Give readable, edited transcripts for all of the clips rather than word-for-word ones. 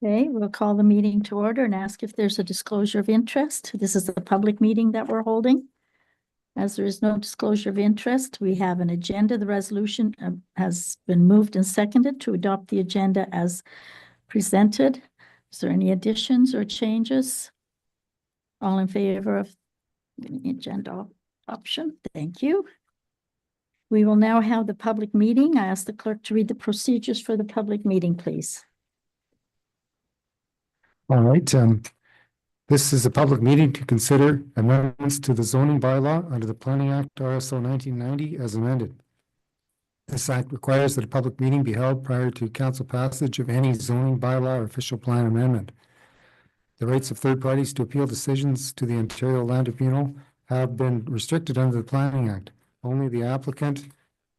Okay, we'll call the meeting to order and ask if there's a disclosure of interest. This is a public meeting that we're holding. As there is no disclosure of interest, we have an agenda. The resolution has been moved and seconded to adopt the agenda as presented. Is there any additions or changes? All in favor of the agenda option? Thank you. We will now have the public meeting. I ask the clerk to read the procedures for the public meeting, please. All right, this is a public meeting to consider amendments to the zoning bylaw under the Planning Act RSO 1990 as amended. This act requires that a public meeting be held prior to council passage of any zoning bylaw or official plan amendment. The rights of third parties to appeal decisions to the Ontario Land Tribunal have been restricted under the Planning Act. Only the applicant,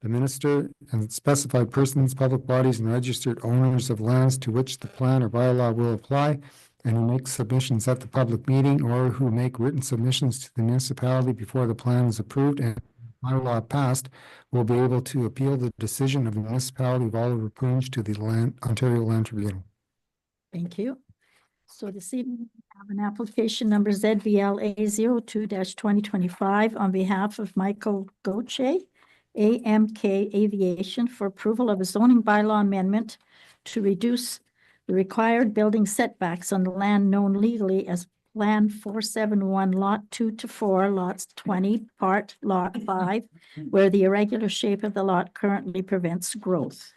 the minister, and specified persons, public bodies, and registered owners of lands to which the plan or bylaw will apply, and who make submissions at the public meeting or who make written submissions to the municipality before the plan is approved and bylaw passed, will be able to appeal the decision of the municipality of Oliver Prunes to the Ontario Land Tribunal. Thank you. So this evening, we have an application number ZVLA 02-2025 on behalf of Michael Gauthier, AMK Aviation, for approval of a zoning bylaw amendment to reduce the required building setbacks on the land known legally as Plan 471, Lot 2 to 4, Lots 20, Part Lot 5, where the irregular shape of the lot currently prevents growth.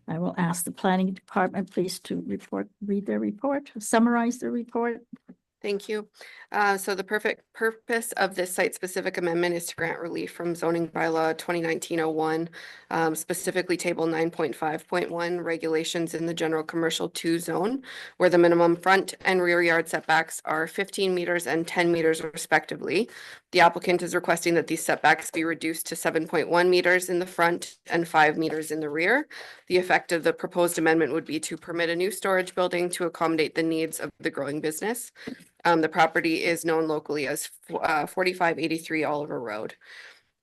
I will ask the planning department, please, to read their report, summarize their report. Thank you. So the perfect purpose of this site-specific amendment is to grant relief from zoning bylaw 2019-01, specifically table 9.5.1 regulations in the general commercial 2 zone, where the minimum front and rear yard setbacks are 15 meters and 10 meters respectively. The applicant is requesting that these setbacks be reduced to 7.1 meters in the front and 5 meters in the rear. The effect of the proposed amendment would be to permit a new storage building to accommodate the needs of the growing business. The property is known locally as 4583 Oliver Road.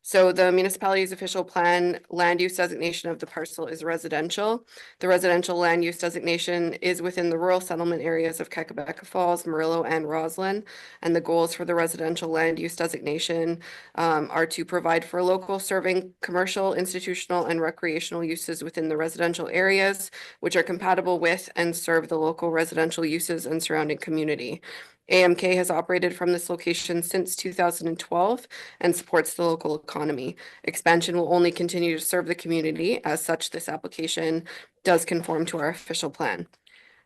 So the municipality's official plan land use designation of the parcel is residential. The residential land use designation is within the rural settlement areas of Kakabeka Falls, Murillo, and Roslyn. And the goals for the residential land use designation are to provide for local serving commercial, institutional, and recreational uses within the residential areas, which are compatible with and serve the local residential uses and surrounding community. AMK has operated from this location since 2012 and supports the local economy. Expansion will only continue to serve the community. As such, this application does conform to our official plan.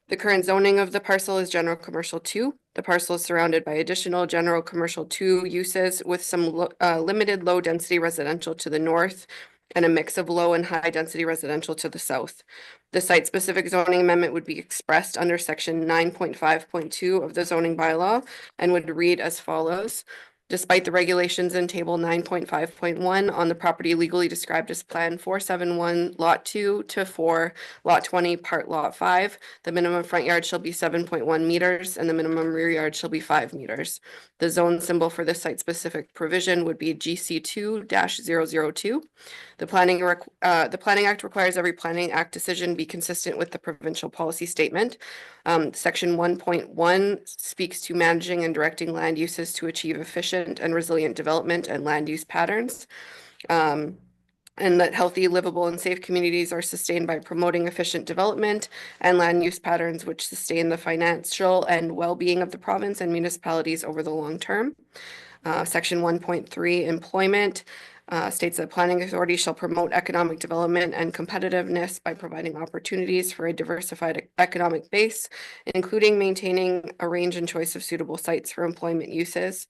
The current zoning of the parcel is general commercial 2. The parcel is surrounded by additional general commercial 2 uses with some limited low density residential to the north and a mix of low and high density residential to the south. The site-specific zoning amendment would be expressed under section 9.5.2 of the zoning bylaw and would read as follows. Despite the regulations in table 9.5.1 on the property legally described as Plan 471, Lot 2 to 4, Lot 20, Part Lot 5, the minimum front yard shall be 7.1 meters and the minimum rear yard shall be 5 meters. The zone symbol for this site-specific provision would be GC2-002. The Planning Act requires every Planning Act decision be consistent with the provincial policy statement. Section 1.1 speaks to managing and directing land uses to achieve efficient and resilient development and land use patterns. And that healthy, livable, and safe communities are sustained by promoting efficient development and land use patterns which sustain the financial and well-being of the province and municipalities over the long term. Section 1.3, employment, states that planning authority shall promote economic development and competitiveness by providing opportunities for a diversified economic base, including maintaining a range and choice of suitable sites for employment uses.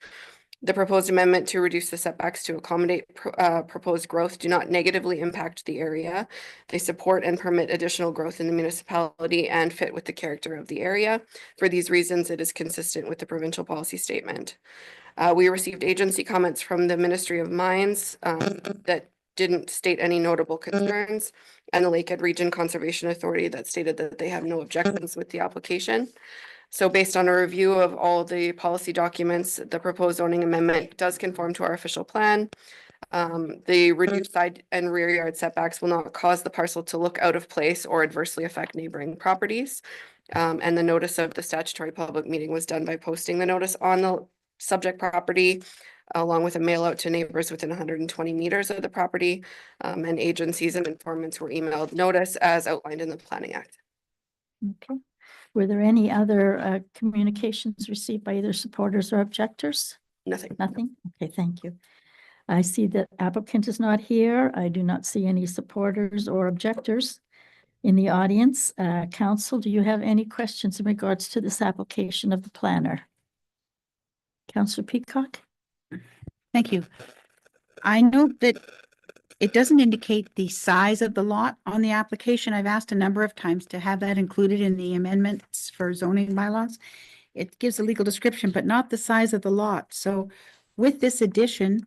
The proposed amendment to reduce the setbacks to accommodate proposed growth do not negatively impact the area. They support and permit additional growth in the municipality and fit with the character of the area. For these reasons, it is consistent with the provincial policy statement. We received agency comments from the Ministry of Mines that didn't state any notable concerns, and the Lakehead Region Conservation Authority that stated that they have no objections with the application. So based on a review of all the policy documents, the proposed zoning amendment does conform to our official plan. The reduced side and rear yard setbacks will not cause the parcel to look out of place or adversely affect neighboring properties. And the notice of the statutory public meeting was done by posting the notice on the subject property, along with a mail out to neighbors within 120 meters of the property. And agencies and informants were emailed notice as outlined in the Planning Act. Okay. Were there any other communications received by either supporters or objectors? Nothing. Nothing? Okay, thank you. I see that applicant is not here. I do not see any supporters or objectors in the audience. Council, do you have any questions in regards to this application of the planner? Councillor Peacock? Thank you. I note that it doesn't indicate the size of the lot on the application. I've asked a number of times to have that included in the amendments for zoning bylaws. It gives a legal description, but not the size of the lot. So with this addition,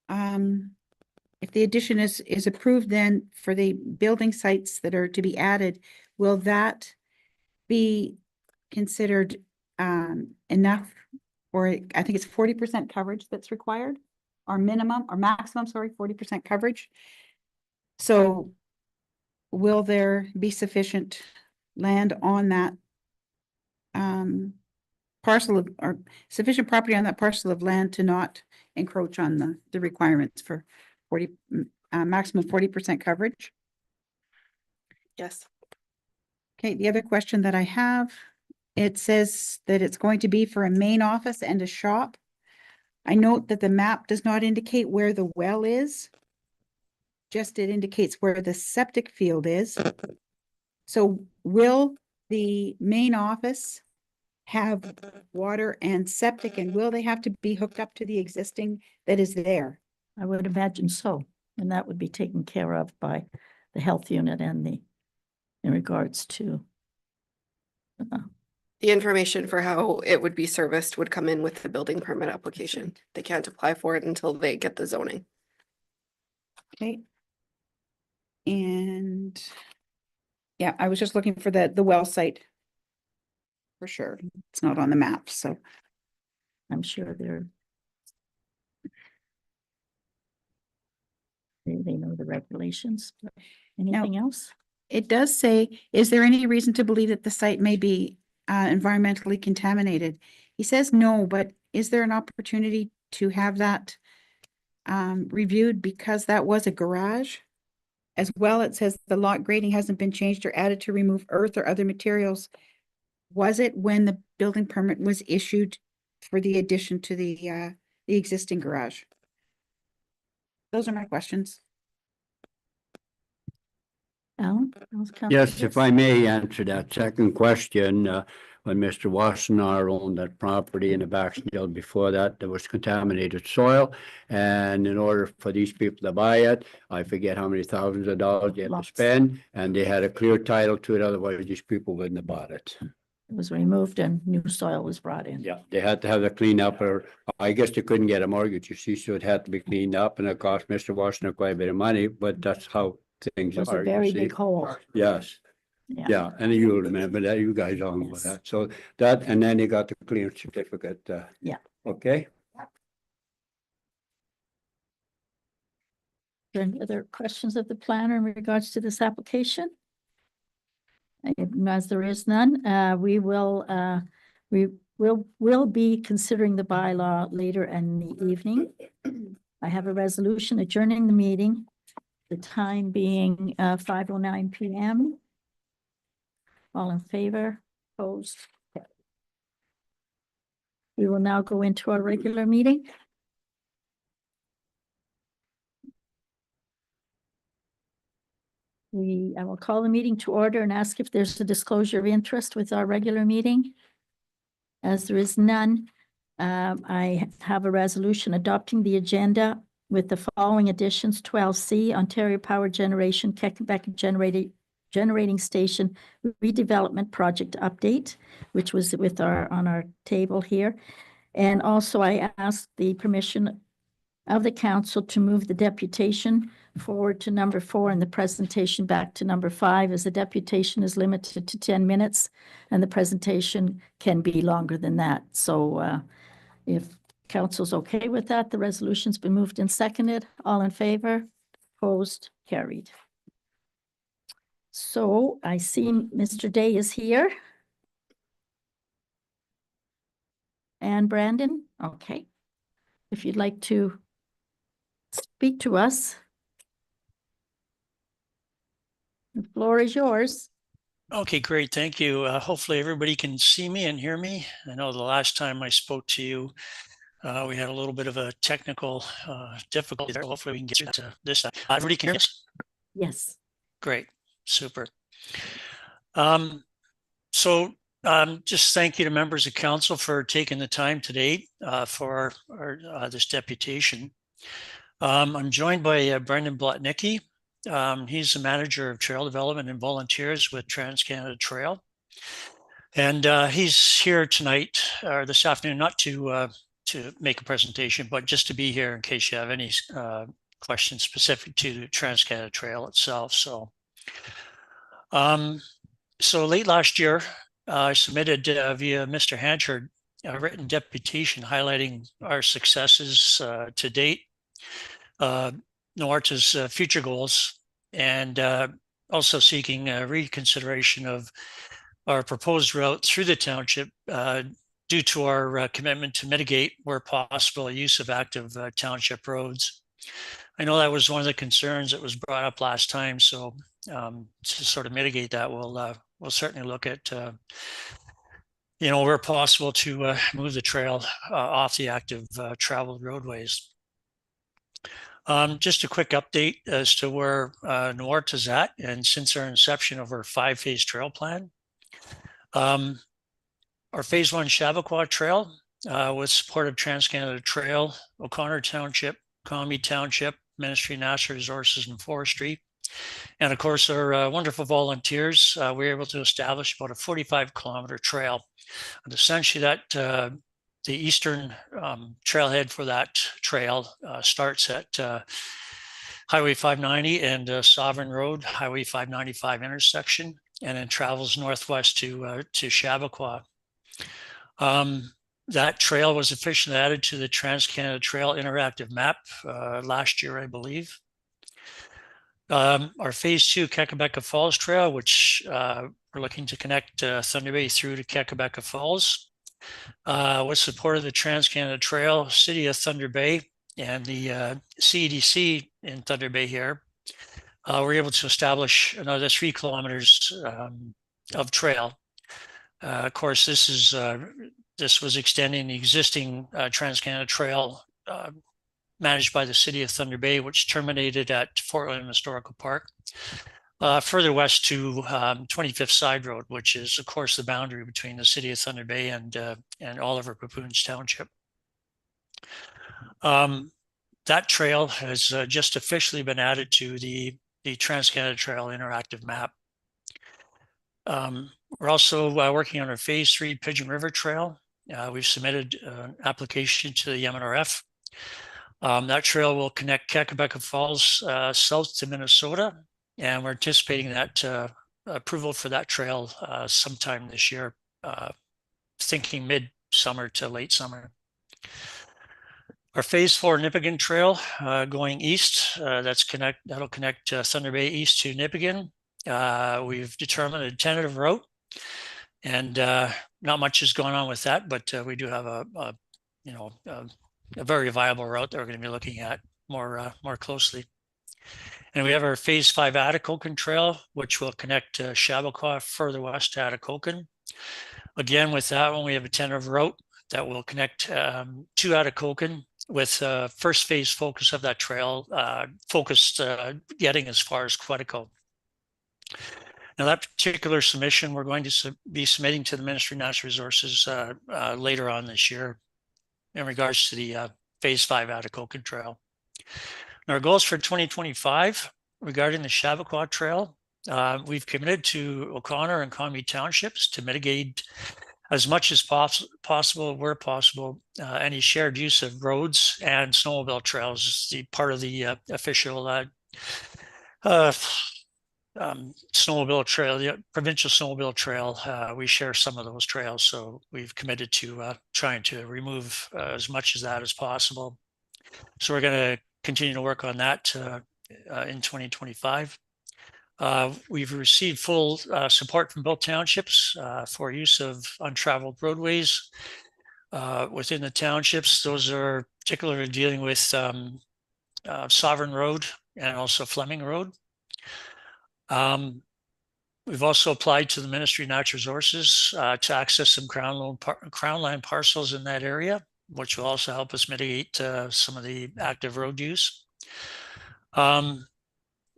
if the addition is approved, then for the building sites that are to be added, will that be considered enough? Or I think it's 40% coverage that's required, or minimum or maximum, sorry, 40% coverage. So will there be sufficient land on that parcel of, or sufficient property on that parcel of land to not encroach on the requirements for 40 maximum 40% coverage? Yes. Okay, the other question that I have, it says that it's going to be for a main office and a shop. I note that the map does not indicate where the well is. Just it indicates where the septic field is. So will the main office have water and septic, and will they have to be hooked up to the existing that is there? I would imagine so, and that would be taken care of by the health unit and in regards to The information for how it would be serviced would come in with the building permit application. They can't apply for it until they get the zoning. Okay. And yeah, I was just looking for the well site. For sure. It's not on the map, so. I'm sure they know the regulations. But anything else? It does say, is there any reason to believe that the site may be environmentally contaminated? He says no, but is there an opportunity to have that reviewed, because that was a garage? As well, it says the lot grading hasn't been changed or added to remove earth or other materials. Was it when the building permit was issued for the addition to the existing garage? Those are my questions. Alan? Yes, if I may answer that second question, when Mr. Wassenaar owned that property in the Baxendale, before that, there was contaminated soil. And in order for these people to buy it, I forget how many thousands of dollars they had to Lots. spend, and they had a clear title to it, otherwise these people wouldn't have bought it. It was removed and new soil was brought in. Yeah, they had to have it cleaned up, or I guess they couldn't get a mortgage, you see, so it had to be cleaned up, and it cost Mr. Wassenaar quite a bit of money, but that's how things It was are, a you very see. big hole. Yes. Yeah, and you'll remember that, you guys all know Yes. that, so that, and then they got the clearance certificate. Yeah. Okay, Are there any other questions of the planner in regards to this application? As there is none, we will be considering the bylaw later in the evening. I have a resolution adjourning the meeting, the time being 5:09 p.m. All in favor, opposed? Okay. We will now go into our regular meeting. I will call the meeting to order and ask if there's a disclosure of interest with our regular meeting. As there is none, I have a resolution adopting the agenda with the following additions: 12C, Ontario Power Generation, Quebec Generating Station Redevelopment Project Update, which was on our table here. And also I asked the permission of the council to move the deputation forward to number 4 and the presentation back to number 5, as the deputation is limited to 10 minutes and the presentation can be longer than that. So if Council's okay with that. The resolution's been moved and seconded. All in favor? Opposed? Carried. So I see Mr. Day is here. And Brandon, okay. If you'd like to speak to us. The floor is yours. Okay, great. Thank you. Hopefully everybody can see me and hear me. I know the last time I spoke to you, we had a little bit of a technical difficulty there. Hopefully we can get to this time. Everybody can hear us? Yes. Great. Super. Just thank you to members of council for taking the time today for our this deputation. I'm joined by Brendan Blotnicki. He's the manager of trail development and volunteers with TransCanada Trail. And he's here tonight or this afternoon, not to make a presentation, but just to be here in case you have any questions specific to TransCanada Trail itself. So late last year, I submitted via Mr. Hanchard a written deputation highlighting our successes to date, NOARTA's future goals, and also seeking reconsideration of our proposed route through the township due to our commitment to mitigate, where possible, use of active township roads. I know that was one of the concerns that was brought up last time, so to sort of mitigate that, we'll certainly look at where possible to move the trail off the active traveled roadways. Just a quick update as to where NOARTA is at, and since our inception of our 5-phase trail plan. Our phase 1 Chappaqua Trail with support of TransCanada Trail, O'Connor Township, Comrie Township, Ministry of Natural Resources and Forestry, and of course our wonderful volunteers, we were able to establish about a 45-kilometer trail. And essentially that the eastern trailhead for that trail starts at Highway 590 and Sovereign Road, Highway 595 intersection, and then travels northwest to Chappaqua. That trail was officially added to the TransCanada Trail interactive map last year, I believe. Our phase 2 Kakabeka Falls Trail, which we're looking to connect Thunder Bay through to Kakabeka Falls, with support of the TransCanada Trail, City of Thunder Bay, and the CEDC in Thunder Bay here, we're able to establish another 3 kilometers of trail. Of course, this was extending the existing TransCanada Trail managed by the City of Thunder Bay, which terminated at Fort William Historical Park, further west to 25th Side Road, which is, of course, the boundary between the City of Thunder Bay and Oliver Papoons Township. That trail has just officially been added to the TransCanada Trail interactive map. We're also working on our phase 3 Pigeon River Trail. We've submitted an application to the MNRF. That trail will connect Kakabeka Falls south to Minnesota, and we're anticipating that approval for that trail sometime this year, thinking mid-summer to late summer. Our phase 4 Nipigon Trail going east, that'll connect Thunder Bay east to Nipigon. We've determined a tentative route, and not much has gone on with that, but we do have a very viable route that we're going to be looking at more closely. And we have our phase 5 Atikokan Trail, which will connect Chappaqua further west to Atikokan. Again, with that one, we have a tentative route that will connect to Atikokan, with first phase focus of that trail focused getting as far as Quetico. Now, that particular submission we're going to be submitting to the Ministry of Natural Resources later on this year in regards to the phase 5 Atikokan Trail. Now, our goals for 2025 regarding the Chappaqua Trail, we've committed to O'Connor and Comrie Townships to mitigate as much as possible, where possible, any shared use of roads and snowmobile trails is the part of the official snowmobile trail, the provincial snowmobile trail, we share some of those trails. So we've committed to trying to remove as much as that as possible. So we're going to continue to work on that in 2025. We've received full support from both townships for use of untraveled roadways within the townships. Those are particularly dealing with Sovereign Road and also Fleming Road. We've also applied to the Ministry of Natural Resources to access some crown land parcels in that area, which will also help us mitigate some of the active road use.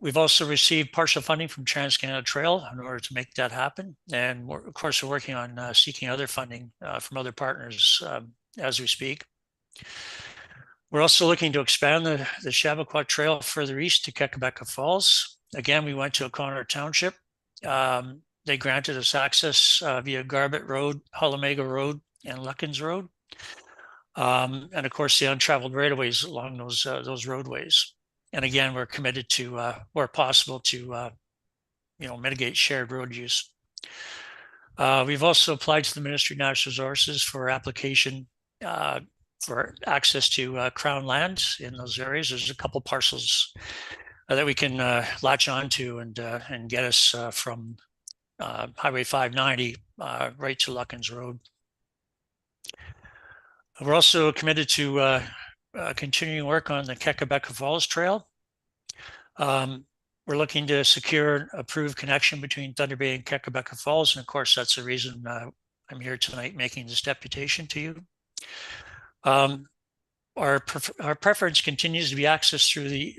We've also received partial funding from Trans-Canada Trail in order to make that happen. And of course, we're working on seeking other funding from other partners as we speak. We're also looking to expand the Chappaqua Trail further east to Kekabeka Falls. Again, we went to O'Connor Township. They granted us access via Garbett Road, Hullamaga Road, and Luckins Road. And of course, the untraveled right-of-ways along those roadways. And again, we're committed to, where possible, to mitigate shared road use. We've also applied to the Ministry of Natural Resources for application for access to Crown land in those areas. There's a couple parcels that we can latch onto and get us from Highway 590 right to Luckins Road. We're also committed to continuing work on the Kekabeka Falls Trail. We're looking to secure an approved connection between Thunder Bay and Kekabeka Falls. And of course, that's the reason I'm here tonight making this deputation to you. Our preference continues to be access through the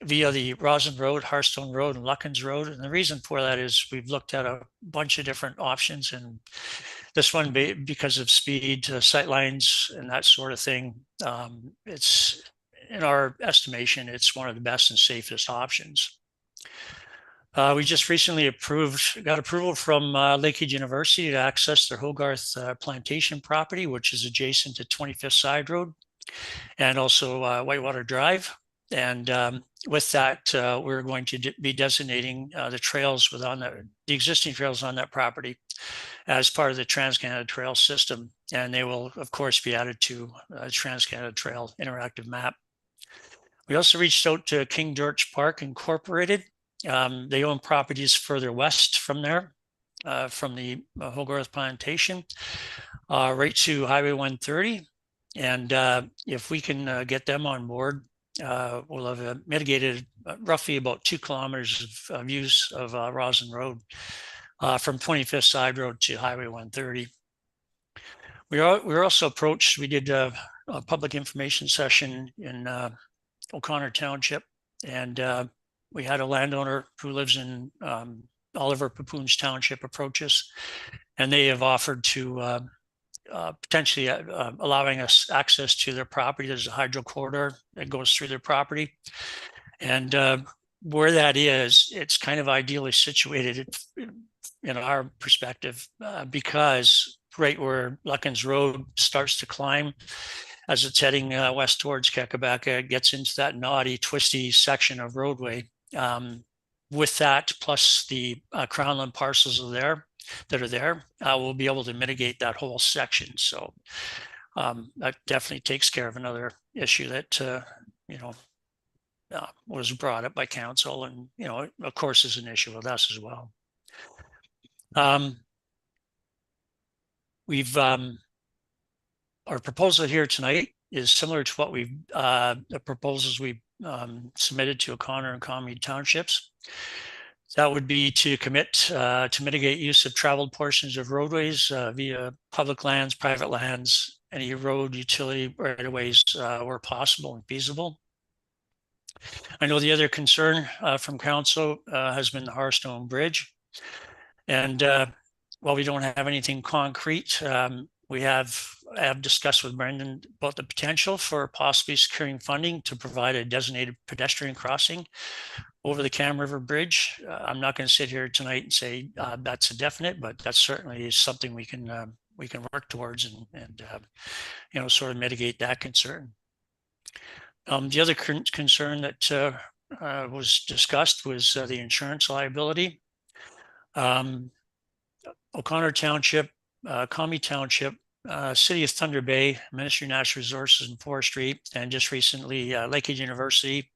via the Rosin Road, Hearthstone Road, and Luckins Road. And the reason for that is we've looked at a bunch of different options, and this one, because of speed, sight lines, and that sort of thing, it's, in our estimation, it's one of the best and safest options. We just recently got approval from Lakehead University to access their Hogarth Plantation property, which is adjacent to 25th Side Road and also Whitewater Drive. And with that, we're going to be designating the trails the existing trails on that property as part of the Trans-Canada Trail system. And they will, of course, be added to Trans-Canada Trail interactive map. We also reached out to King George Park Incorporated. They own properties further west from there, from the Hogarth Plantation, right to Highway 130. And if we can get them on board, we'll have mitigated roughly about 2 kilometers of use of Rosin Road from 25th Side Road to Highway 130. We were also approached. We did a public information session in O'Connor Township, and we had a landowner who lives in Oliver Papoons Township approach us, and they have offered to potentially allowing us access to their property. There's a hydro corridor that goes through their property. And where that is, it's kind of ideally situated in our perspective, because right where Luckins Road starts to climb as it's heading west towards Kekabeka, it gets into that knotty, twisty section of roadway. With that, plus the Crownland parcels that are there, we'll be able to mitigate that whole section. So that definitely takes care of another issue that was brought up by council, and of course is an issue with us as well. We've our proposal here tonight is similar to what the proposals we submitted to O'Connor and Comrie Townships. That would be to commit to mitigate use of traveled portions of roadways via public lands, private lands, any road utility right-of-ways where possible and feasible. I know the other concern from council has been the Hearthstone Bridge. And while we don't have anything concrete, we have discussed with Brendan about the potential for possibly securing funding to provide a designated pedestrian crossing over the Cam River Bridge. I'm not going to sit here tonight and say that's a definite, but that certainly is something we can work towards and sort of mitigate that concern. The other concern that was discussed was the insurance liability. O'Connor Township, Commie Township, City of Thunder Bay, Ministry of Natural Resources and Forestry, and just recently Lakehead University.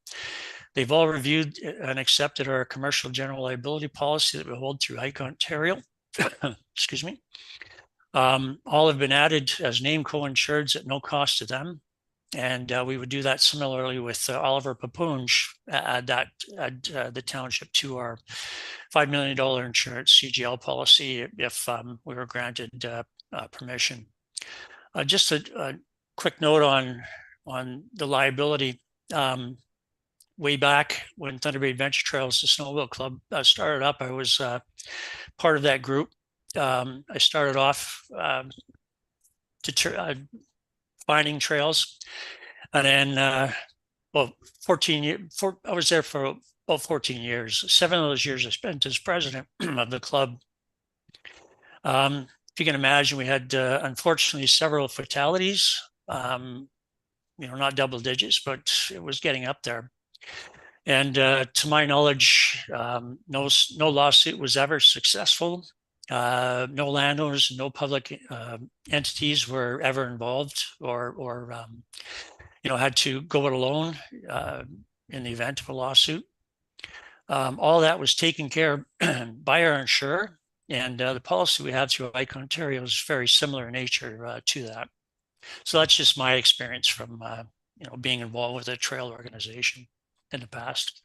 They've all reviewed and accepted our commercial general liability policy that we hold through Hike, Ontario. Excuse me. All have been added as name co-insureds at no cost to them. And we would do that similarly with Oliver Papunj, add the township to our $5 million insurance CGL policy if we were granted permission. Just a quick note on the liability. Way back when Thunder Bay Adventure Trails, the Snowmobile Club started up, I was part of that group. I started off finding trails, and then well, 14 years. I was there for about 14 years. 7 of those years I spent as president of the club. If you can imagine, we had unfortunately several fatalities. Not double digits, but it was getting up there. And to my knowledge, no lawsuit was ever successful. No landowners, no public entities were ever involved or had to go it alone in the event of a lawsuit. All that was taken care of by our insurer, and the policy we have through Hike, Ontario is very similar in nature to that. So that's just my experience from being involved with a trail organization in the past.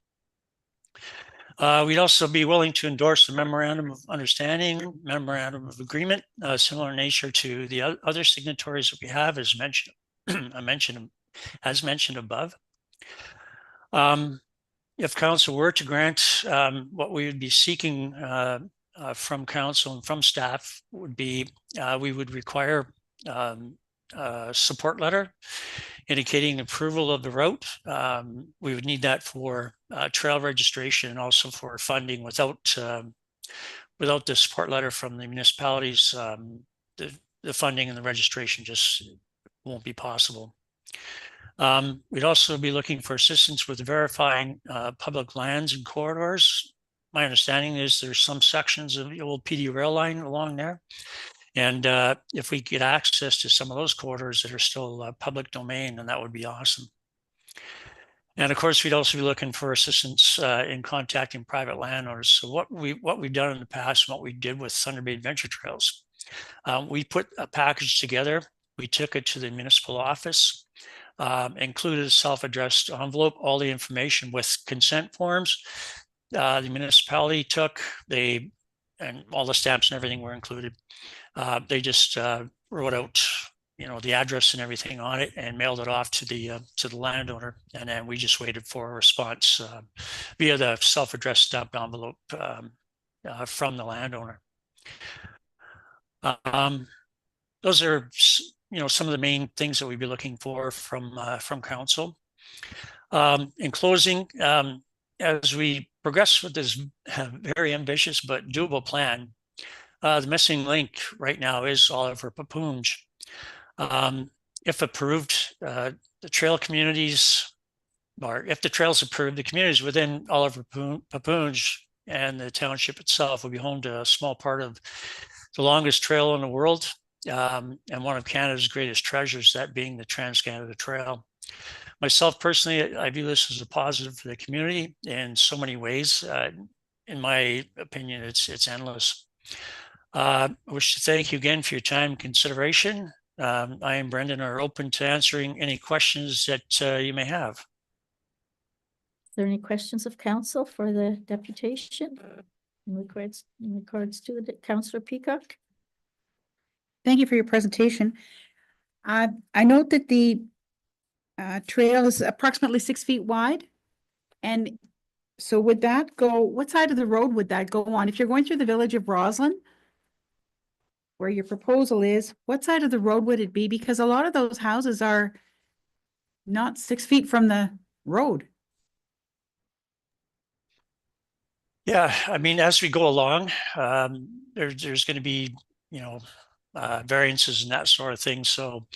We'd also be willing to endorse the memorandum of understanding, memorandum of agreement, similar in nature to the other signatories that we have, as mentioned, as mentioned above. If council were to grant what we would be seeking from council and from staff would be, we would require a support letter indicating approval of the route. We would need that for trail registration and also for funding. Without the support letter from the municipalities, the funding and the registration just won't be possible. We'd also be looking for assistance with verifying public lands and corridors. My understanding is there's some sections of the old PD rail line along there. And if we get access to some of those corridors that are still public domain, then that would be awesome. And of course, we'd also be looking for assistance in contacting private landowners. So what we've done in the past, and what we did with Thunder Bay Adventure Trails, we put a package together. We took it to the municipal office, included a self-addressed envelope, all the information with consent forms. The municipality took, and all the stamps and everything were included. They just wrote out, the address and everything on it and mailed it off to the landowner, and then we just waited for a response via the self-addressed stamped envelope from the landowner. Those are some of the main things that we'd be looking for from council. In closing, as we progress with this very ambitious but doable plan, the missing link right now is Oliver Papunj. If approved, the trail communities, or if the trail's approved, the communities within Oliver Papunj and the township itself will be home to a small part of the longest trail in the world, and one of Canada's greatest treasures, that being the Trans-Canada Trail. Myself personally, I view this as a positive for the community in so many ways. In my opinion, it's endless. I wish to thank you again for your time and consideration. I and Brendan are open to answering any questions that you may have. Is there any questions of council for the deputation in regards to the Councillor Peacock? Thank you for your presentation. I note that the trail is approximately 6 feet wide. And so would that go, what side of the road would that go on? If you're going through the village of Roslyn, where your proposal is, what side of the road would it be? Because a lot of those houses are not 6 feet from the road. Yeah, I mean, as we go along, there's going to be, variances and that sort of thing. So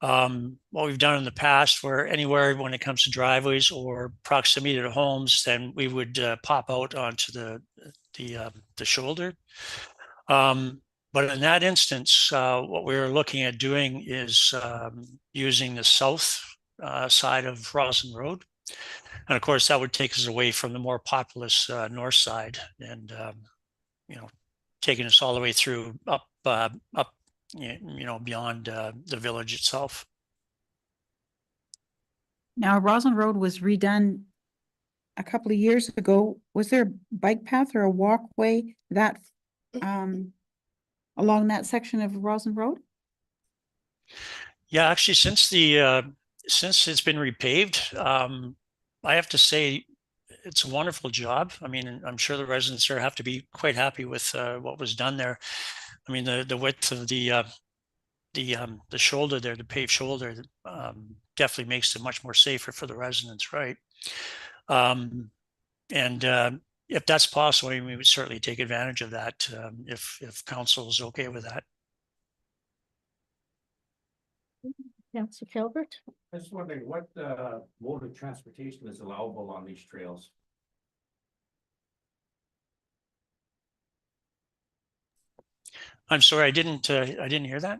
What we've done in the past, where anywhere when it comes to driveways or proximity to homes, then we would pop out onto the shoulder. But in that instance, what we were looking at doing is using the south side of Roslyn Road. And of course, that would take us away from the more populous north side and, you know, taking us all the way through up, you know, beyond the village itself. Now, Roslyn Road was redone a couple of years ago. Was there a bike path or a walkway that along that section of Roslyn Road? Yeah, actually, since it's been repaved, I have to say it's a wonderful job. I mean, I'm sure the residents there have to be quite happy with what was done there. I mean, the width of the shoulder there, the paved shoulder, definitely makes it much more safer for the residents, right? And if that's possible, I mean, we would certainly take advantage of that if council is okay with that. Councillor Calvert? I was wondering what mode of transportation is allowable on these trails? I'm sorry, I didn't hear that.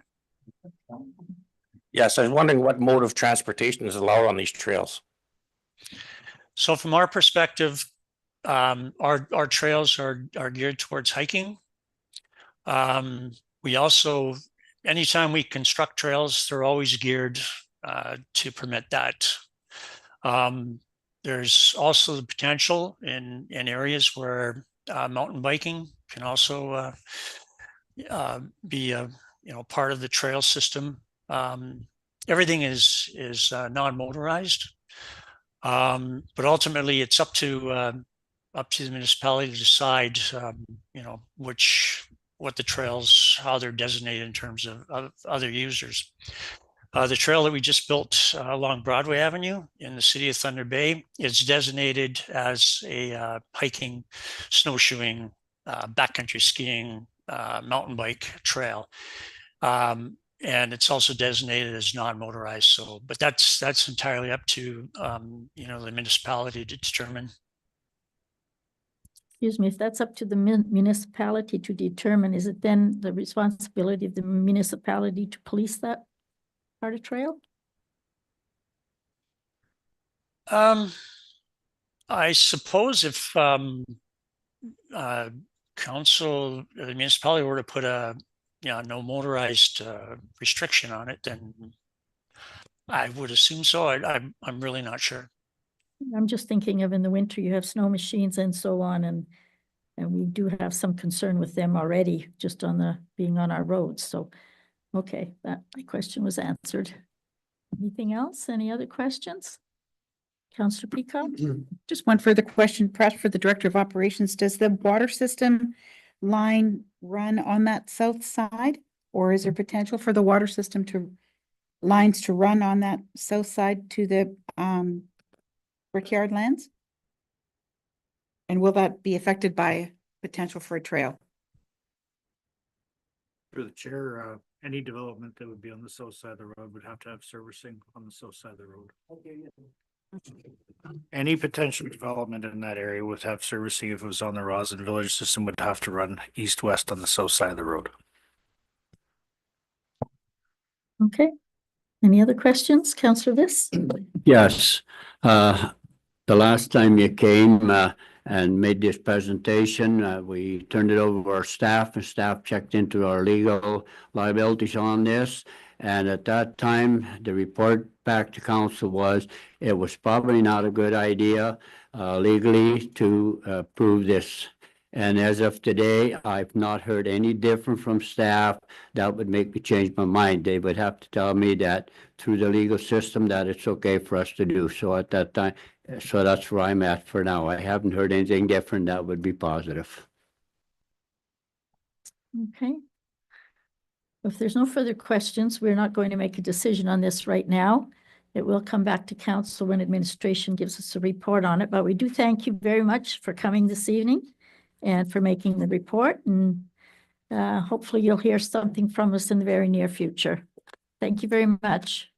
Yes, I was wondering what mode of transportation is allowed on these trails. So from our perspective, our trails are geared towards hiking. We also, anytime we construct trails, they're always geared to permit that. There's also the potential in areas where mountain biking can also be a part of the trail system. Everything is non-motorized, but ultimately it's up to the municipality to decide, what the trails, how they're designated in terms of other users. The trail that we just built along Broadway Avenue in the city of Thunder Bay is designated as a hiking, snowshoeing, backcountry skiing, mountain bike trail. And it's also designated as non-motorized. So, but that's entirely up to, the municipality to determine. Excuse me, if that's up to the municipality to determine, is it then the responsibility of the municipality to police that part of trail? I suppose if council, the municipality were to put a no motorized restriction on it, then I would assume so. I'm really not sure. I'm just thinking of in the winter, you have snow machines and so on, and we do have some concern with them already, just on being on our roads. So, okay, my question was answered. Anything else? Any other questions? Councillor Peacock? Just one further question, perhaps for the Director of Operations. Does the water system line run on that south side? Or is there potential for the water system lines to run on that south side to the Brickyard lands? And will that be affected by potential for a trail? Through the chair, any development that would be on the south side of the road would have to have servicing on the south side of the road. Any potential development in that area would have servicing. If it was on the Roslyn Village system, would have to run east-west on the south side of the road. Okay. Any other questions, Councillor Viss? Yes, the last time you came and made this presentation, we turned it over to our staff, and staff checked into our legal liabilities on this. And at that time, the report back to council was it was probably not a good idea legally to approve this. And as of today, I've not heard any different from staff that would make me change my mind. They would have to tell me that through the legal system that it's okay for us to do. So at that time, so that's where I'm at for now. I haven't heard anything different that would be positive. Okay. If there's no further questions, we're not going to make a decision on this right now. It will come back to council when administration gives us a report on it, but we do thank you very much for coming this evening and for making the report, and hopefully you'll hear something from us in the very near future. Thank you very much.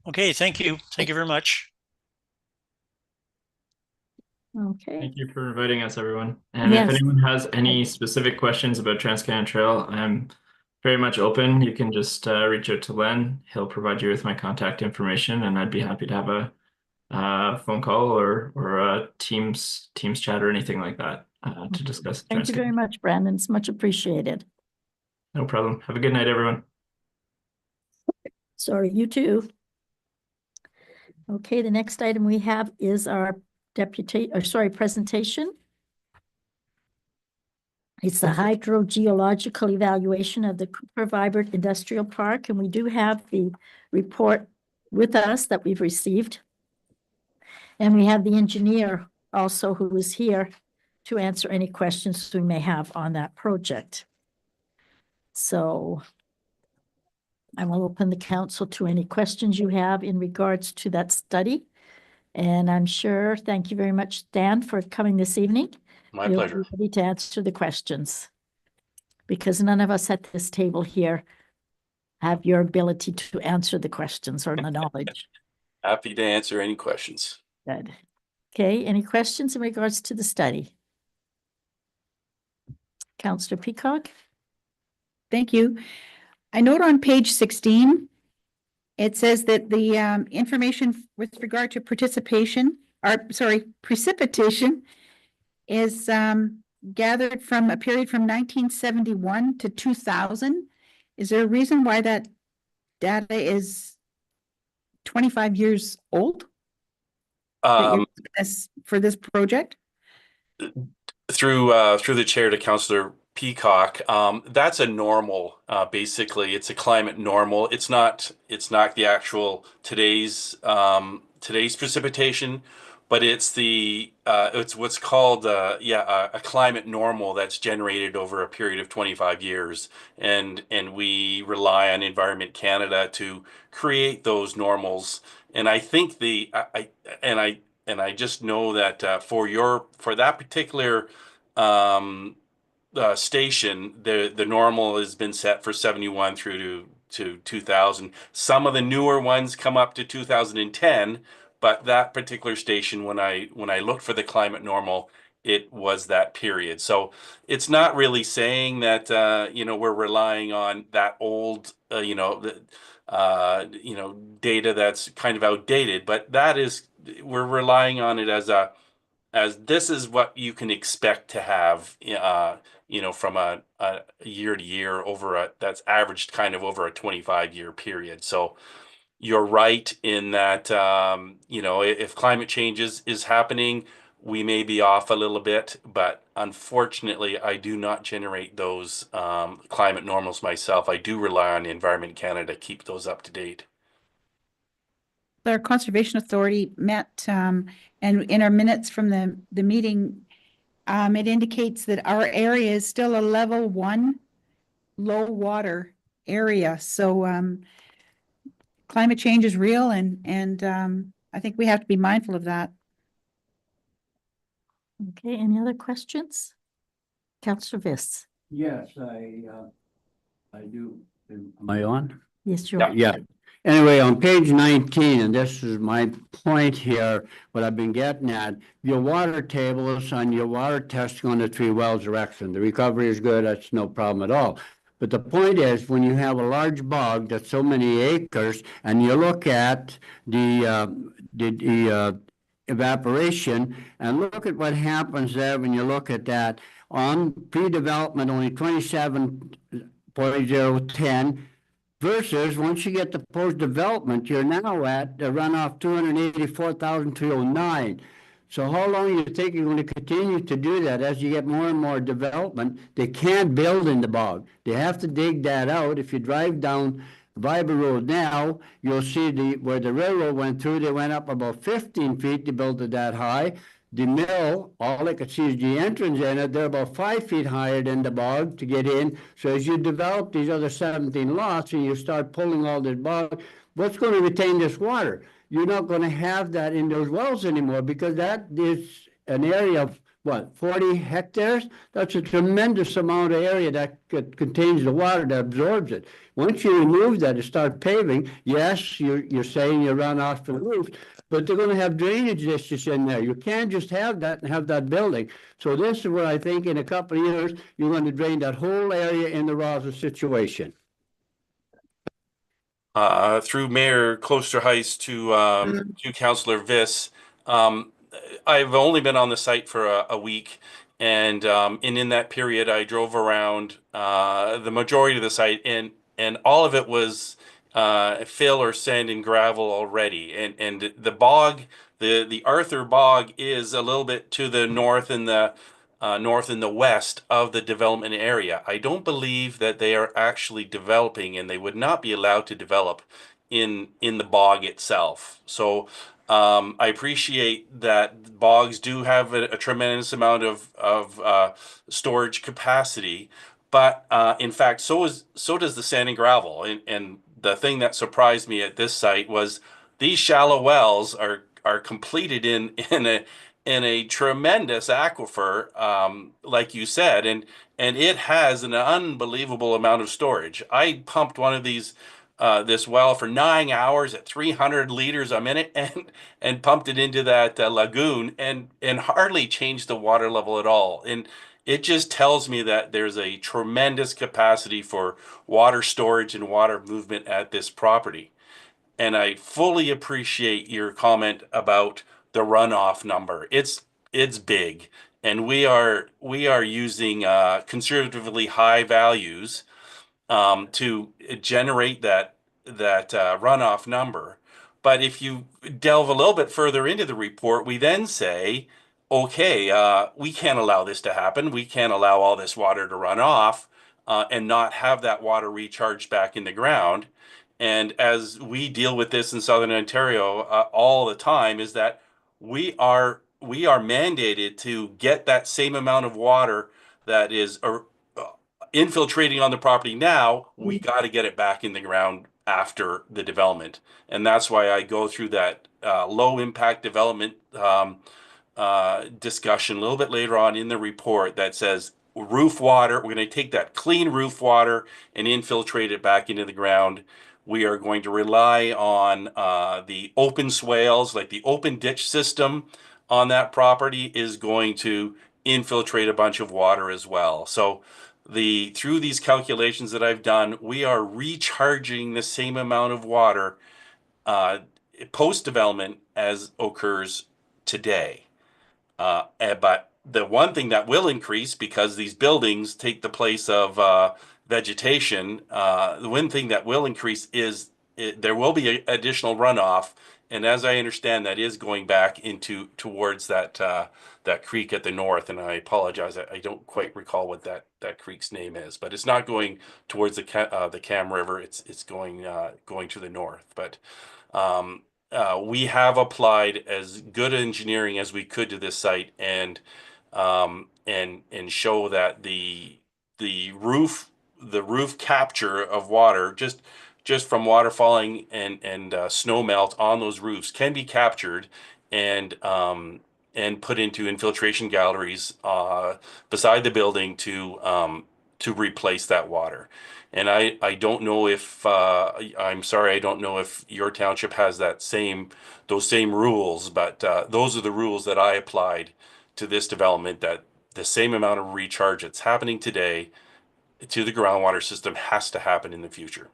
Okay, thank you. Thank you very much. Okay, Thank you for inviting us, everyone. And if Yes. anyone has any specific questions about Trans-Canada Trail, I'm very much open. You can just reach out to Len. He'll provide you with my contact information, and I'd be happy to have a phone call or a Teams chat or anything like that to discuss thank you very Trans-Canada. much, Brandon. It's much appreciated. No problem. Have a good night, everyone. Sorry, you too. Okay, the next item we have is our presentation. It's the hydrogeological evaluation of the Cooper Vibert Industrial Park, and we do have the report with us that we've received. And we have the engineer also who is here to answer any questions we may have on that project. So I will open the council to any questions you have in regards to that study. And I'm sure, thank you very much, Dan, for coming this evening. My You'll pleasure. be ready to answer the questions. Because none of us at this table here have your ability to answer the questions or the knowledge. Happy to answer any questions. Good. Okay, any questions in regards to the study? Councillor Peacock? Thank you. I note on page 16, it says that the information with regard to precipitation is gathered from a period from 1971 to 2000. Is there a reason why that data is 25 years old for this project? Through the chair to Councillor Peacock, that's a normal. Basically, it's a climate normal. It's not the actual today's precipitation, but it's what's called a climate normal that's generated over a period of 25 years, and we rely on Environment Canada to create those normals. And I think I just know that for that particular station, the normal has been set for 71 through to 2000. Some of the newer ones come up to 2010, but that particular station, when I looked for the climate normal, it was that period. So it's not really saying that we're relying on that old data that's kind of outdated, but we're relying on it as this is what you can expect to have from a year to year that's averaged kind of over a 25-year period. So you're right in that if climate change is happening, we may be off a little bit, but unfortunately I do not generate those climate normals myself. I do rely on Environment Canada to keep those up to date. Our Conservation Authority met, and in our minutes from the meeting, it indicates that our area is still a level 1 low water area. So climate change is real, and I think we have to be mindful of that. Okay, any other questions? Councillor Viss? Yes, I do. Am I on? Yes, you're. Yeah. Anyway, on page 19, and this is my point here, what I've been getting at, your water tables on your water testing on the 3 wells are excellent. The recovery is good. That's no problem at all. But the point is, when you have a large bog that's so many acres, and you look at the evaporation, and look at what happens there when you look at that. On pre-development, only 27.010, versus once you get to post-development, you're now at the runoff 284,309. So how long do you think you're going to continue to do that as you get more and more development? They can't build in the bog. They have to dig that out. If you drive down Vibert Road now, you'll see where the railroad went through, they went up about 15 feet to build it that high. The mill, all I could see is the entrance in it. They're about 5 feet higher than the bog to get in. So as you develop these other 17 lots and you start pulling all this bog, what's going to retain this water? You're not going to have that in those wells anymore, because that is an area of what, 40 hectares? That's a tremendous amount of area that contains the water that absorbs it. Once you remove that and start paving, yes, you're saying you run off the roof, but they're gonna have drainage dishes in there. You can't just have that and have that building. So this is where I think in a couple of years, you're going to drain that whole area in the Rosa situation. Through Mayor Kloster-Heist to Councillor Viss. I've only been on the site for a week, and in that period, I drove around the majority of the site, and all of it was fill or sand and gravel already, and the bog, the Arthur Bog, is a little bit to the north and the west of the development area. I don't believe that they are actually developing, and they would not be allowed to develop in the bog itself. So I appreciate that bogs do have a tremendous amount of storage capacity, but in fact, so does the sand and gravel. And the thing that surprised me at this site was these shallow wells are completed in a tremendous aquifer, like you said, and it has an unbelievable amount of storage. I pumped one of these this well for 9 hours at 300 liters a minute and pumped it into that lagoon and hardly changed the water level at all. And it just tells me that there's a tremendous capacity for water storage and water movement at this property. And I fully appreciate your comment about the runoff number. It's big, and we are using conservatively high values to generate that runoff number. But if you delve a little bit further into the report, we then say, okay, we can't allow this to happen. We can't allow all this water to run off and not have that water recharged back in the ground. And as we deal with this in Southern Ontario all the time, is that we are mandated to get that same amount of water that is infiltrating on the property now. We got to get it back in the ground after the development, and that's why I go through that low impact development discussion a little bit later on in the report that says roof water. We're going to take that clean roof water and infiltrate it back into the ground. We are going to rely on the open swales, like the open ditch system on that property is going to infiltrate a bunch of water as well. So through these calculations that I've done, we are recharging the same amount of water post-development as occurs today. But the one thing that will increase, because these buildings take the place of vegetation, the one thing that will increase is there will be additional runoff, and as I understand, that is going back towards that creek at the north. And I apologize, I don't quite recall what that creek's name is, but it's not going towards the Cam River. It's going to the north. But we have applied as good engineering as we could to this site, and show that the roof capture of water just from water falling and snow melt on those roofs can be captured and put into infiltration galleries beside the building to replace that water. And I don't know if I'm sorry, I don't know if your township has those same rules, but those are the rules that I applied to this development, that the same amount of recharge that's happening today to the groundwater system has to happen in the future.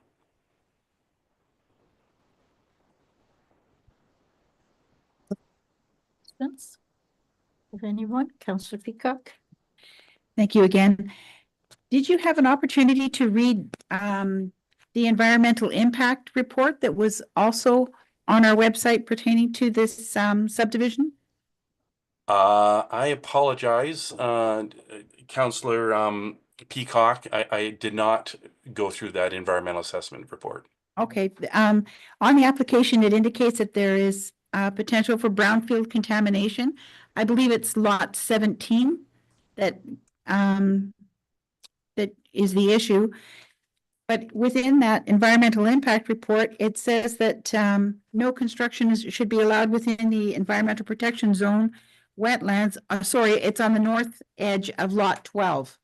If anyone, Councillor Peacock? Thank you again. Did you have an opportunity to read the environmental impact report that was also on our website pertaining to this subdivision? I apologize, Councillor Peacock. I did not go through that environmental assessment report. Okay, on the application, it indicates that there is potential for brownfield contamination. I believe it's lot 17 that is the issue. But within that environmental impact report, it says that no construction should be allowed within the environmental protection zone wetlands, sorry, it's on the north edge of lot 12.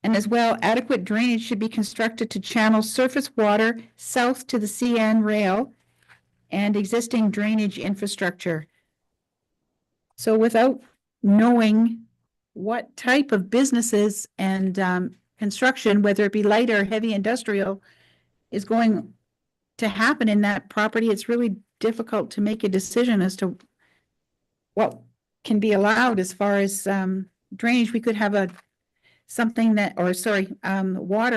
And as well, adequate drainage should be constructed to channel surface water south to the CN rail and existing drainage infrastructure. So without knowing what type of businesses and construction, whether it be light or heavy industrial, is going to happen in that property, it's really difficult to make a decision as to what can be allowed as far as drainage. We could have water,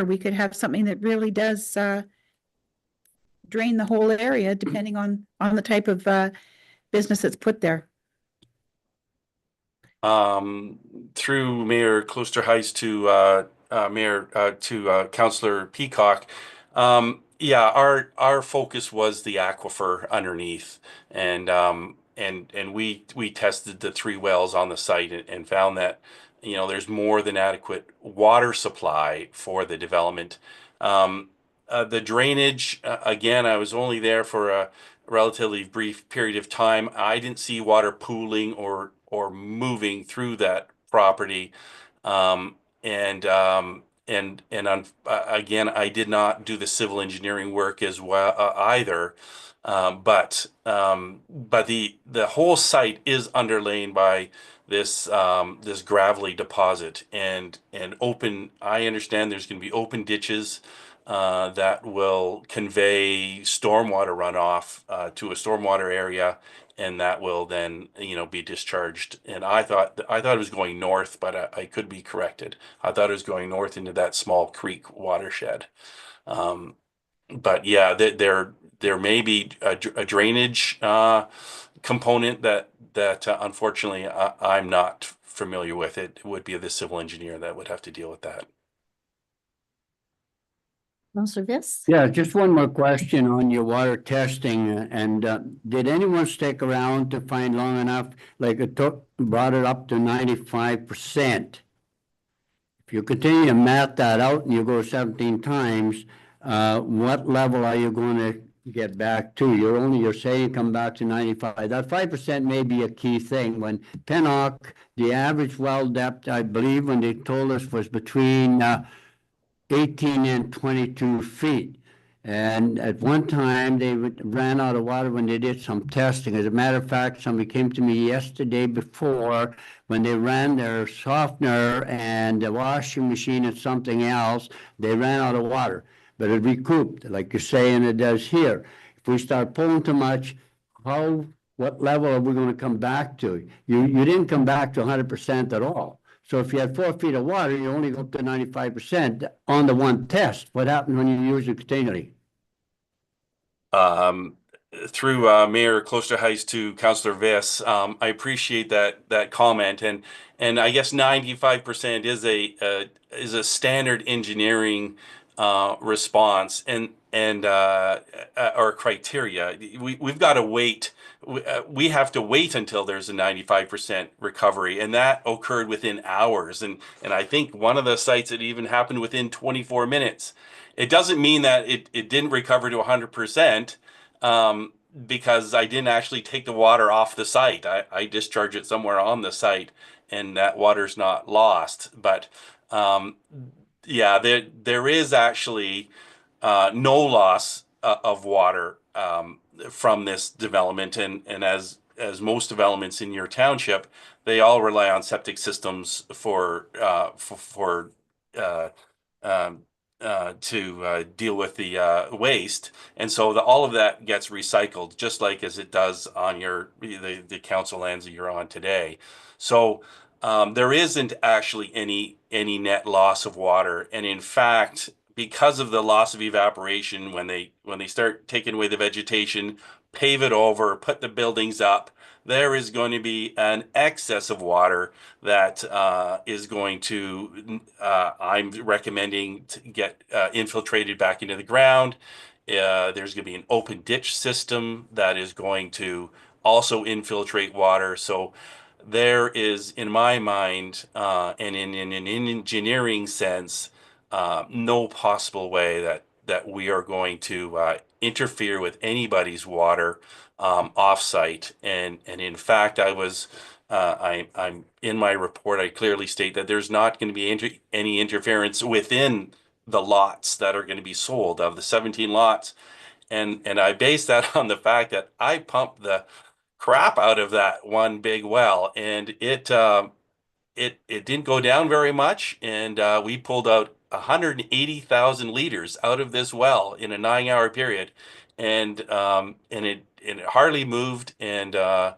we could have something that really does drain the whole area depending on the type of business that's put there. Through Mayor Klosterhuis to Councillor Peacock. Yeah, our focus was the aquifer underneath, and we tested the 3 wells on the site and found that, you know, there's more than adequate water supply for the development. The drainage, again, I was only there for a relatively brief period of time. I didn't see water pooling or moving through that property. Again, I did not do the civil engineering work as well either. But the whole site is underlain by this gravelly deposit and open. I understand there's going to be open ditches that will convey stormwater runoff to a stormwater area, and that will then, you know, be discharged. And I thought it was going north, but I could be corrected. I thought it was going north into that small creek watershed. But yeah, there may be a drainage component that unfortunately I'm not familiar with. It would be the civil engineer that would have to deal with that. Councillor Viss? Yeah, just one more question on your water testing, and did anyone stick around to find long enough, like brought it up to 95%? If you continue to map that out and you go 17 times, what level are you going to get back to? You're saying you come back to 95. That 5% may be a key thing. When Pennock, the average well depth, I believe when they told us, was between 18 and 22 feet. And at one time they ran out of water when they did some testing. As a matter of fact, somebody came to me yesterday before when they ran their softener and the washing machine and something else, they ran out of water, but it recouped, like you're saying it does here. If we start pulling too much, what level are we going to come back to? You didn't come back to 100% at all. So if you had 4 feet of water, you only go up to 95% on the one test. What happens when you use it continually? Through Mayor Klosterhuis to Councillor Viss, I appreciate that comment, and I guess 95% is a standard engineering response and or criteria. We've got to wait. We have to wait until there's a 95% recovery, and that occurred within hours. And I think one of the sites, it even happened within 24 minutes. It doesn't mean that it didn't recover to 100%, because I didn't actually take the water off the site. I discharge it somewhere on the site, and that water's not lost. But yeah, there is actually no loss of water from this development, and as most developments in your township, they all rely on septic systems to deal with the waste, and so all of that gets recycled, just like as it does on the council lands that you're on today. So there isn't actually any net loss of water, and in fact, because of the loss of evaporation, when they start taking away the vegetation, pave it over, put the buildings up, there is going to be an excess of water that is going to, I'm recommending to get infiltrated back into the ground. There's going to be an open ditch system that is going to also infiltrate water. So there is, in my mind, and in an engineering sense, no possible way that we are going to interfere with anybody's water offsite. And in fact, I was I'm in my report, I clearly state that there's not going to be any interference within the lots that are going to be sold of the 17 lots. And I base that on the fact that I pumped the crap out of that one big well, and it didn't go down very much, and we pulled out 180,000 liters out of this well in a 9-hour period, and it hardly moved, and I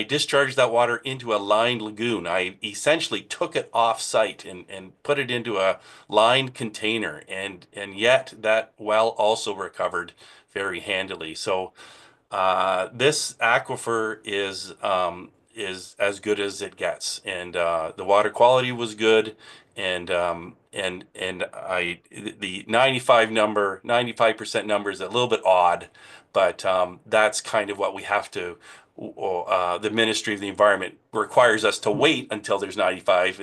discharged that water into a lined lagoon. I essentially took it off site and put it into a lined container, and yet that well also recovered very handily. So this aquifer is as good as it gets, and the water quality was good, and the 95% number is a little bit odd, but that's kind of what we have to. The Ministry of the Environment requires us to wait until there's 95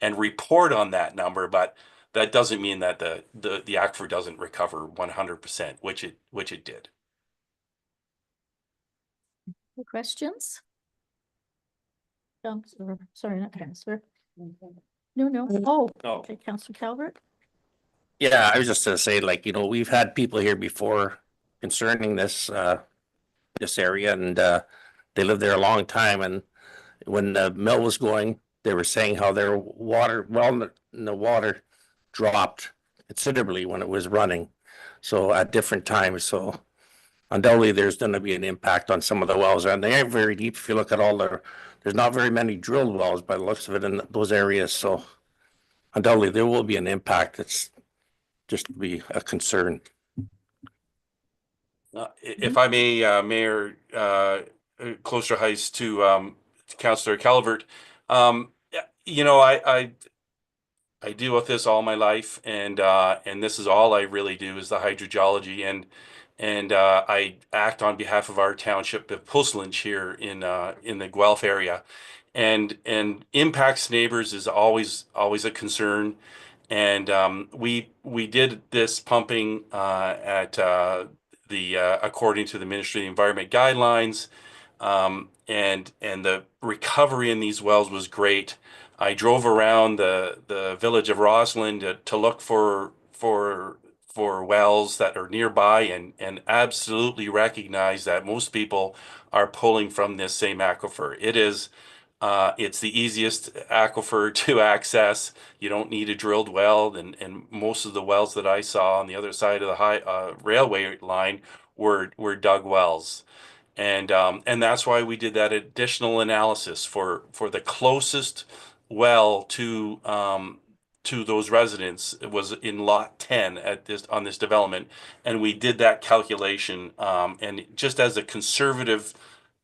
and report on that number, but that doesn't mean that the aquifer doesn't recover 100%, which it did. Any questions? Counselor, sorry, not Counselor. No. Oh, okay, Counselor Calvert. Yeah, I was just gonna say, like, we've had people here before concerning this area, and they lived there a long time, and when the mill was going, they were saying how their water, the water dropped considerably when it was running. So at different times, so undoubtedly there's going to be an impact on some of the wells, and they are very deep. If you look at there's not very many drilled wells by the looks of it in those areas. So undoubtedly there will be an impact. It's just to be a concern. If I may, Mayor Closter Heist, to Councillor Calvert, I deal with this all my life, and this is all I really do is the hydrogeology, and I act on behalf of our township of Puslinch here in the Guelph area, and impacts neighbors is always a concern, and we did this pumping at according to the Ministry of the Environment guidelines, and the recovery in these wells was great. I drove around the village of Roslyn to look for wells that are nearby, and absolutely recognize that most people are pulling from this same aquifer. It's the easiest aquifer to access. You don't need a drilled well, and most of the wells that I saw on the other side of the railway line were dug wells. And that's why we did that additional analysis for the closest well to those residents. It was in lot 10 on this development, and we did that calculation, and just as a conservative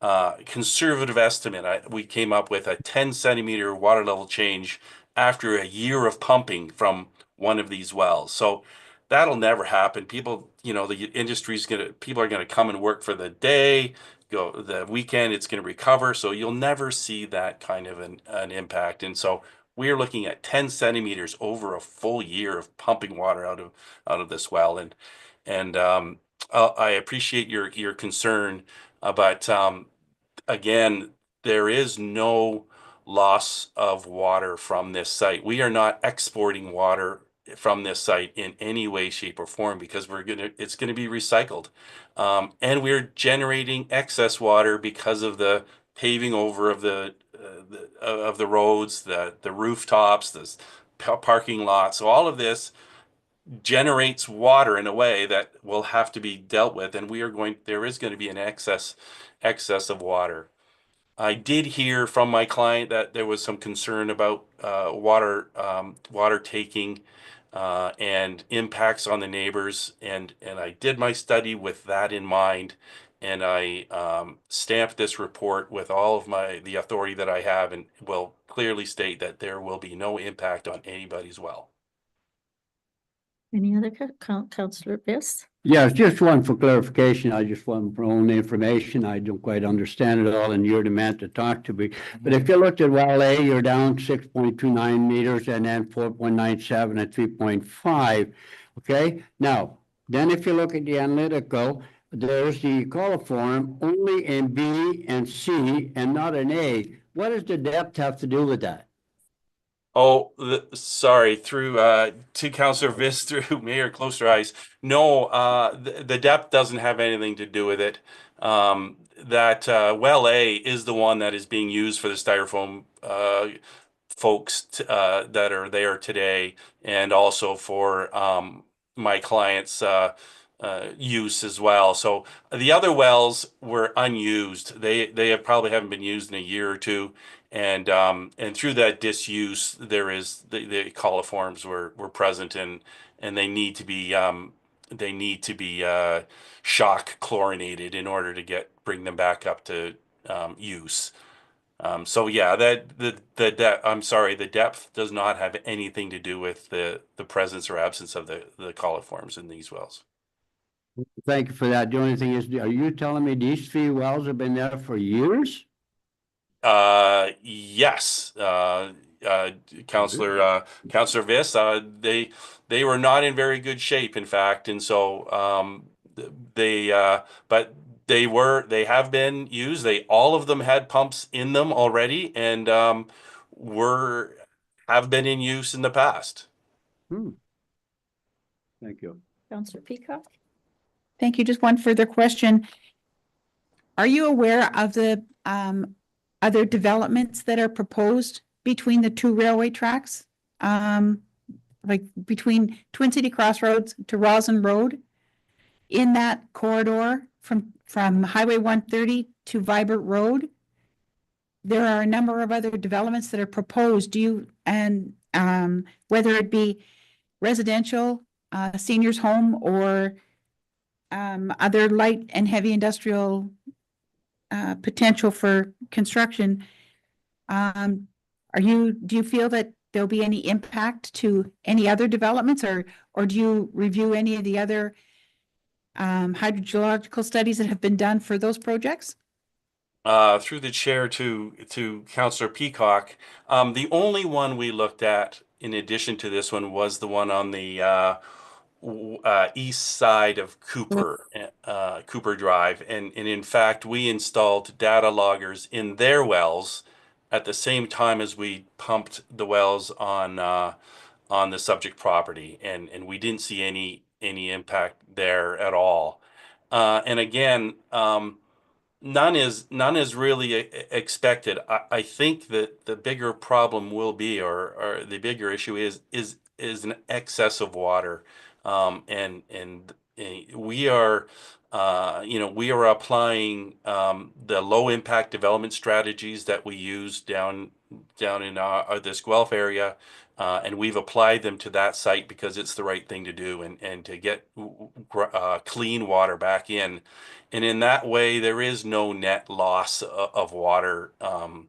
estimate, we came up with a 10-centimeter water level change after a year of pumping from one of these wells. So that'll never happen. People, the industry's people are gonna come and work for the day, go the weekend, it's gonna recover. So you'll never see that kind of an impact. And so we're looking at 10 centimeters over a full year of pumping water out of this well. And I appreciate your concern, but again, there is no loss of water from this site. We are not exporting water from this site in any way, shape, or form, because it's gonna be recycled, and we're generating excess water because of the paving over of the roads, the rooftops, the parking lots. So all of this generates water in a way that will have to be dealt with, and there is going to be an excess of water. I did hear from my client that there was some concern about water taking and impacts on the neighbors, and I did my study with that in mind, and I stamped this report with all of the authority that I have, and will clearly state that there will be no impact on anybody's well. Any other Councillor Biss? Yeah, just one for clarification. I just want for own information. I don't quite understand it all, and you're the man to talk to me. But if you looked at well A, you're down 6.29 meters, and then 4.97 and 3.5. Okay, now then if you look at the analytical, there's the coliform only in B and C and not in A. What does the depth have to do with that? Oh, sorry, through to Councillor Viss, through Mayor Klosterhuis. No, the depth doesn't have anything to do with it. That well A is the one that is being used for the styrofoam folks that are there today, and also for my clients' use as well. So the other wells were unused. They have probably haven't been used in a year or two. And through that disuse, there is the coliforms were present, and they need to be shock chlorinated in order to bring them back up to use. So yeah, I'm sorry, the depth does not have anything to do with the presence or absence of the coliforms in these wells. Thank you for that. The only thing is, are you telling me these 3 wells have been there for years? Yes, Councillor Viss, they were not in very good shape, in fact, and so but they have been used. All of them had pumps in them already, and have been in use in the past. Thank you. Councillor Peacock? Thank you. Just one further question. Are you aware of the other developments that are proposed between the 2 railway tracks? Like between Twin City Crossroads to Roslyn Road? In that corridor from Highway 130 to Vibert Road? There are a number of other developments that are proposed. Whether it be residential, seniors home, or other light and heavy industrial potential for construction. Do you feel that there'll be any impact to any other developments, or do you review any of the other hydrogeological studies that have been done for those projects? Through the chair to Councillor Peacock, the only one we looked at in addition to this one was the one on the east side of Cooper Drive, and in fact we installed data loggers in their wells at the same time as we pumped the wells on the subject property, and we didn't see any impact there at all. And again, none is really expected. I think that the bigger problem will be, or the bigger issue is an excess of water. And we are applying the low impact development strategies that we use down in this Guelph area, and we've applied them to that site because it's the right thing to do, and to get clean water back in. And in that way, there is no net loss of water from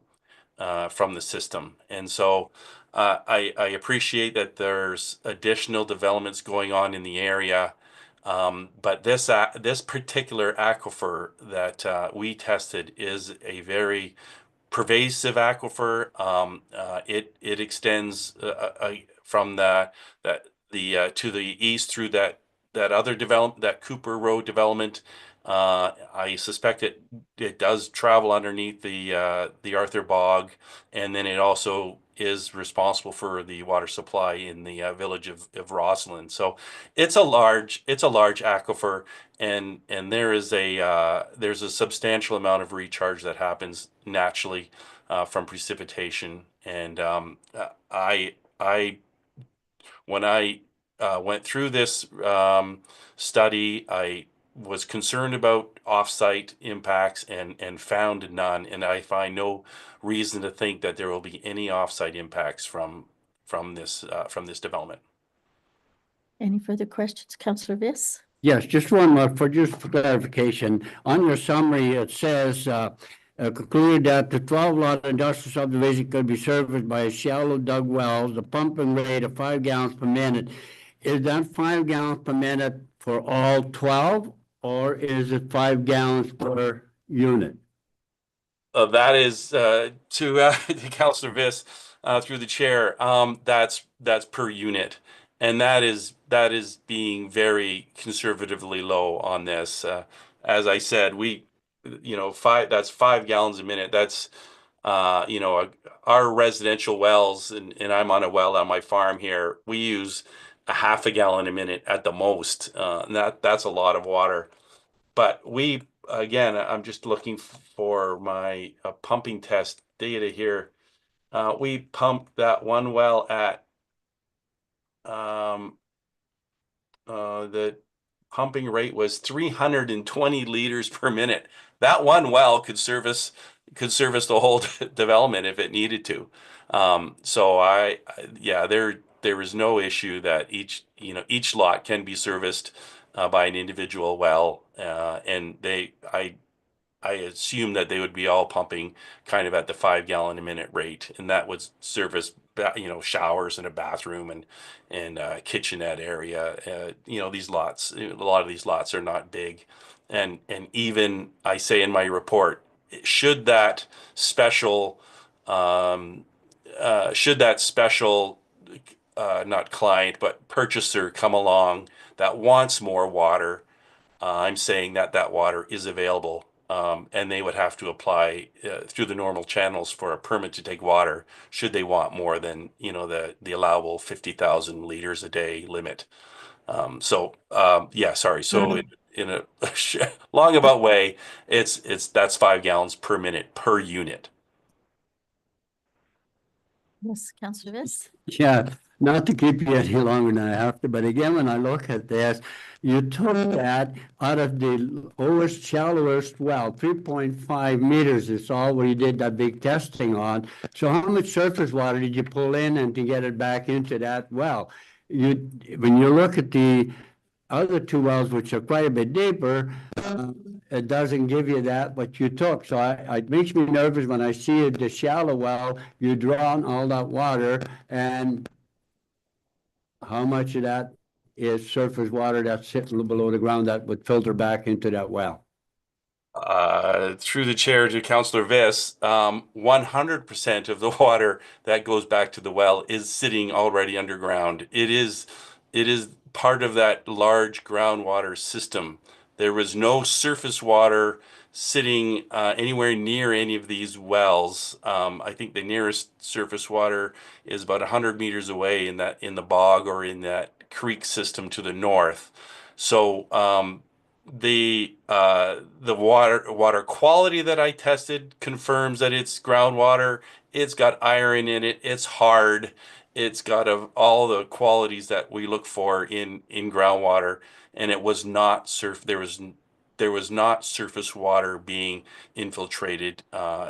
the system. And so I appreciate that there's additional developments going on in the area, but this particular aquifer that we tested is a very pervasive aquifer. It extends from to the east through that other development, that Cooper Road development. I suspect it does travel underneath the Arthur Bog, and then it also is responsible for the water supply in the village of Roslyn. So it's a large aquifer, and there's a substantial amount of recharge that happens naturally from precipitation. And when I went through this study, I was concerned about off-site impacts and found none, and I find no reason to think that there will be any off-site impacts from this development. Any further questions, Councillor Viss? Yes, just one more for clarification. On your summary, it says concluded that the 12-lot industrial subdivision could be serviced by shallow dug wells, the pumping rate of 5 gallons per minute. Is that 5 gallons per minute for all 12? Or is it 5 gallons per unit? That is to Councillor Viss through the chair. That's per unit, and that is being very conservatively low on this. as I said, that's 5 gallons a minute. That's, our residential wells, and I'm on a well on my farm here, we use a half a gallon a minute at the most. And that's a lot of water. But again, I'm just looking for my pumping test data here. We pumped that one well at the pumping rate was 320 liters per minute. That one well could service the whole development if it needed to. So there is no issue that each lot can be serviced by an individual well, and I assume that they would be all pumping kind of at the 5 gallon a minute rate, and that would service showers and a bathroom and kitchenette area. These lots, a lot of these lots are not big, and even I say in my report, should that special not client but purchaser come along that wants more water, I'm saying that water is available. And they would have to apply through the normal channels for a permit to take water should they want more than the allowable 50,000 liters a day limit. Sorry. So in a long about way, that's 5 gallons per minute per unit. Yes, Councillor Viss. Yeah, not to keep you any longer than I have to, but again, when I look at this, you took that out of the lowest, shallowest well, 3.5 meters is all we did that big testing on. So how much surface water did you pull in and to get it back into that well? When you look at the other two wells, which are quite a bit deeper, it doesn't give you that what you took. So it makes me nervous when I see the shallow well, you draw on all that water, and how much of that is surface water that's sitting below the ground that would filter back into that well? Through the chair to Councillor Viss, 100% of the water that goes back to the well is sitting already underground. It is part of that large groundwater system. There was no surface water sitting anywhere near any of these wells. I think the nearest surface water is about 100 meters away in the bog or in that creek system to the north. So the water quality that I tested confirms that it's groundwater. It's got iron in it. It's hard. It's got all the qualities that we look for in groundwater, and it was not there was not surface water being infiltrated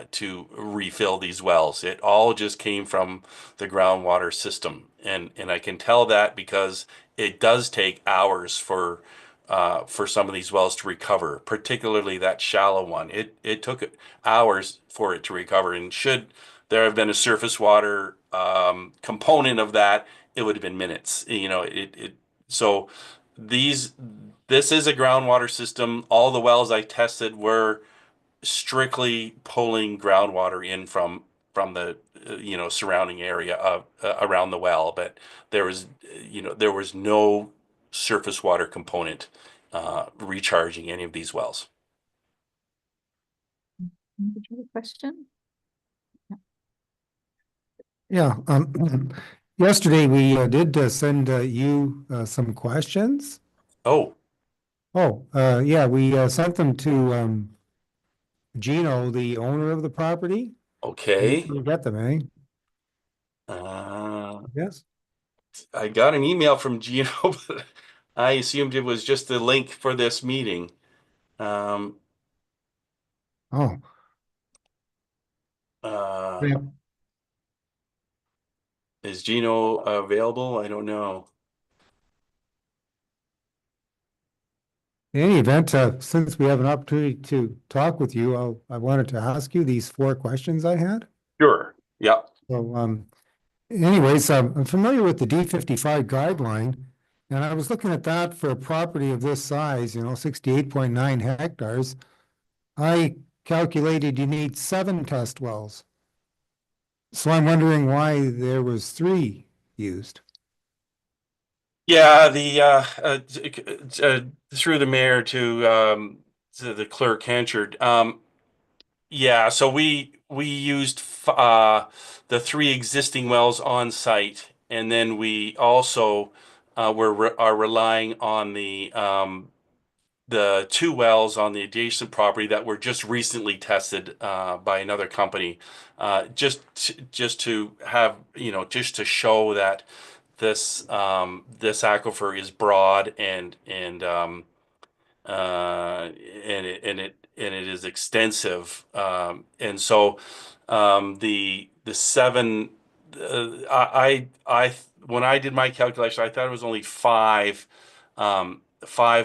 to refill these wells. It all just came from the groundwater system, and I can tell that because it does take hours for some of these wells to recover, particularly that shallow one. It took hours for it to recover, and should there have been a surface water component of that, it would have been minutes. So this is a groundwater system. All the wells I tested were strictly pulling groundwater in from the surrounding area around the well, but there was no surface water component recharging any of these wells. Did you have a question? Yeah, yesterday we did send you some questions. Oh, yeah, we sent them to Gino, the owner of the property. okay. You get them, eh? Yes. I got an email from Gino, but I assumed it was just the link for this meeting. Oh, Uh, yeah. Is Gino available? I don't know. In any event, since we have an opportunity to talk with you, I wanted to ask you these 4 questions I had. Sure. Yeah. So, anyways, I'm familiar with the D55 guideline, and I was looking at that for a property of this size, 68.9 hectares. I calculated you need 7 test wells. So I'm wondering why there was 3 used. Yeah, through the mayor to to the clerk Hanchard. Yeah, so we used the 3 existing wells on site, and then we also are relying on the 2 wells on the adjacent property that were just recently tested by another company, just to have, just to show that this aquifer is broad and it is extensive, and so the 7 I when I did my calculation, I thought it was only 5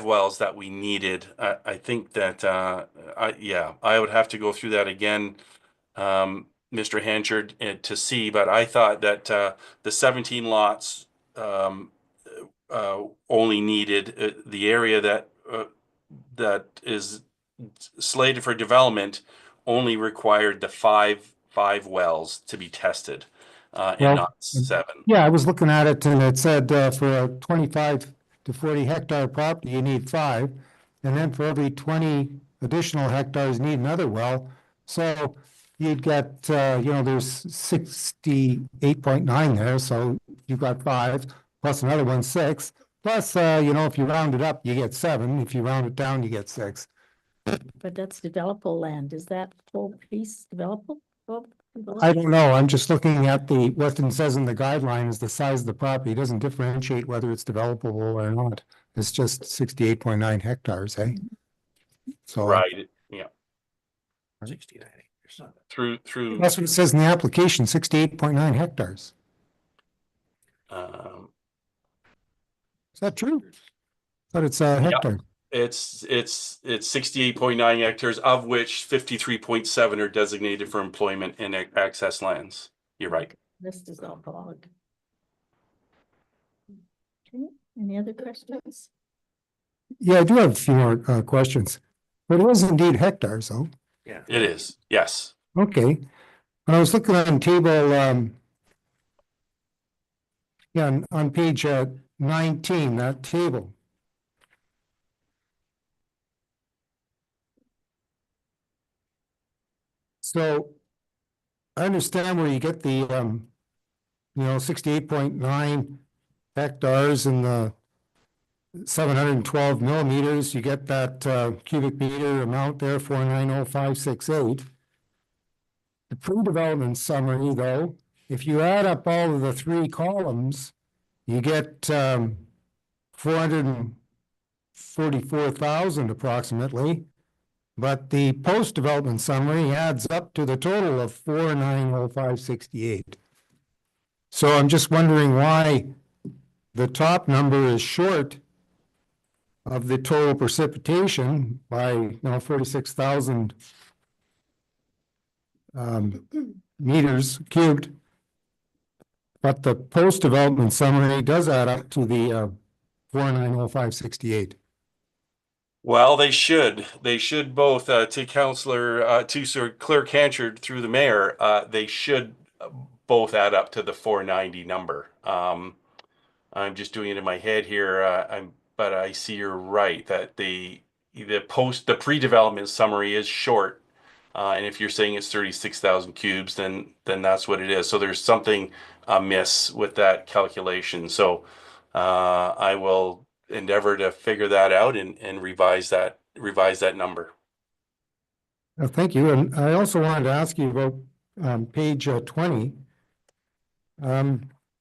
wells that we needed. I think that I would have to go through that again, Mr. Hanchard, to see, but I thought that the 17 lots only needed the area that is slated for development only required the 5 wells to be tested, and Well, not 7. Yeah, I was looking at it and it said for a 25 to 40 hectare property, you need 5. And then for every 20 additional hectares, you need another well. So you'd get, there's 68.9 there. So you've got 5 plus another one, 6. Plus, if you round it up, you get 7. If you round it down, you get 6. But that's developable land. Is that whole piece developable? I don't know. I'm just looking at what it says in the guideline is the size of the property. It doesn't differentiate whether it's developable or not. It's just 68.9 hectares, eh? So Right, yeah. 69 acres. Through that's what it says in the application, 68.9 hectares. Is that true? But it's a hectare. It's 68.9 hectares, of which 53.7 are designated for employment and access lands. You're right. This is all bog. Okay, any other questions? Yeah, I do have a few more questions. But it is indeed hectares, though. Yeah. It is, yes. Okay. When I was looking on table, on page 19, that table. So I understand where you get the, 68.9 hectares and the 712 millimeters, you get that cubic meter amount there, 490,568. The pre-development summary, though, if you add up all of the 3 columns, you get 444,000 approximately. But the post-development summary adds up to the total of 490,568. So I'm just wondering why the top number is short of the total precipitation by 46,000 meters cubed. But the post-development summary does add up to the 490,568. Well, they should both, to Sir Clerk Hanchard through the mayor, they should both add up to the 490 number. I'm just doing it in my head here, but I see you're right that the pre-development summary is short, and if you're saying it's 36,000 cubes, then that's what it is. So there's something amiss with that calculation. So I will endeavor to figure that out and revise that number. Thank you. And I also wanted to ask you about page 20.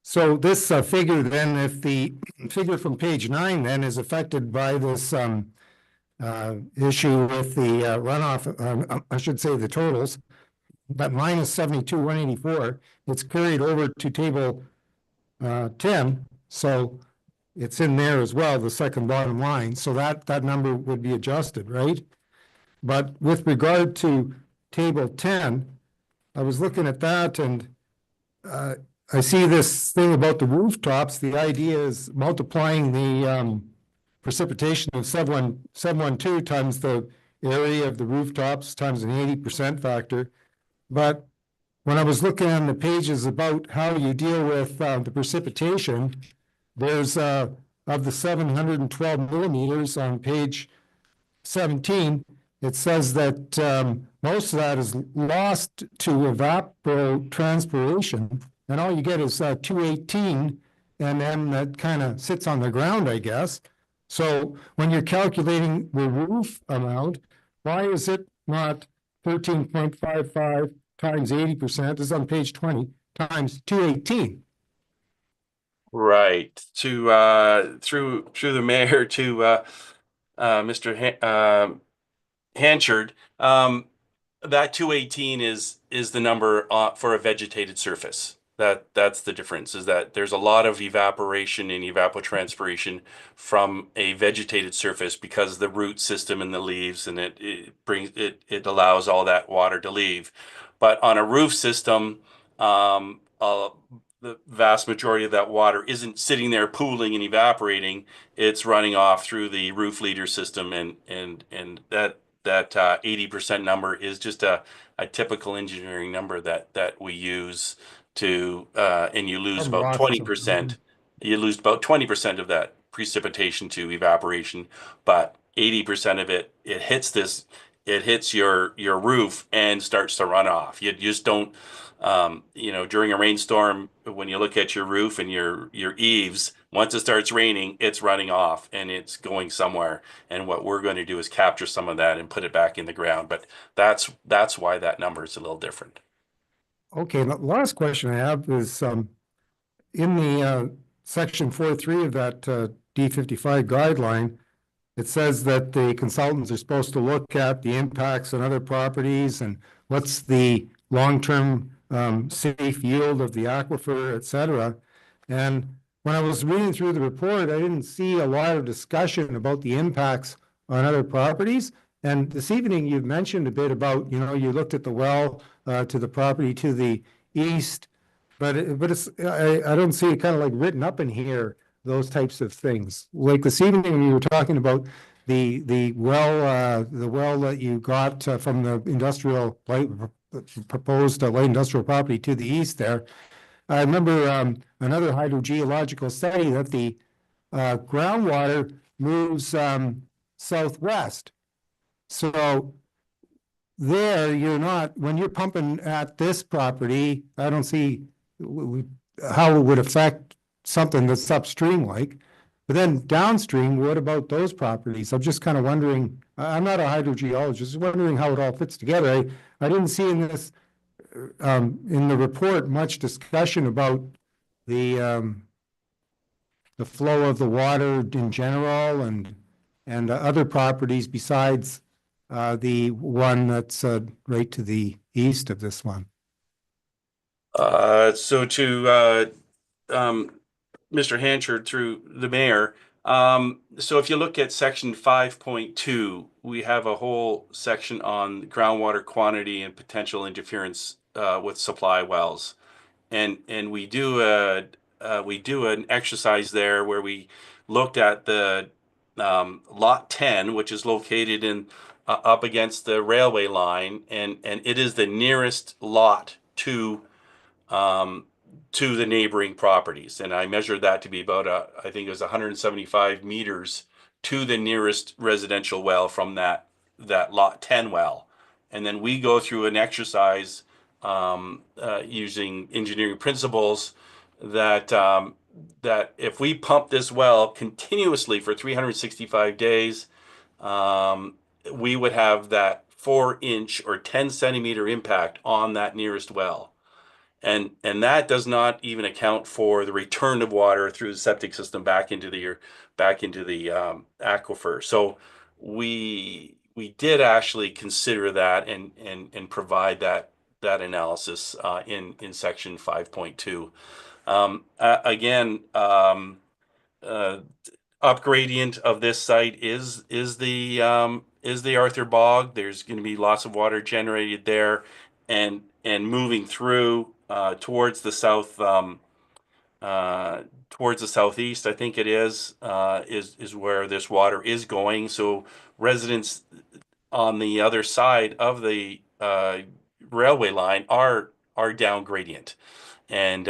So this figure then, if the figure from page 9 then is affected by this issue with the runoff, I should say the totals, but minus 72,184, it's carried over to table 10. So it's in there as well, the second bottom line. So that number would be adjusted, right? But with regard to table 10, I was looking at that and I see this thing about the rooftops. The idea is multiplying the precipitation of 712 times the area of the rooftops times an 80% factor. But when I was looking on the pages about how you deal with the precipitation, there's of the 712 millimeters on page 17, it says that most of that is lost to evapotranspiration, and all you get is 218, and then that kind of sits on the ground, I guess. So when you're calculating the roof amount, why is it not 13.55 times 80%? This is on page 20 times 218. Right. Through the mayor to Mr. Hanchard, that 218 is the number for a vegetated surface. That's the difference, is that there's a lot of evaporation and evapotranspiration from a vegetated surface because of the root system and the leaves, and it allows all that water to leave. But on a roof system, the vast majority of that water isn't sitting there pooling and evaporating. It's running off through the roof leader system, and that 80% number is just a typical engineering number that we use to and you lose about 20%. You lose about 20% of that precipitation to evaporation, but 80% of it hits your roof and starts to run off. You just don't during a rainstorm, when you look at your roof and your eaves, once it starts raining, it's running off and it's going somewhere. And what we're going to do is capture some of that and put it back in the ground. But that's why that number is a little different. Okay, the last question I have is in the section 4.3 of that D55 guideline, it says that the consultants are supposed to look at the impacts on other properties and what's the long-term safe yield of the aquifer, et cetera. And when I was reading through the report, I didn't see a lot of discussion about the impacts on other properties. And this evening, you've mentioned a bit about, you looked at the well to the property to the east, but it's I don't see it kind of like written up in here, those types of things. Like this evening, when you were talking about the well that you got from the industrial proposed light industrial property to the east there. I remember another hydrogeological study that the groundwater moves southwest. So there, when you're pumping at this property, I don't see how it would affect something that's upstream like. But then downstream, what about those properties? I'm just kind of wondering, I'm not a hydrogeologist, just wondering how it all fits together. I didn't see in this, in the report, much discussion about the flow of the water in general and other properties besides the one that's right to the east of this one. So to Mr. Hanchard through the mayor. So if you look at section 5.2, we have a whole section on groundwater quantity and potential interference with supply wells. And we do an exercise there where we looked at the lot 10, which is located in up against the railway line, and it is the nearest lot to the neighboring properties. And I measured that to be about I think it was 175 meters to the nearest residential well from that lot 10 well. And then we go through an exercise using engineering principles that if we pump this well continuously for 365 days, we would have that 4-inch or 10-centimeter impact on that nearest well. And that does not even account for the return of water through the septic system back into the aquifer. So we did actually consider that and provide that analysis in section 5.2. Again, up gradient of this site is the Arthur Bog. There's going to be lots of water generated there, and moving through towards the south, towards the southeast, I think it is where this water is going. So residents on the other side of the railway line are down gradient, and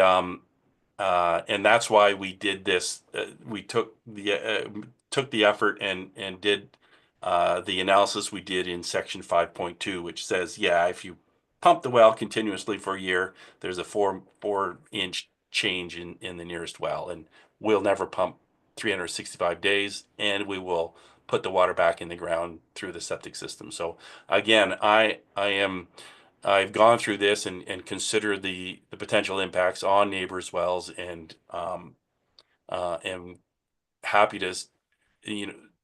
that's why we did this. We took the effort and did the analysis we did in section 5.2, which says, yeah, if you pump the well continuously for a year, there's a four-inch change in the nearest well, and we'll never pump 365 days, and we will put the water back in the ground through the septic system. So again, I've gone through this and considered the potential impacts on neighbors' wells, and am happy to,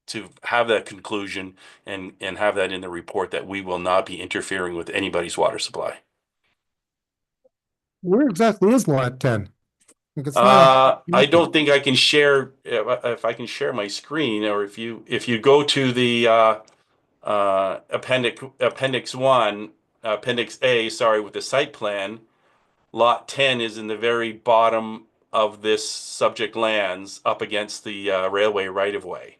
to have that conclusion and have that in the report that we will not be interfering with anybody's water supply. Where exactly is lot 10? Like, it's not I don't think I can share, if I can share my screen, or if you go to the appendix A, sorry, with the site plan, lot 10 is in the very bottom of this subject lands up against the railway right of way.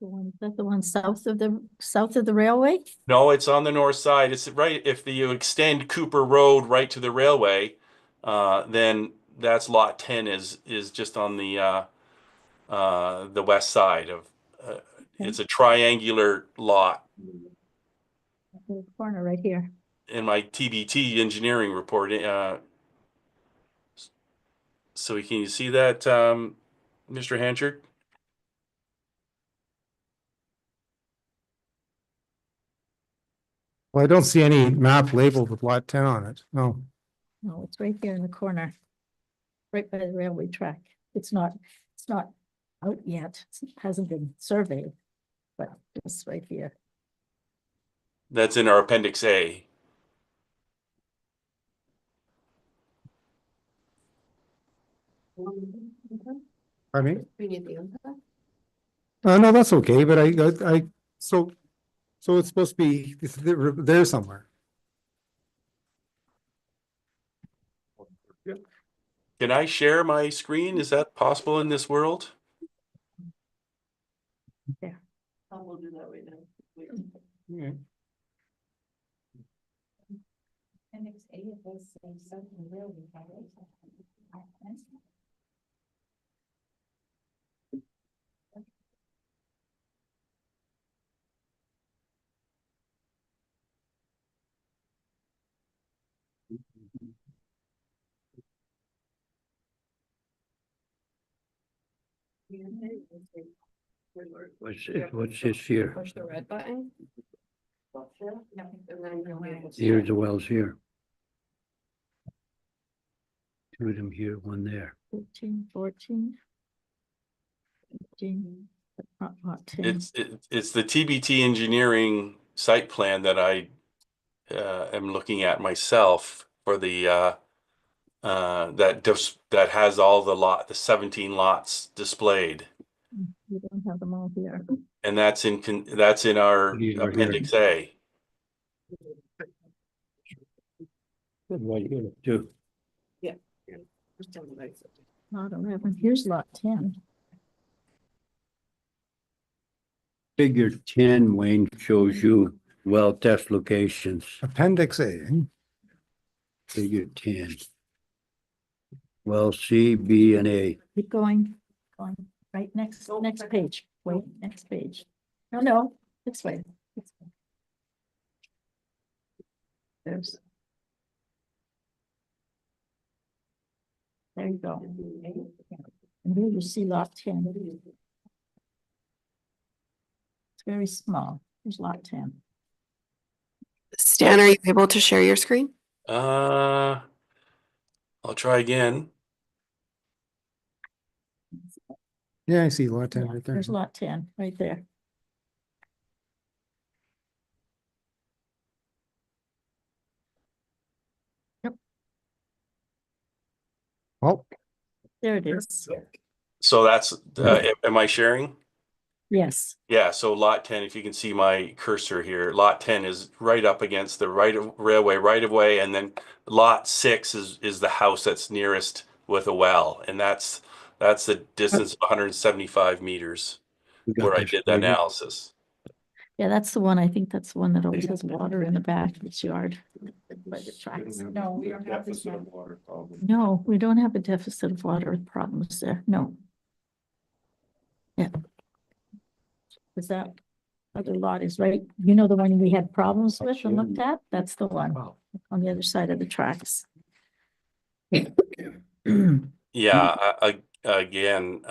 Is that the one south of the railway? No, it's on the north side. It's right, if you extend Cooper Road right to the railway, then that's lot 10 is just on the west side of, it's a triangular lot. The corner right here. In my TBT engineering report, so can you see that, Mr. Hanchard? Well, I don't see any map labeled with lot 10 on it. No. No, it's right here in the corner, right by the railway track. It's not out yet. It hasn't been surveyed, but it's right here. That's in our appendix A. Pardon me? We need the input. No, that's okay, but so it's supposed to be there somewhere. Can I share my screen? Is that possible in this world? There. We'll do that right now. Yeah. Appendix A of this something really. What's this here? Push the red button. And then you'll be able to- Here's the wells here. Two of them here, one there. 13, 14. 15, but not lot 10. It's the TBT engineering site plan that I am looking at myself for the that has all the 17 lots displayed, We don't have them all here. and that's in our These are here. appendix A. Right here, too. Lot 11, here's lot 10. Figure 10, Wayne, shows you well test locations. Appendix A. Figure 10. Well, C, B, and A. Keep going, right next page. Wait, next page. No, this way. This way. There you go. And here you see lot 10. It's very small. There's lot 10. Stan, are you able to share your screen? I'll try again. Yeah, I see lot 10 Yeah, right there. there's lot 10 right there. Oh, There it is. So that's am I sharing? Yes. Yeah, so lot 10, if you can see my cursor here, lot 10 is right up against the railway right of way, and then lot 6 is the house that's nearest with a well, and that's the distance of 175 meters We got where I this did the right here. analysis. Yeah, that's the one. I think that's the one that always has water in the back of its yard. by the tracks. No, we don't have this one. Water problem. No, we don't have a deficit of water problems there. No. Yeah. Is that other lot is right? You know, the one we had problems with and looked at? That's the one on the other side of the tracks. Yeah, again,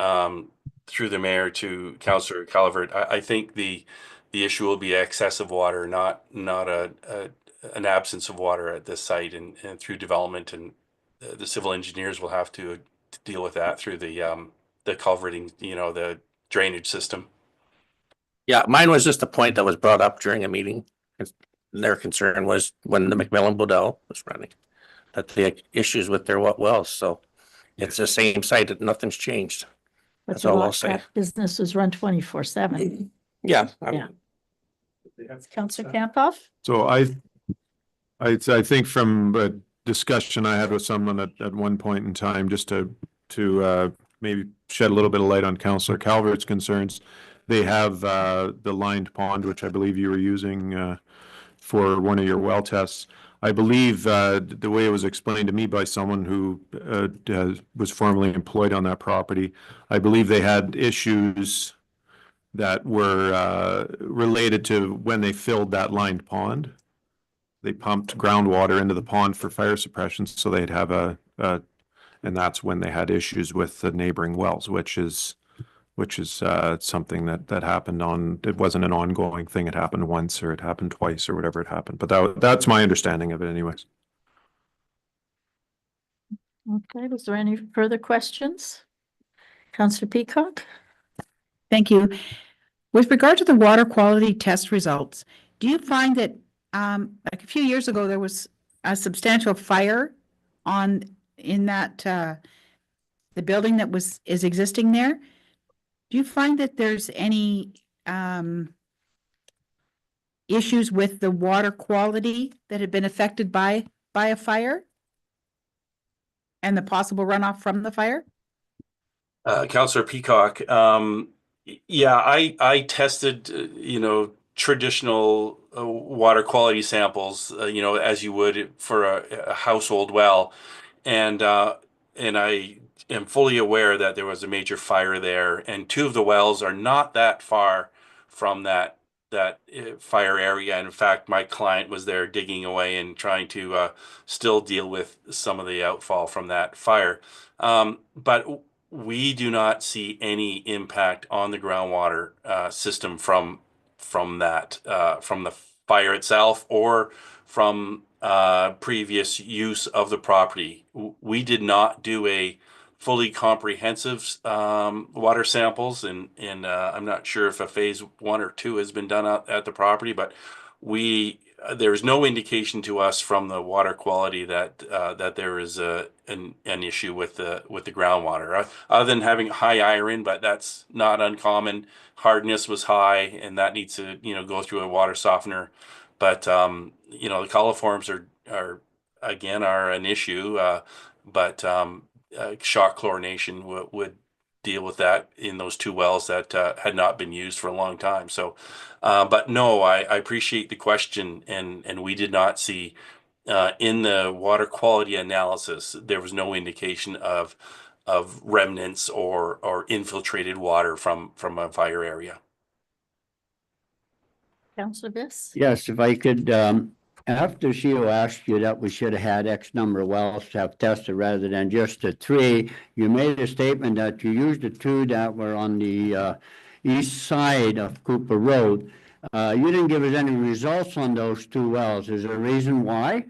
through the mayor to Councillor Calvert, I think the issue will be excessive water, not an absence of water at this site, and through development, and the civil engineers will have to deal with that through the culverting, the drainage system. Yeah, mine was just a point that was brought up during a meeting. Their concern was when the McMillan Bodell was running, that they had issues with their wells. So it's the same site, nothing's changed. But That's the all I'll lot- say. that business was run 24/7. Yeah. Yeah. Councillor Campoff? So I think from a discussion I had with someone at one point in time, just to maybe shed a little bit of light on Councillor Calvert's concerns. They have the lined pond, which I believe you were using for one of your well tests. I believe the way it was explained to me by someone who was formerly employed on that property, I believe they had issues that were related to when they filled that lined pond. They pumped groundwater into the pond for fire suppression, so they'd have and that's when they had issues with the neighboring wells, which is something that happened it wasn't an ongoing thing. It happened once, or it happened twice, or whatever it happened. But that's my understanding of it anyways. Okay, was there any further questions? Councillor Peacock? Thank you. With regard to the water quality test results, do you find that like a few years ago, there was a substantial fire in that the building that is existing there? Do you find that there's any issues with the water quality that had been affected by a fire? And the possible runoff from the fire? Councillor Peacock, yeah, I tested, traditional water quality samples, as you would for a household well, and I am fully aware that there was a major fire there, and two of the wells are not that far from that fire area. In fact, my client was there digging away and trying to still deal with some of the outfall from that fire. But we do not see any impact on the groundwater system from the fire itself, or from previous use of the property. We did not do a fully comprehensive water samples, and I'm not sure if a phase 1 or 2 has been done at the property, but there's no indication to us from the water quality that there is an issue with the groundwater, other than having high iron, but that's not uncommon. Hardness was high, and that needs to go through a water softener. But the coliforms are an issue, but shock chlorination would deal with that in those two wells that had not been used for a long time. So, but no, I appreciate the question, and we did not see in the water quality analysis, there was no indication of remnants or infiltrated water from a fire area. Councillor Biss? Yes, if I could, after CEO asked you that we should have had X number of wells to have tested rather than just the 3, you made a statement that you used the 2 that were on the east side of Cooper Road. You didn't give us any results on those 2 wells. Is there a reason why?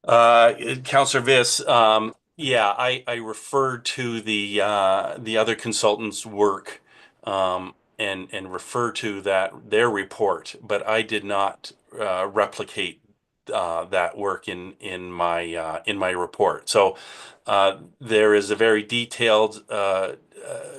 Councillor Viss, yeah, I referred to the other consultant's work, and refer to their report, but I did not replicate that work in my report. So there is a very detailed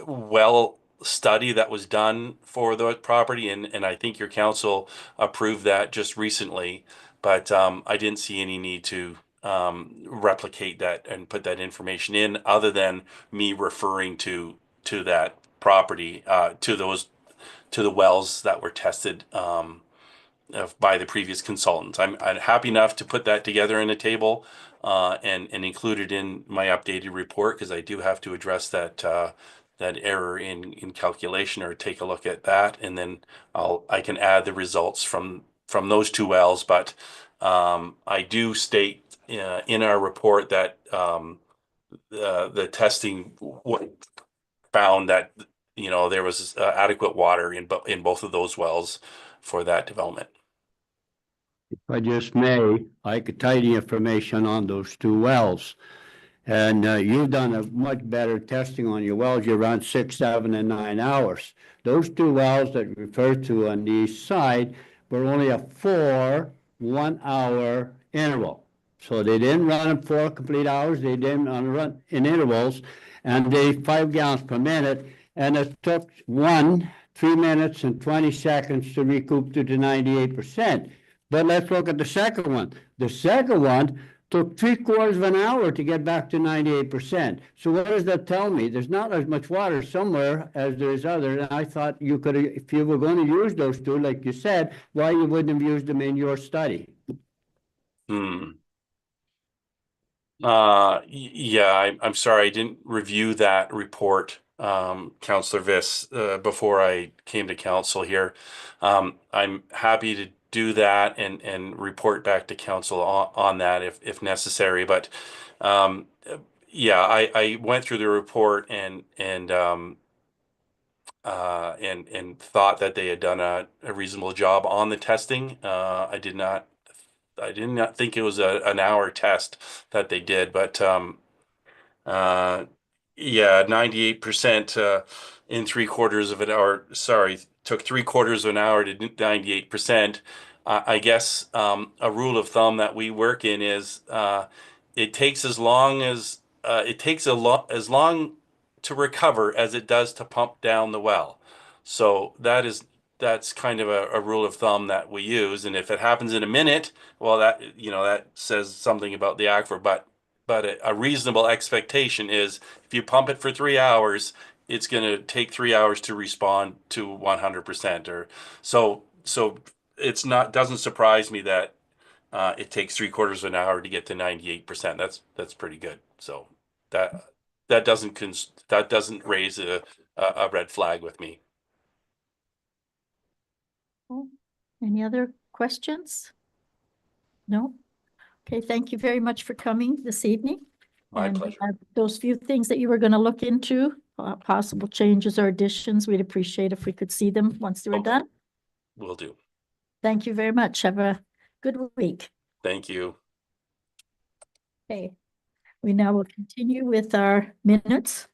well study that was done for the property, and I think your council approved that just recently, but I didn't see any need to replicate that and put that information in, other than me referring to that property, to the wells that were tested by the previous consultants. I'm happy enough to put that together in a table and include it in my updated report, because I do have to address that that error in calculation, or take a look at that, and then I can add the results from those 2 wells. But I do state in our report that the testing found that there was adequate water in both of those wells for that development. If I just may, I could tell you the information on those 2 wells. And you've done a much better testing on your wells. You run 6, 7, and 9 hours. Those 2 wells that you referred to on the east side were only a 4 1-hour interval. So they didn't run in 4 complete hours. They didn't run in intervals, and they 5 gallons per minute. And it took 3 minutes and 20 seconds to recoup to the 98%. But let's look at the second one. The second one took 3/4 of an hour to get back to 98%. So what does that tell me? There's not as much water somewhere as there's other. And I thought you could, if you were going to use those 2, like you said, why you wouldn't have used them in your study? Yeah, I'm sorry, I didn't review that report, Councillor Viss, before I came to council here. I'm happy to do that and report back to council on that if necessary. But yeah, I went through the report and thought that they had done a reasonable job on the testing. I did not think it was an hour test that they did, but yeah, 98% in 3/4 of an hour. Sorry, took 3/4 of an hour to 98%. I guess a rule of thumb that we work in is it takes as long as as long to recover as it does to pump down the well. So that's kind of a rule of thumb that we use. And if it happens in a minute, well, that says something about the aquifer. But a reasonable expectation is if you pump it for 3 hours, it's going to take 3 hours to respond to 100%. Or so it's not, doesn't surprise me that it takes 3/4 of an hour to get to 98%. That's pretty good. So that doesn't raise a red flag with me. Any other questions? No? Okay, thank you very much for coming this evening. My And, pleasure. those few things that you were going to look into, possible changes or additions, we'd appreciate if we could see them once they were Okay. done. Will do. Thank you very much. Have a good week. Thank you. Okay, we now will continue with our minutes.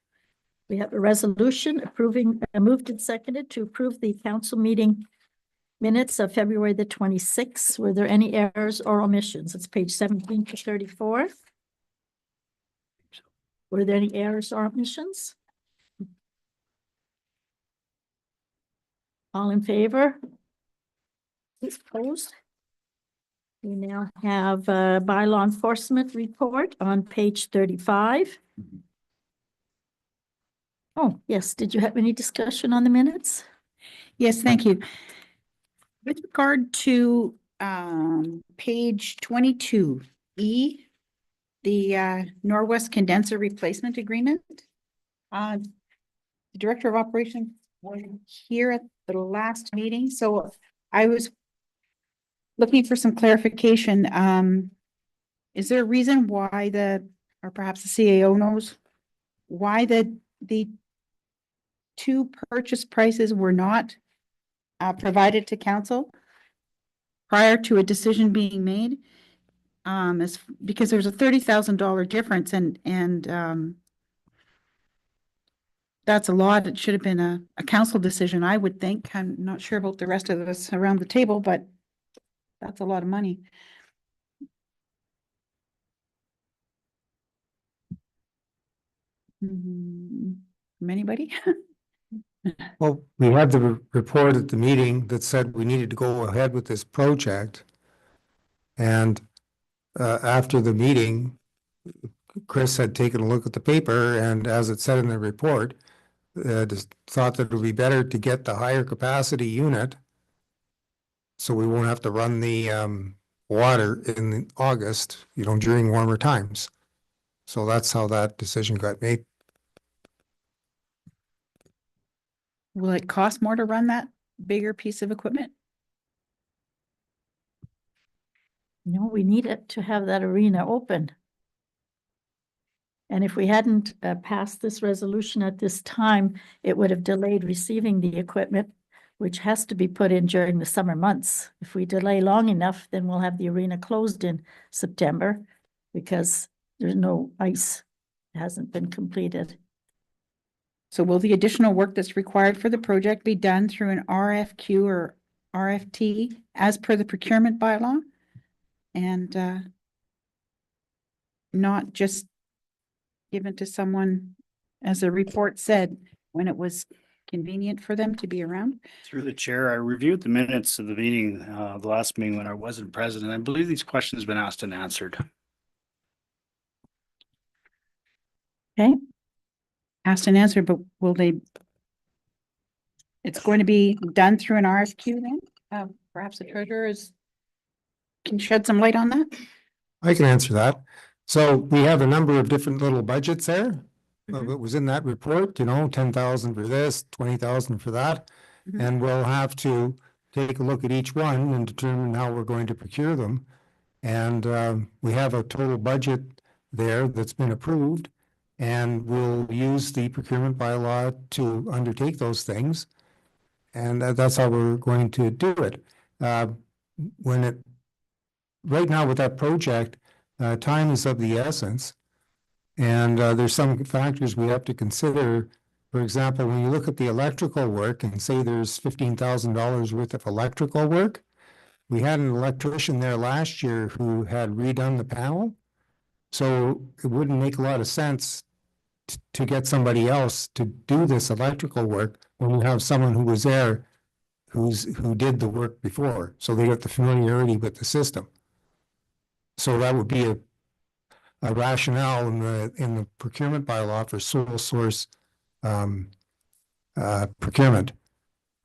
We have a resolution approving, moved and seconded to approve the council meeting minutes of February the 26th. Were there any errors or omissions? It's page 17 to 34. Were there any errors or omissions? All in favor? Please opposed? We now have a bylaw enforcement report on page 35. Oh, yes. Did you have any discussion on the minutes? Yes, thank you. With regard to page 22E, the Norwest Condenser Replacement Agreement. The Director of Operations was here at the last meeting, so I was looking for some clarification. Is there a reason why or perhaps the CAO knows, why the 2 purchase prices were not provided to council prior to a decision being made? Because there's a $30,000 difference and that's a lot. It should have been a council decision, I would think. I'm not sure about the rest of us around the table, but that's a lot of money. From anybody? Well, we had the report at the meeting that said we needed to go ahead with this project. And after the meeting, Chris had taken a look at the paper, and as it said in the report, just thought that it would be better to get the higher capacity unit So we won't have to run the water in August, during warmer times. So that's how that decision got made. Will it cost more to run that bigger piece of equipment? No, we need it to have that arena open. And if we hadn't passed this resolution at this time, it would have delayed receiving the equipment, which has to be put in during the summer months. If we delay long enough, then we'll have the arena closed in September because there's no ice. It hasn't been completed. So will the additional work that's required for the project be done through an RFQ or RFT as per the procurement bylaw? And not just given to someone, as the report said, when it was convenient for them to be around? Through the chair, I reviewed the minutes of the meeting, the last meeting when I wasn't present. I believe these questions have been asked and answered. Okay. Asked and answered, but will they? It's going to be done through an RFQ then? Perhaps the treasurer can shed some light on that? I can answer that. So we have a number of different little budgets there. Mhm. It was in that report, 10,000 for this, 20,000 for that. Mhm. And we'll have to take a look at each one and determine how we're going to procure them. And we have a total budget there that's been approved. And we'll use the procurement bylaw to undertake those things. And that's how we're going to do it. Right now with that project, time is of the essence. And there's some factors we have to consider. For example, when you look at the electrical work and say there's $15,000 worth of electrical work, we had an electrician there last year who had redone the panel. So it wouldn't make a lot of sense to get somebody else to do this electrical work when you have someone who was there who did the work before. So they got the familiarity with the system. So that would be a rationale in the procurement bylaw for sole source procurement.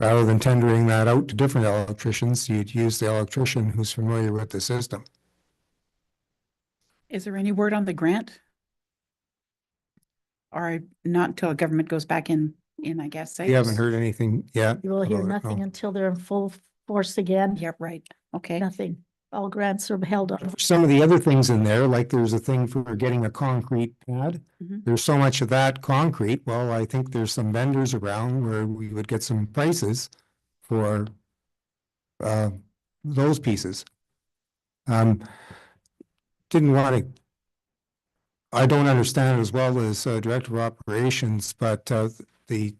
Rather than tendering that out to different electricians, you'd use the electrician who's familiar with the system. Is there any word on the grant? Or not until government goes back in, I guess. You haven't heard anything yet? You will hear about it, nothing no. until they're in full force again. Yep, right. Okay. Nothing. All grants are held on. Some of the other things in there, like there's a thing for getting a concrete pad. Mhm. There's so much of that concrete. Well, I think there's some vendors around where we would get some prices for those pieces. Didn't want to. I don't understand as well as Director of Operations, but the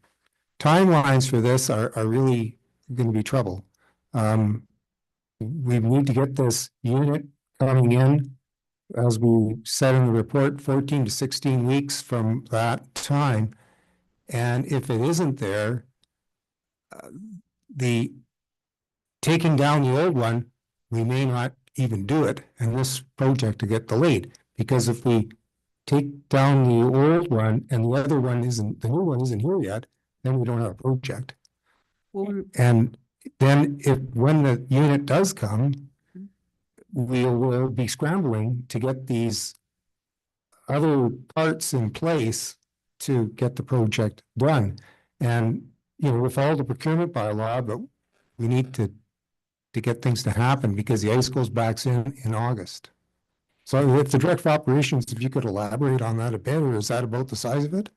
timelines for this are really going to be trouble. We need to get this unit coming in, as we said in the report, 14 to 16 weeks from that time. And if it isn't there, the taking down the old one, we may not even do it, and this project to get delayed. Because if we take down the old one and the other one the new one isn't here yet, then we don't have a project. Well, And then when the unit does come, we will be scrambling to get these other parts in place to get the project done. And, we follow the procurement bylaw, but we need to get things to happen because the ice goes back in August. So if the Director of Operations, if you could elaborate on that a bit, or is that about the size of it?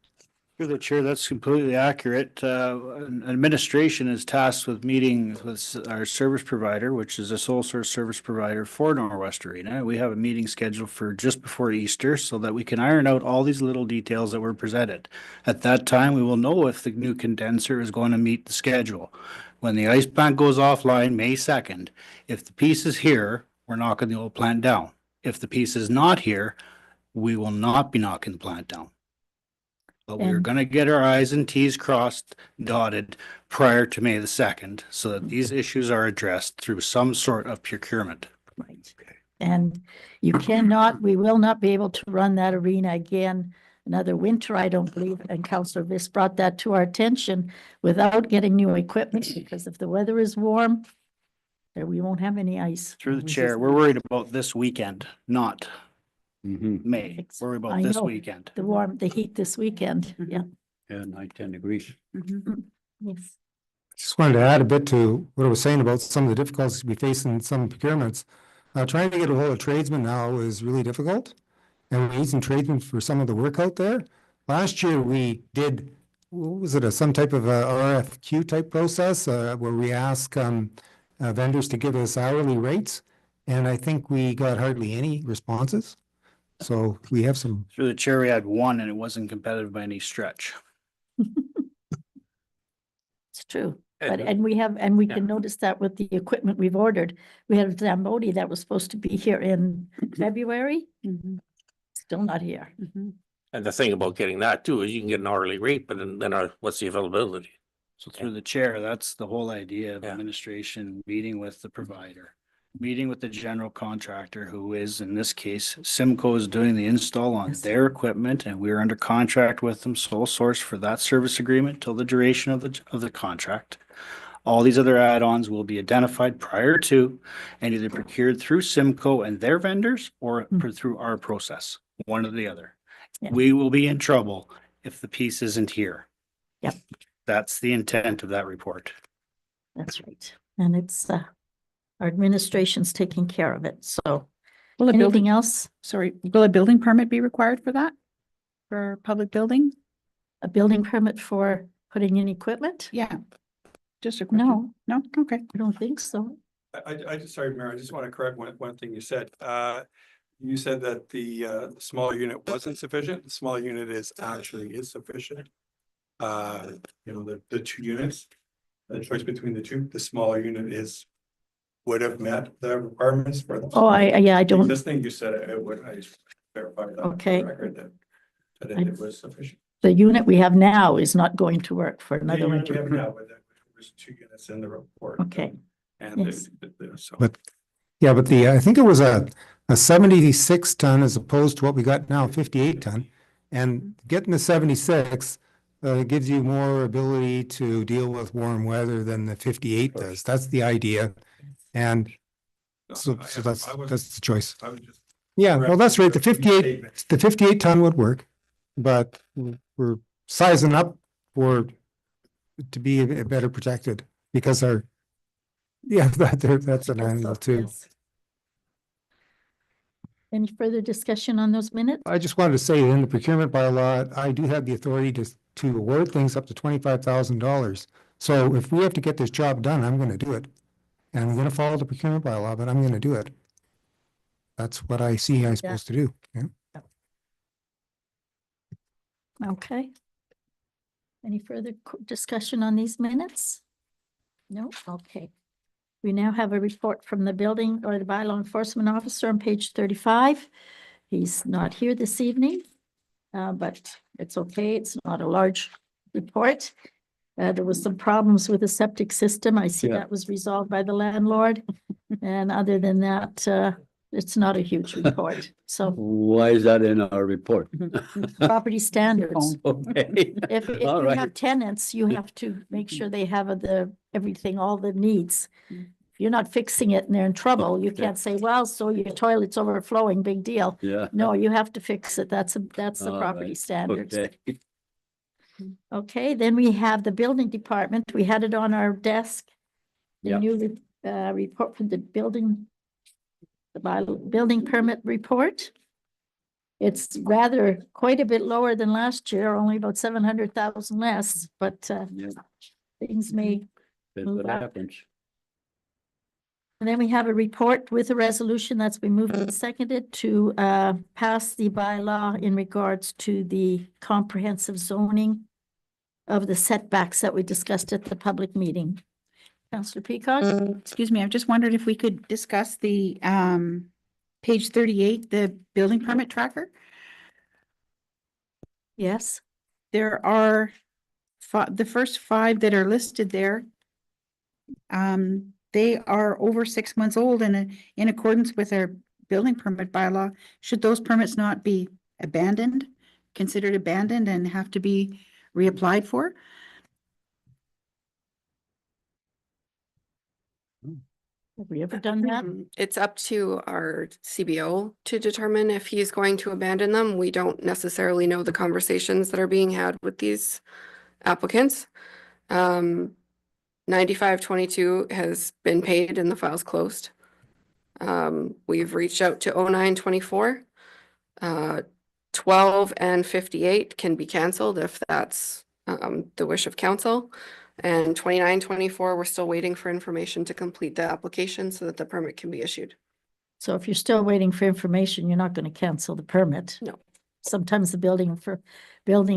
Through the chair, that's completely accurate. Administration is tasked with meeting with our service provider, which is a sole source service provider for Norwest Arena. We have a meeting scheduled for just before Easter so that we can iron out all these little details that were presented. At that time, we will know if the new condenser is going to meet the schedule. When the ice plant goes offline May 2nd, if the piece is here, we're knocking the old plant down. If the piece is not here, we will not be knocking the plant down. But we're And- going to get our I's and T's crossed, dotted prior to May the 2nd, so that these issues are addressed through some sort of procurement. Right. And we will not be able to run that arena again another winter, I don't believe. And Councillor Viss brought that to our attention without getting new equipment, because if the weather is warm, that we won't have any ice. Through the We chair, just- we're worried about this weekend, not Mhm. May. Worry I about this know. weekend. The heat this weekend, yeah. Yeah, 9, 10 degrees. Yes. Just wanted to add a bit to what I was saying about some of the difficulties we face in some procurements. Trying to get a hold of tradesmen now is really difficult. And we need some tradesmen for some of the work out there. Last year, we did, what was it, some type of a RFQ type process, where we ask vendors to give us hourly rates. And I think we got hardly any responses. So we have some, Through the chair, we had one and it wasn't competitive by any stretch. It's true. But, and we have, and we can notice that with the equipment we've ordered. We had a Zamboni that was supposed to be here in February, still not here. And the thing about getting that too is you can get an hourly rate, but then what's the availability? So through the chair, that's the whole idea of Yeah. administration, meeting with the provider, meeting with the general contractor, who is, in this case, Simcoe is doing the install on Yes. their equipment, and we're under contract with them, sole source for that service agreement till the duration of the contract. All these other add-ons will be identified prior to and either procured through Simcoe and their vendors or through our process, one or the other. Yeah. We will be in trouble if the piece isn't here. Yep. That's the intent of that report. That's right. And it's, our administration's taking care of it. So Will a anything building, else? sorry, will a building permit be required for that? For public building? A building permit for putting in equipment? Yeah. Just a question. No, No, okay. I don't think so. I just, sorry, Mayor, I just want to correct one thing you said. You said that the smaller unit wasn't sufficient. The smaller unit is sufficient. The two units, the choice between the two, the smaller unit would have met the requirements for the. Oh, I don't, This thing you said it would, I just verified that. on the Okay. record that it was sufficient. the unit we have now is not going to work for The another unit we have winter. now, but there was 2 units in the report. Okay, And yes. so. but yeah, but I think it was a 76 ton as opposed to what we got now, 58 ton. And getting the 76 gives you more ability to deal with warm weather than the 58 does. That's the idea. And so that's the choice. I was just. Yeah, well, that's right. The Statement. 58 ton would work, but we're sizing up for it to be a better protected because that's an angle too. Yes. Any further discussion on those minutes? I just wanted to say in the procurement bylaw, I do have the authority to award things up to $25,000. So if we have to get this job done, I'm going to do it. And I'm going to follow the procurement bylaw, but I'm going to do it. That's what I see I'm supposed to do. Yeah. Okay. Any further discussion on these minutes? No, okay. We now have a report from the building or the bylaw enforcement officer on page 35. He's not here this evening, but it's okay. It's not a large report. There was some problems with the septic system. I see Yeah. that was resolved by the landlord. And other than that, it's not a huge report. So Why is that in our report? property standards. Okay. If All you right. have tenants, you have to make sure they have everything, all the needs. If you're not fixing it and they're in trouble, you can't say, well, so your toilet's overflowing, big deal. Yeah. No, you have to fix it. That's the All property right. standards. Okay. Okay, then we have the building department. We had it on our desk. The Yep. new report from the building permit report. It's rather quite a bit lower than last year, only about 700,000 less, but Yeah, things may. that's Move what up. happens. And then we have a report with a resolution that's been moved and seconded to pass the bylaw in regards to the comprehensive zoning of the setbacks that we discussed at the public meeting. Councillor Peacock? Excuse me, I just wondered if we could discuss the page 38, the building permit tracker. Yes, There are the first 5 that are listed there. They are over 6 months old and in accordance with our building permit bylaw, should those permits not be abandoned, considered abandoned and have to be reapplied for? Have we ever done that? It's up to our CBO to determine if he's going to abandon them. We don't necessarily know the conversations that are being had with these applicants. 9522 has been paid and the file's closed. We've reached out to 0924. 12 and 58 can be canceled if that's the wish of council. And 2924, we're still waiting for information to complete the application so that the permit can be issued. So if you're still waiting for information, you're not going to cancel the permit. No. Sometimes the building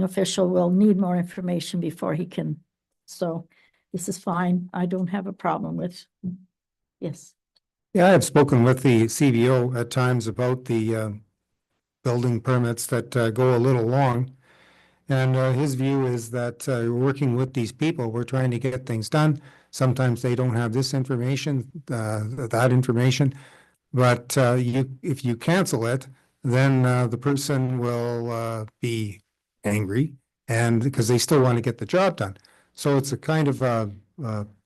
official will need more information before he can. So this is fine. I don't have a problem with. Yes. Yeah, I have spoken with the CVO at times about the building permits that go a little long. And his view is that working with these people, we're trying to get things done. Sometimes they don't have this information, that information. But if you cancel it, then the person will be angry, and because they still want to get the job done. So it's a kind of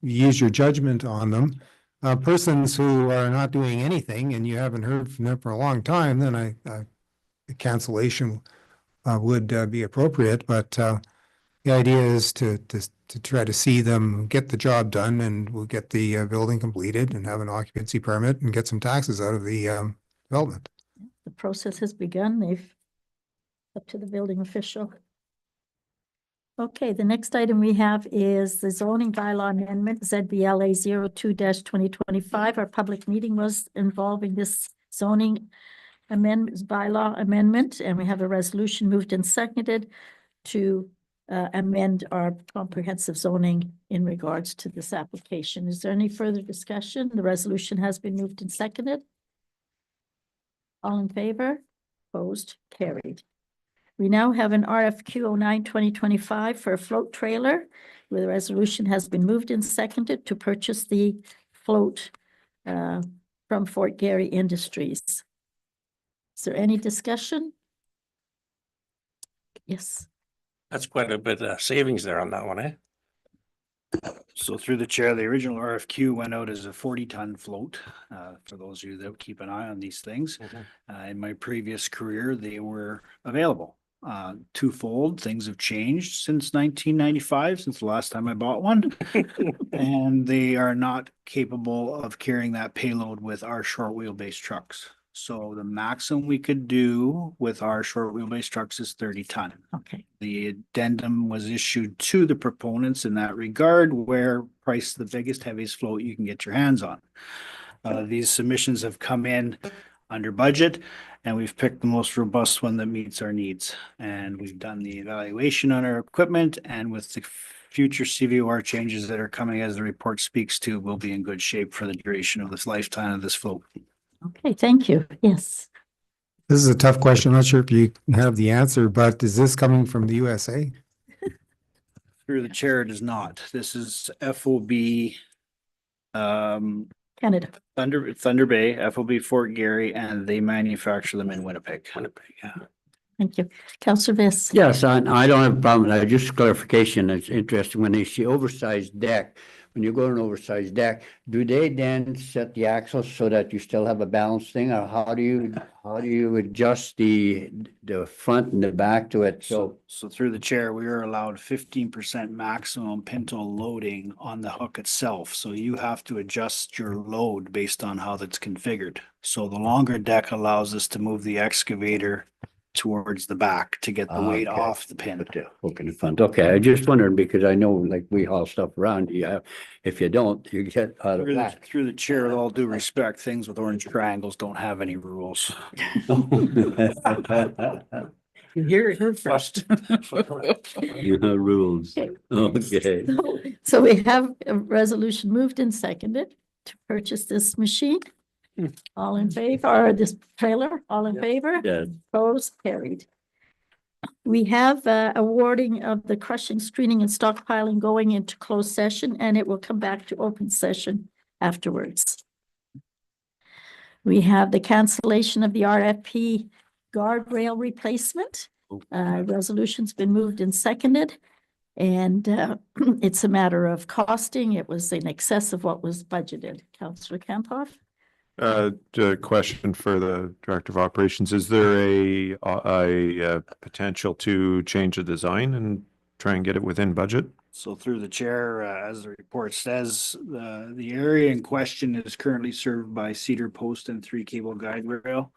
use your judgment on them. Persons who are not doing anything and you haven't heard from them for a long time, then the cancellation would be appropriate. But the idea is to try to see them get the job done, and we'll get the building completed and have an occupancy permit and get some taxes out of the development. The process has begun. They've up to the building official. Okay, the next item we have is the zoning bylaw amendment, ZBLA 02-2025. Our public meeting was involving this zoning bylaw amendment, and we have a resolution moved and seconded to amend our comprehensive zoning in regards to this application. Is there any further discussion? The resolution has been moved and seconded. All in favor? Opposed? Carried. We now have an RFQ 09-2025 for a float trailer, where the resolution has been moved and seconded to purchase the float from Fort Garry Industries. Is there any discussion? Yes. That's quite a bit of savings there on that one, eh? So through the chair, the original RFQ went out as a 40-ton float. For those of you that keep an eye on these things, in my previous career, they were available. Twofold, things have changed since 1995, since the last time I bought one. And they are not capable of carrying that payload with our short wheelbase trucks. So the maximum we could do with our short wheelbase trucks is 30 ton. Okay. The addendum was issued to the proponents in that regard, where price the biggest, heaviest float you can get your hands on. These submissions have come in under budget, and we've picked the most robust one that meets our needs. And we've done the evaluation on our equipment, and with the future CVOR changes that are coming as the report speaks to, we'll be in good shape for the duration of this lifetime of this float. Okay, thank you. Yes. This is a tough question. I'm not sure if you have the answer, but is this coming from the USA? Through the chair, it is not. This is FOB Canada. Thunder Bay, FOB Fort Garry, and they manufacture them in Winnipeg. Yeah. Thank you. Councillor Viss. Yes, I don't have a problem. Just clarification. It's interesting when they see oversized deck. When you go to an oversized deck, do they then set the axles so that you still have a balanced thing, or how do you adjust the front and the back to it? So through the chair, we are allowed 15% maximum pinto loading on the hook itself. So you have to adjust your load based on how that's configured. So the longer deck allows us to move the excavator towards the back to get the weight off the pin. Hook in the front. Okay, I just wondered because I know like we haul stuff around. If you don't, you get out of whack. Through the chair, with all due respect, things with orange triangles don't have any rules. You hear it here first. You have rules. Okay. So we have a resolution moved and seconded to purchase this machine. All in favor, or this trailer, all in favor? Yeah. Opposed, carried. We have awarding of the crushing, screening, and stockpiling going into closed session, and it will come back to open session afterwards. We have the cancellation of the RFP guardrail replacement. Resolution's been moved and seconded And it's a matter of costing. It was in excess of what was budgeted. Councillor Kamphoff? The question for the Director of Operations, is there a potential to change the design and try and get it within budget? So through the chair, as the report says, the area in question is currently served by cedar post and 3 cable guide rail.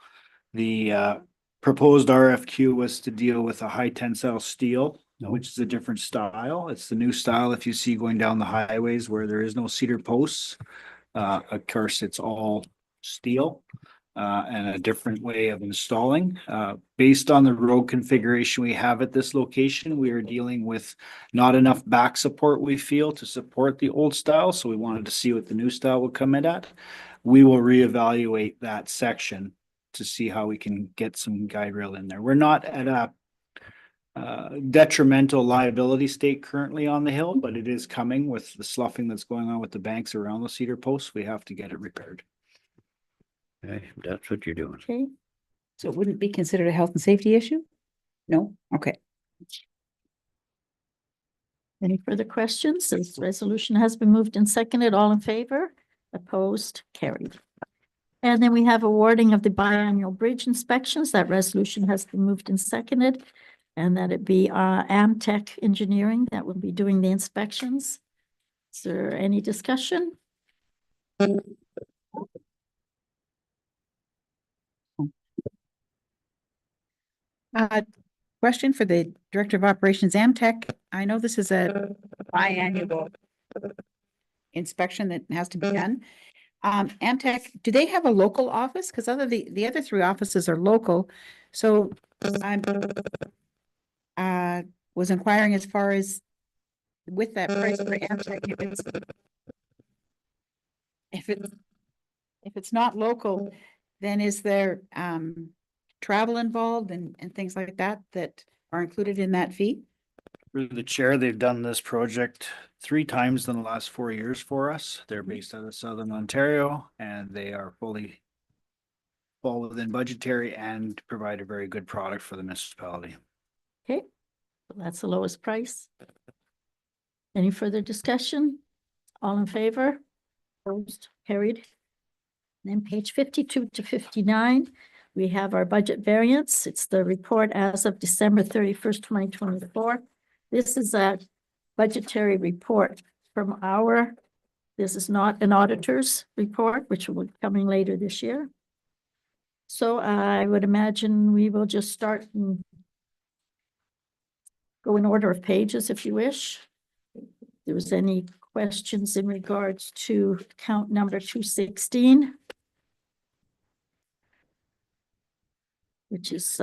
The proposed RFQ was to deal with a high tensile steel, which is a different style. It's the new style if you see going down the highways where there is no cedar posts. Of course, it's all steel and a different way of installing. Based on the road configuration we have at this location, we are dealing with not enough back support, we feel, to support the old style. So we wanted to see what the new style would come in at. We will reevaluate that section to see how we can get some guide rail in there. We're not at a detrimental liability state currently on the hill, but it is coming with the sloughing that's going on with the banks around the cedar posts. We have to get it repaired. Okay, that's what you're doing. Okay. So it wouldn't be considered a health and safety issue? No? Okay. Any further questions? This resolution has been moved and seconded. All in favor? Opposed? Carried. And then we have awarding of the biannual bridge inspections. That resolution has been moved and seconded. And that it be Amtech Engineering that will be doing the inspections. Is there any discussion? Question for the Director of Operations, Amtech. I know this is a biannual inspection that has to be done. Amtech, do they have a local office? Because the other 3 offices are local. So I'm was inquiring as far as with that price for Amtech, if it's not local, then is there travel involved and things like that are included in that fee? Through the chair, they've done this project 3 times in the last 4 years for us. They're based out of Southern Ontario and they are fully fall within budgetary and provide a very good product for the municipality. Okay, so that's the lowest price. Any further discussion? All in favor? Opposed? Carried. Then page 52 to 59, we have our budget variance. It's the report as of December 31st, 2024. This is a budgetary report from this is not an auditor's report, which will be coming later this year. So I would imagine we will just start and go in order of pages if you wish. If there was any questions in regards to count number 216, which is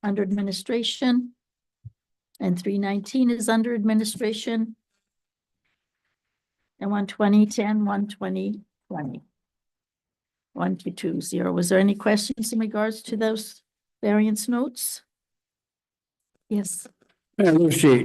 under administration, and 319 is under administration, and 120, 10, 120, 20. 1220. Was there any questions in regards to those variance notes? Yes. Lucy,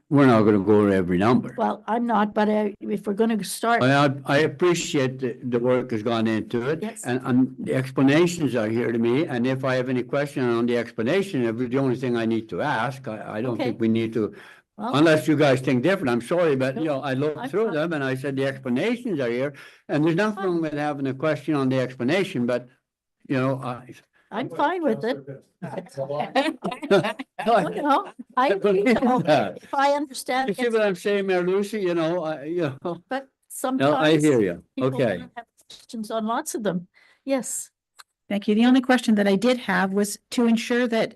we're not gonna go over every number. Well, I'm not, but if we're going to start, I appreciate the work has gone into it. Yes. And the explanations are here to me, and if I have any question on the explanation, if it's the only thing I need to ask, I don't Okay. think we need to. well, Unless you guys think different, I'm sorry, but No, I looked I'm through fine. them and I said the explanations are here. And there's nothing wrong with having a question on the explanation, but I'm fine with it. No, You know, I agree. believe that. If I understand, You see what I'm saying, Mayor Lucy, but no, sometimes. I hear you. people Okay. have questions on lots of them. Yes. Thank you. The only question that I did have was to ensure that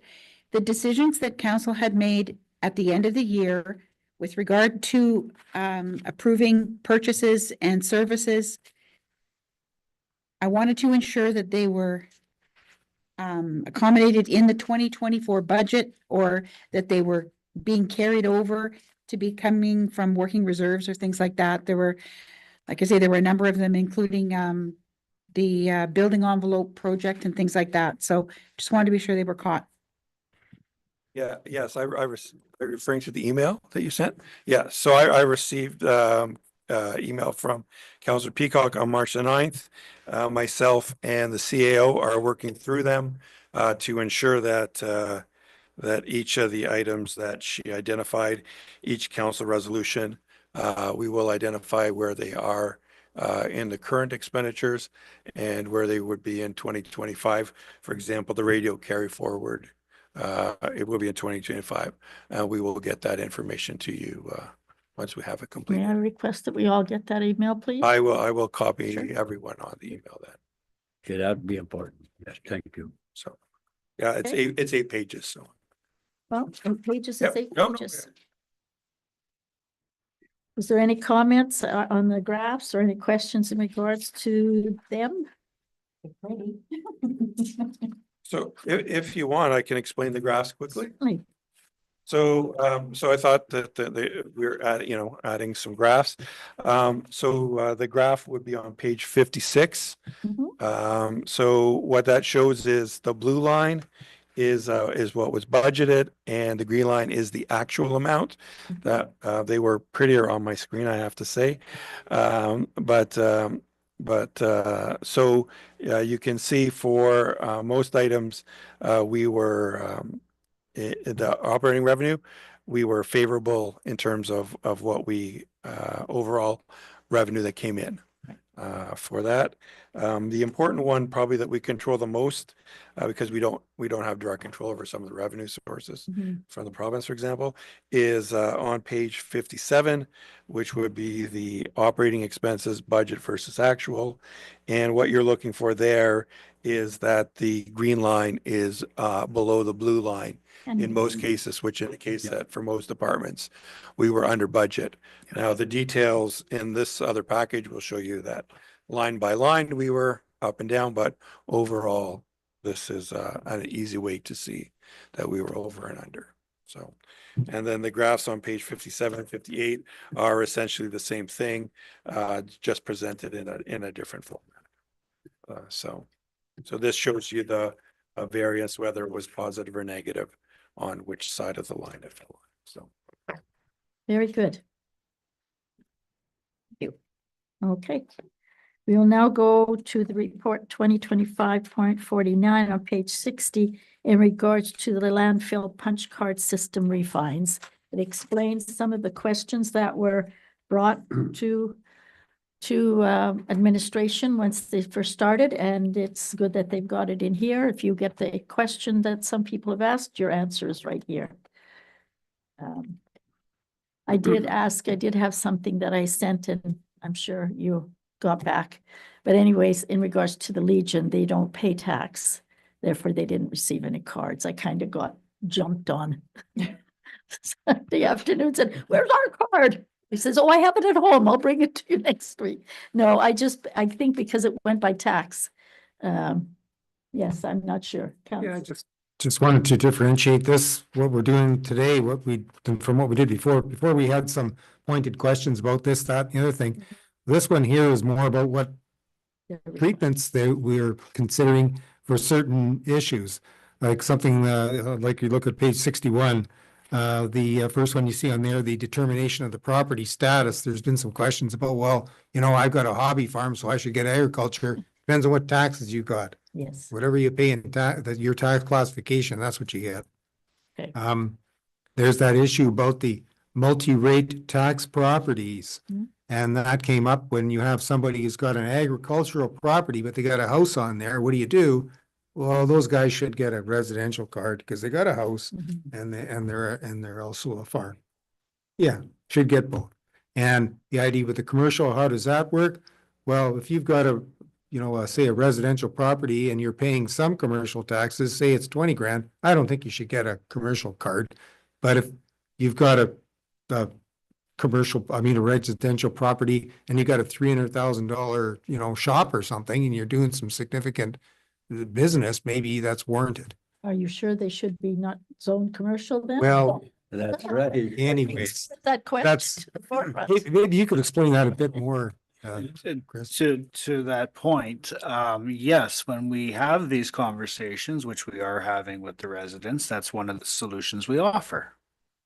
the decisions that council had made at the end of the year with regard to approving purchases and services, I wanted to ensure that they were accommodated in the 2024 budget, or that they were being carried over to be coming from working reserves or things like that. There were, like I say, there were a number of them, including the building envelope project and things like that. So just wanted to be sure they were caught. Yeah, yes, I was referring to the email that you sent. Yeah, so I received email from Councillor Peacock on March the 9th. Myself and the CAO are working through them to ensure that that each of the items that she identified, each council resolution, we will identify where they are in the current expenditures and where they would be in 2025. For example, the radio carry forward, it will be in 2025. We will get that information to you once we have it May completed. I request that we all get that email, please? I will copy Sure. everyone on the email then. Okay, that'd be important. Yes, thank you. So, yeah, it's Okay. it's 8 pages, so. Well, 8 pages Yep. is 8 No, no, pages. Was there any comments on the graphs or any questions in regards to them? Ready. So if you want, I can explain the graphs quickly. Certainly. So, so I thought that we're adding some graphs. So the graph would be on page 56. Mhm. So what that shows is the blue line is what was budgeted, and the green line is the actual amount. That they were prettier on my screen, I have to say. So you can see for most items, we were the operating revenue, we were favorable in terms of what we overall revenue that came in for that. The important one probably that we control the most because we don't have direct control over some of the revenue sources Mhm. from the province, for example, is on page 57, which would be the operating expenses budget versus actual. And what you're looking for there is that the green line is below the blue line in most cases, which indicates that for most departments, we were under budget. Now, the details in this other package will show you that line by line, we were up and down, but overall, this is an easy way to see that we were over and under. So, and then the graphs on page 57 and 58 are essentially the same thing, just presented in a different format. So this shows you the variance, whether it was positive or negative on which side of the line it fell on. So. Very good. Thank you. Okay. We will now go to the report 2025.49 on page 60 in regards to the landfill punch card system refines. It explains some of the questions that were brought to administration once they first started, and it's good that they've got it in here. If you get the question that some people have asked, your answer is right here. I did have something that I sent, and I'm sure you got back. But anyways, in regards to the Legion, they don't pay tax. Therefore, they didn't receive any cards. I kind of got jumped on Sunday afternoon, said, "Where's our card?" He says, "Oh, I have it at home. I'll bring it to you next week." No, I think because it went by tax. Yes, I'm not sure. Yeah, Council. just wanted to differentiate this, what we're doing today, from what we did before. Before we had some pointed questions about this, that, and the other thing. This one here is more about what treatments that we're considering for certain issues. Like something, like you look at page 61, the first one you see on there, the determination of the property status. There's been some questions about, well, I've got a hobby farm, so I should get agriculture. Depends on what taxes you got. Yes. Whatever you pay in your tax classification, that's what you get. Okay. There's that issue about the multi-rate tax properties. Mhm. And that came up when you have somebody who's got an agricultural property, but they got a house on there. What do? Well, those guys should get a residential card because they got a house and they're also a farm. Yeah, should get both. And the idea with the commercial, how does that work? Well, if you've got say a residential property and you're paying some commercial taxes, say it's 20 grand, I don't think you should get a commercial card. But if you've got a residential property and you got a $300,000, shop or something, and you're doing some significant business, maybe that's warranted. Are you sure they should be not zoned commercial then? Well, That's right. anyways, Put that question that's, to the forefront. maybe you could explain that a bit more. Chris. To that point, yes, when we have these conversations, which we are having with the residents, that's one of the solutions we offer.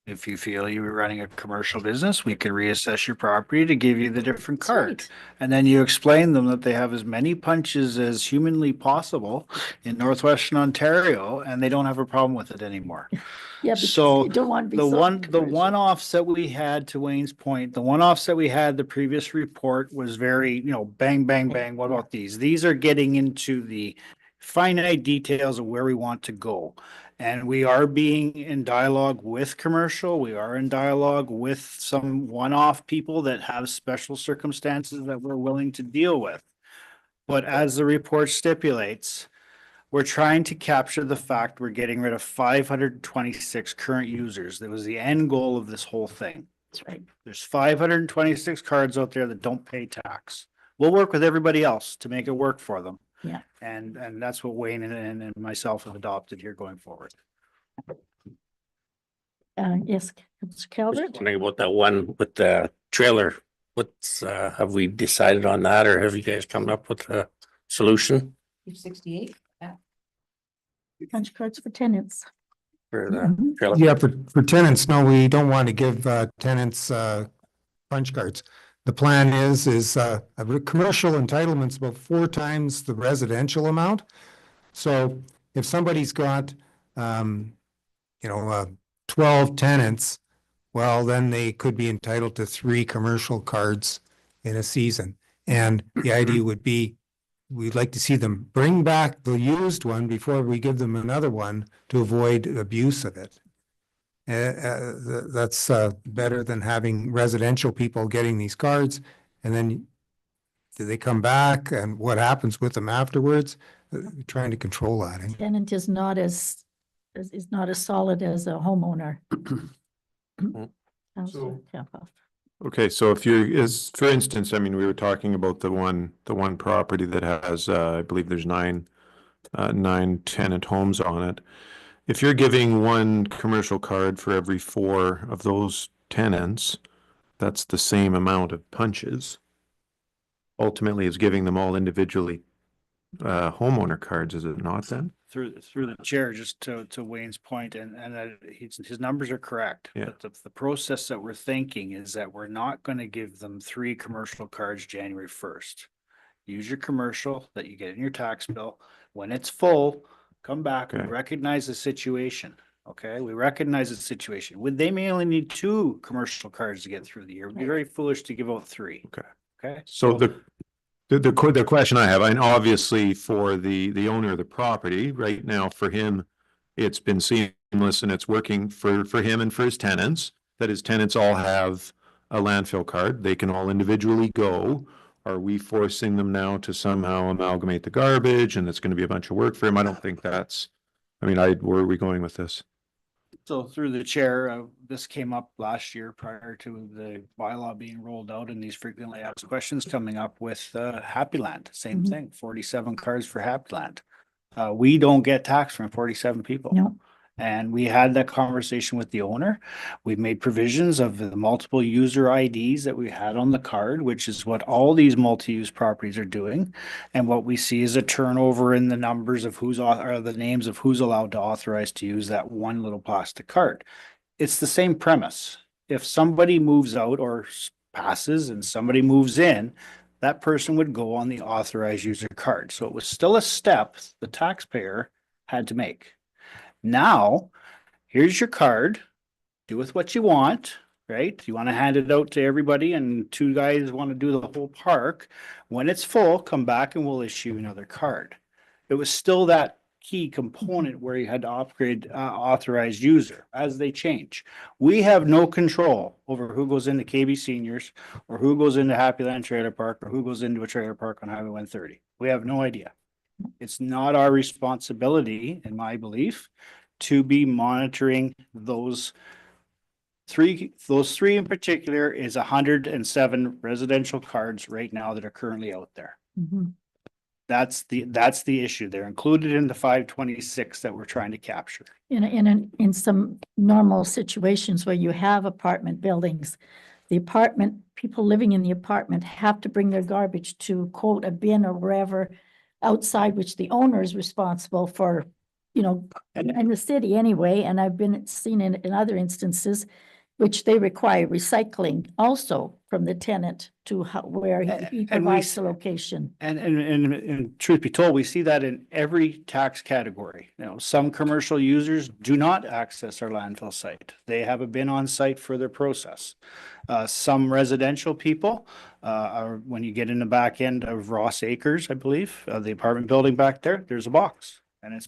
If you feel you were running a commercial business, we could reassess your property to give you the different That's card. right. And then you explain them that they have as many punches as humanly possible in Northwestern Ontario, and they don't have a problem with it anymore. Yeah, because So you don't want to be the zoned one commercial. offset we had, to Wayne's point, the one offset we had, the previous report was very, bang, bang, bang. What about these? These are getting into the finite details of where we want to go. And we are being in dialogue with commercial. We are in dialogue with some one-off people that have special circumstances that we're willing to deal with. But as the report stipulates, we're trying to capture the fact we're getting rid of 526 current users. That was the end goal of this whole thing. That's right. There's 526 cards out there that don't pay tax. We'll work with everybody else to make it work for them. Yeah. And that's what Wayne and myself have adopted here going forward. Yes, Mr. Calvert? Just wondering about that one with the trailer. What's, have we decided on that, or have you guys come up with a solution 68. Punch cards for tenants. for the Mhm. trailer? Yeah, for tenants, no, we don't want to give tenants punch cards. The plan is a commercial entitlement's about 4 times the residential amount. So if somebody's got 12 tenants, well, then they could be entitled to 3 commercial cards in a season. And the idea would be, we'd like to see them bring back the used one before we give them another one to avoid abuse of it. That's better than having residential people getting these cards, and then do they come back, and what happens with them afterwards? Trying to control that. Tenant is not as solid as a homeowner. Counselor Campoff. Okay, so if for instance, I mean, we were talking about the one property that has, I believe there's 9 tenant homes on it. If you're giving one commercial card for every 4 of those tenants, that's the same amount of punches. Ultimately, it's giving them all individually homeowner cards, is it not then? Through the chair, just to Wayne's point, and his numbers are correct. Yeah. But the process that we're thinking is that we're not going to give them 3 commercial cards January 1st. Use your commercial that you get in your tax bill. When it's full, come back and Okay. recognize the situation. Okay, we recognize the situation. They may only need 2 commercial cards to get through the year. It'd be very foolish to give out 3. Okay. Okay. So the question I have, and obviously for the owner of the property, right now, for him, it's been seamless and it's working for him and for his tenants, that his tenants all have a landfill card. They can all individually go. Are we forcing them now to somehow amalgamate the garbage, and it's going to be a bunch of work for him? I don't think that's, where are we going with this? So through the chair, this came up last year prior to the bylaw being rolled out, and these frequently asked questions coming up with Happy Land. Same Mhm. thing, 47 cards for Happy Land. We don't get taxed from 47 people. No. And we had that conversation with the owner. We've made provisions of the multiple user IDs that we had on the card, which is what all these multi-use properties are doing. And what we see is a turnover in the numbers of the names of who's allowed to authorize to use that one little plastic card. It's the same premise. If somebody moves out or passes and somebody moves in, that person would go on the authorized user card. So it was still a step the taxpayer had to make. Now, here's your card. Do with what you want, right? You want to hand it out to everybody and 2 guys want to do the whole park. When it's full, come back and we'll issue another card. It was still that key component where you had to upgrade authorized user as they change. We have no control over who goes into KB Seniors or who goes into Happy Land Trailer Park or who goes into a trailer park on Highway 130. We have no idea. It's not our responsibility, in my belief, to be monitoring those 3. Those 3 in particular is 107 residential cards right now that are currently out there. Mhm. That's the issue. They're included in the 526 that we're trying to capture. In some normal situations where you have apartment buildings, people living in the apartment have to bring their garbage to quote a bin or wherever outside, which the owner is responsible for in the city anyway, and I've seen in other instances, which they require recycling also from the tenant to where he And we provides the location. And truth be told, we see that in every tax category. Some commercial users do not access our landfill site. They have a bin on site for their process. Some residential people, when you get in the back end of Ross Acres, I believe, the apartment building back there, there's a box. And it's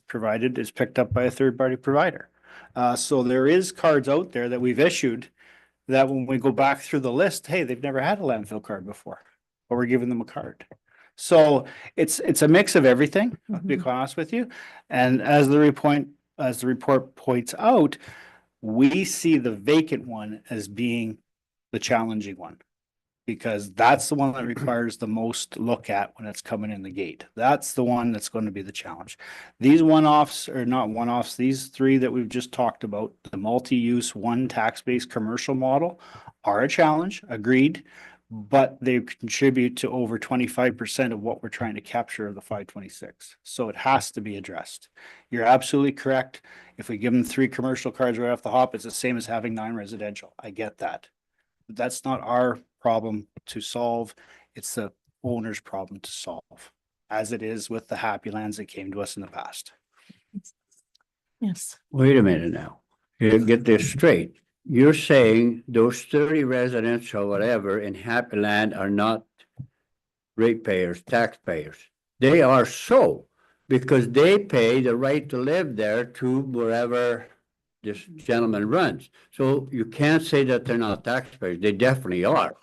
picked up by a third-party provider. So there is cards out there that we've issued that when we go back through the list, hey, they've never had a landfill card before, but we're giving them a card. So it's a mix of everything, to be quite honest with you. And as the report points out, we see the vacant one as being the challenging one, because that's the one that requires the most look at when it's coming in the gate. That's the one that's going to be the challenge. These one-offs are not one-offs. These three that we've just talked about, the multi-use one tax-based commercial model, are a challenge, agreed, but they contribute to over 25% of what we're trying to capture of the 526. So it has to be addressed. You're absolutely correct. If we give them 3 commercial cards right off the hop, it's the same as having 9 residential. I get that. But that's not our problem to solve. It's the owner's problem to solve, as it is with the Happy Lands that came to us in the past. Yes. Wait a minute now. You get this straight. You're saying those 30 residents or whatever in Happy Land are not ratepayers, taxpayers. They are so, because they pay the right to live there to wherever this gentleman runs. So you can't say that they're not taxpayers. They definitely are.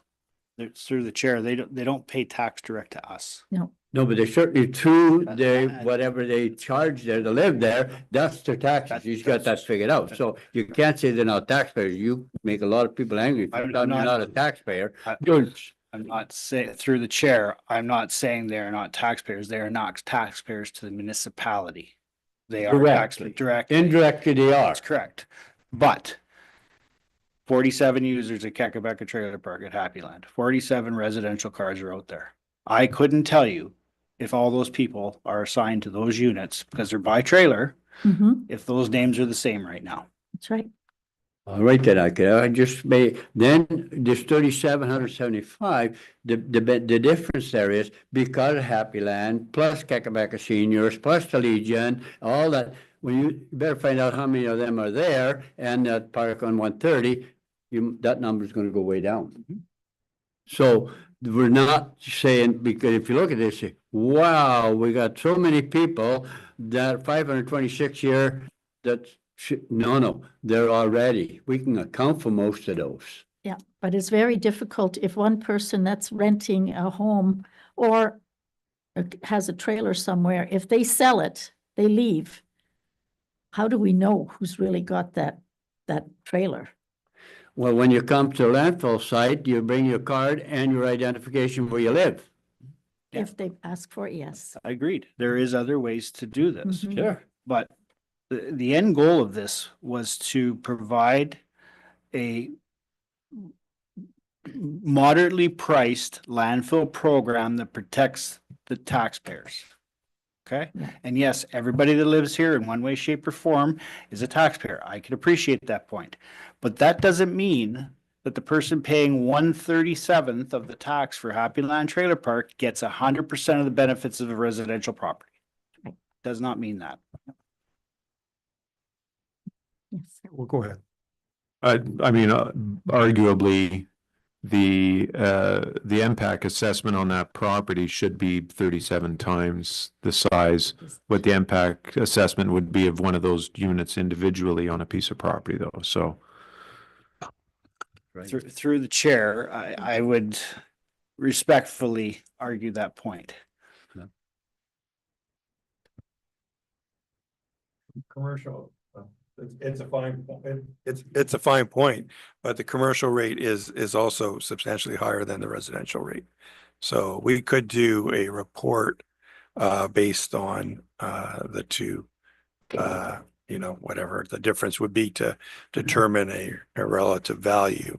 It's through the chair. They don't pay tax direct to us. No. No, but they certainly through whatever they charge there to live there, that's their taxes. He's got that figured out. So you can't say they're not taxpayers. You make a lot of people angry. If you're not a taxpayer. I'm not saying through the chair, I'm not saying they're not taxpayers. They are not taxpayers to the municipality. They are taxpayers directly. Indirectly, they are. That's correct. But 47 users at Kakabeka Trailer Park at Happy Land, 47 residential cards are out there. I couldn't tell you if all those people are assigned to those units because they're by trailer, if those names are the same right now. That's right. All right, then I just may, then this 3,775, the difference there is because of Happy Land, plus Kakabeka Seniors, plus the Legion, all that. When you better find out how many of them are there, and that park on 130, that number is going to go way down. So we're not saying, because if you look at this, say, wow, we got so many people that 526 here, no, they're already, we can account for most of those. Yeah, but it's very difficult if one person that's renting a home or has a trailer somewhere, if they sell it, they leave. How do we know who's really got that trailer? Well, when you come to a landfill site, you bring your card and your identification where you live. If they ask for it, yes. Agreed. There is other ways to do this. Sure. But the end goal of this was to provide a moderately priced landfill program that protects the taxpayers. Okay? Yeah. And yes, everybody that lives here in one way, shape, or form is a taxpayer. I can appreciate that point. But that doesn't mean that the person paying 1/37th of the tax for Happy Land Trailer Park gets 100% of the benefits of a residential property. Does not mean that. Yes. Well, go ahead. I mean, arguably, the MPAC assessment on that property should be 37 times the size. What the MPAC assessment would be of one of those units individually on a piece of property, though. So Through the chair, I would respectfully argue that point. Commercial, it's a fine, it's a fine point, but the commercial rate is also substantially higher than the residential rate. So we could do a report based on the two, whatever the difference would be to determine a relative value.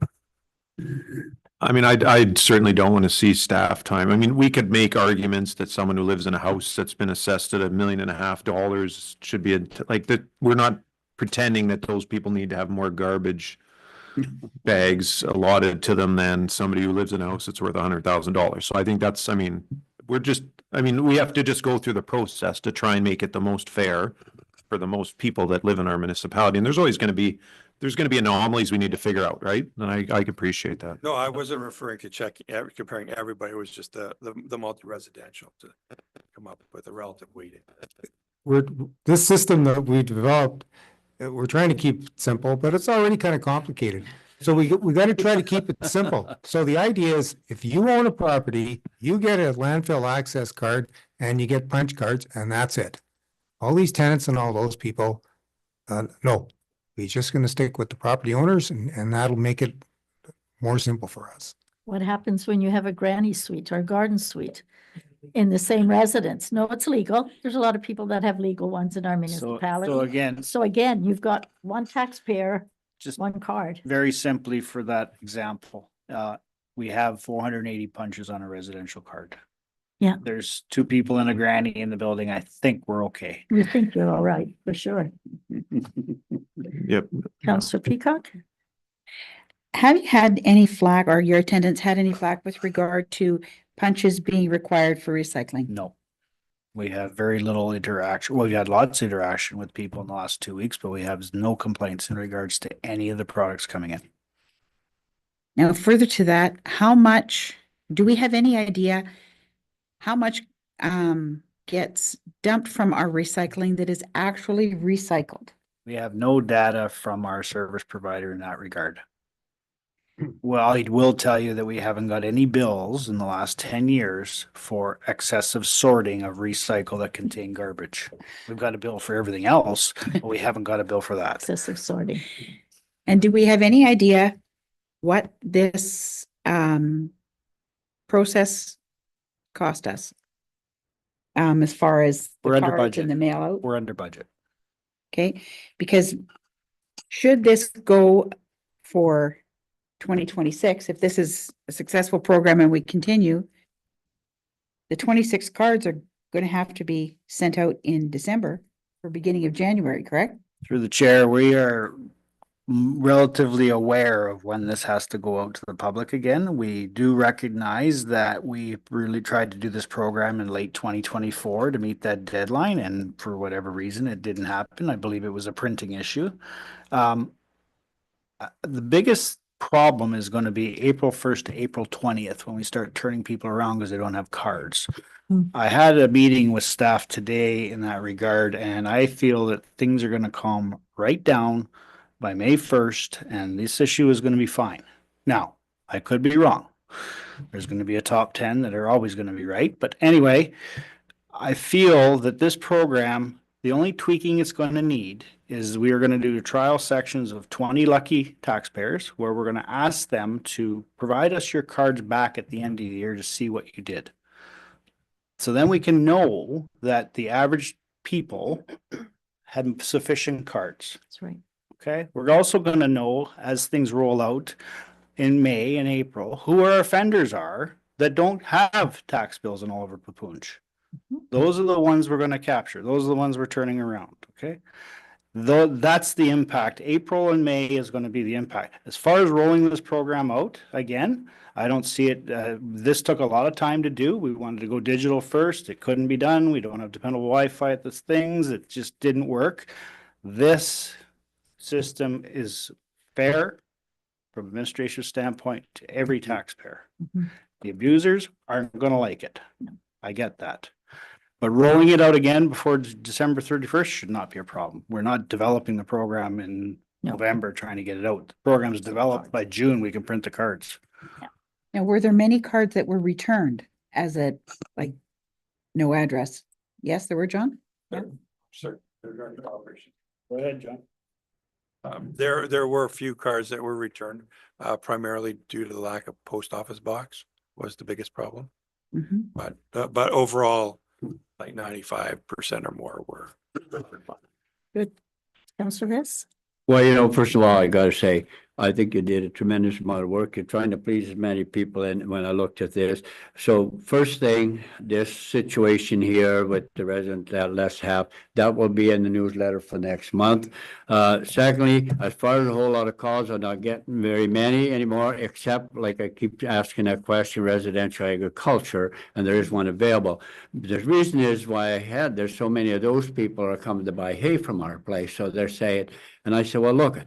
I mean, I certainly don't want to see staff time. I mean, we could make arguments that someone who lives in a house that's been assessed at $1.5 million should be like that. We're not pretending that those people need to have more garbage bags allotted to them than somebody who lives in a house that's worth $100,000. So I think that's, I mean, we have to just go through the process to try and make it the most fair for the most people that live in our municipality. And there's going to be anomalies we need to figure out, right? And I appreciate that. No, I wasn't referring to comparing everybody. It was just the multi-residential to come up with a relative weighting. This system that we developed, we're trying to keep it simple, but it's already kind of complicated. So we got to try to keep it simple. So the idea is if you own a property, you get a landfill access card and you get punch cards and that's it. All these tenants and all those people, no, we're just going to stick with the property owners and that'll make it more simple for us. What happens when you have a granny suite or a garden suite in the same residence? No, it's legal. There's a lot of people that have legal ones in our municipality. So again, So you've got one taxpayer, just one card. very simply for that example, we have 480 punches on a residential card. Yeah. There's 2 people and a granny in the building. I think we're okay. You think you're all right, for sure. Yep. Councillor Peacock? Have you had any flag or your attendants had any flag with regard to punches being required for recycling? No. We have very little interaction. Well, we had lots of interaction with people in the last 2 weeks, but we have no complaints in regards to any of the products coming in. Now, further to that, how much, do we have any idea how much gets dumped from our recycling that is actually recycled? We have no data from our service provider in that regard. Well, I will tell you that we haven't got any bills in the last 10 years for excessive sorting of recycle that contain garbage. We've got a bill for everything else, but we haven't got a bill for that. Excessive sorting. And do we have any idea what this process cost us? As far as the We're under cards budget. and the mail out? We're under budget. Okay, because should this go for 2026, if this is a successful program and we continue, the 26 cards are going to have to be sent out in December or beginning of January, correct? Through the chair, we are relatively aware of when this has to go out to the public again. We do recognize that we really tried to do this program in late 2024 to meet that deadline, and for whatever reason, it didn't happen. I believe it was a printing issue. The biggest problem is going to be April 1st to April 20th when we start turning people around because they don't have cards. I had a meeting with staff today in that regard, and I feel that things are going to calm right down by May 1st, and this issue is going to be fine. Now, I could be wrong. There's going to be a top 10 that are always going to be right. But anyway, I feel that this program, the only tweaking it's going to need is we are going to do trial sections of 20 lucky taxpayers where we're going to ask them to provide us your cards back at the end of the year to see what you did. So then we can know that the average people had sufficient cards. That's right. Okay, we're also going to know as things roll out in May and April, who our offenders are that don't have tax bills in Oliver Papoonch. Those are the ones we're going to capture. Those are the ones we're turning around. Okay, though that's the impact. April and May is going to be the impact. As far as rolling this program out, again, I don't see it. This took a lot of time to do. We wanted to go digital first. It couldn't be done. We don't have dependable Wi-Fi at this things. It just didn't work. This system is fair from administration standpoint to every taxpayer. The abusers aren't going to like it. I get that. But rolling it out again before December 31st should not be a problem. We're not developing the program in November trying to get it out. The program is developed by June. We can print the cards. Now, were there many cards that were returned as a, like, no address? Yes, there were, John? Sure. Go ahead, John. There were a few cards that were returned, primarily due to the lack of post office box was the biggest problem. But overall, like 95% or more were. Good. Councillor Hess? Well, first of all, I gotta say, I think you did a tremendous amount of work. You're trying to please as many people. And when I looked at this, so first thing, this situation here with the resident that less have, that will be in the newsletter for next month. Secondly, as far as a whole lot of calls, I'm not getting very many anymore, except like I keep asking that question, residential agriculture, and there is one available. The reason is why there's so many of those people are coming to buy hay from our place. So they're saying, and I said, well, look,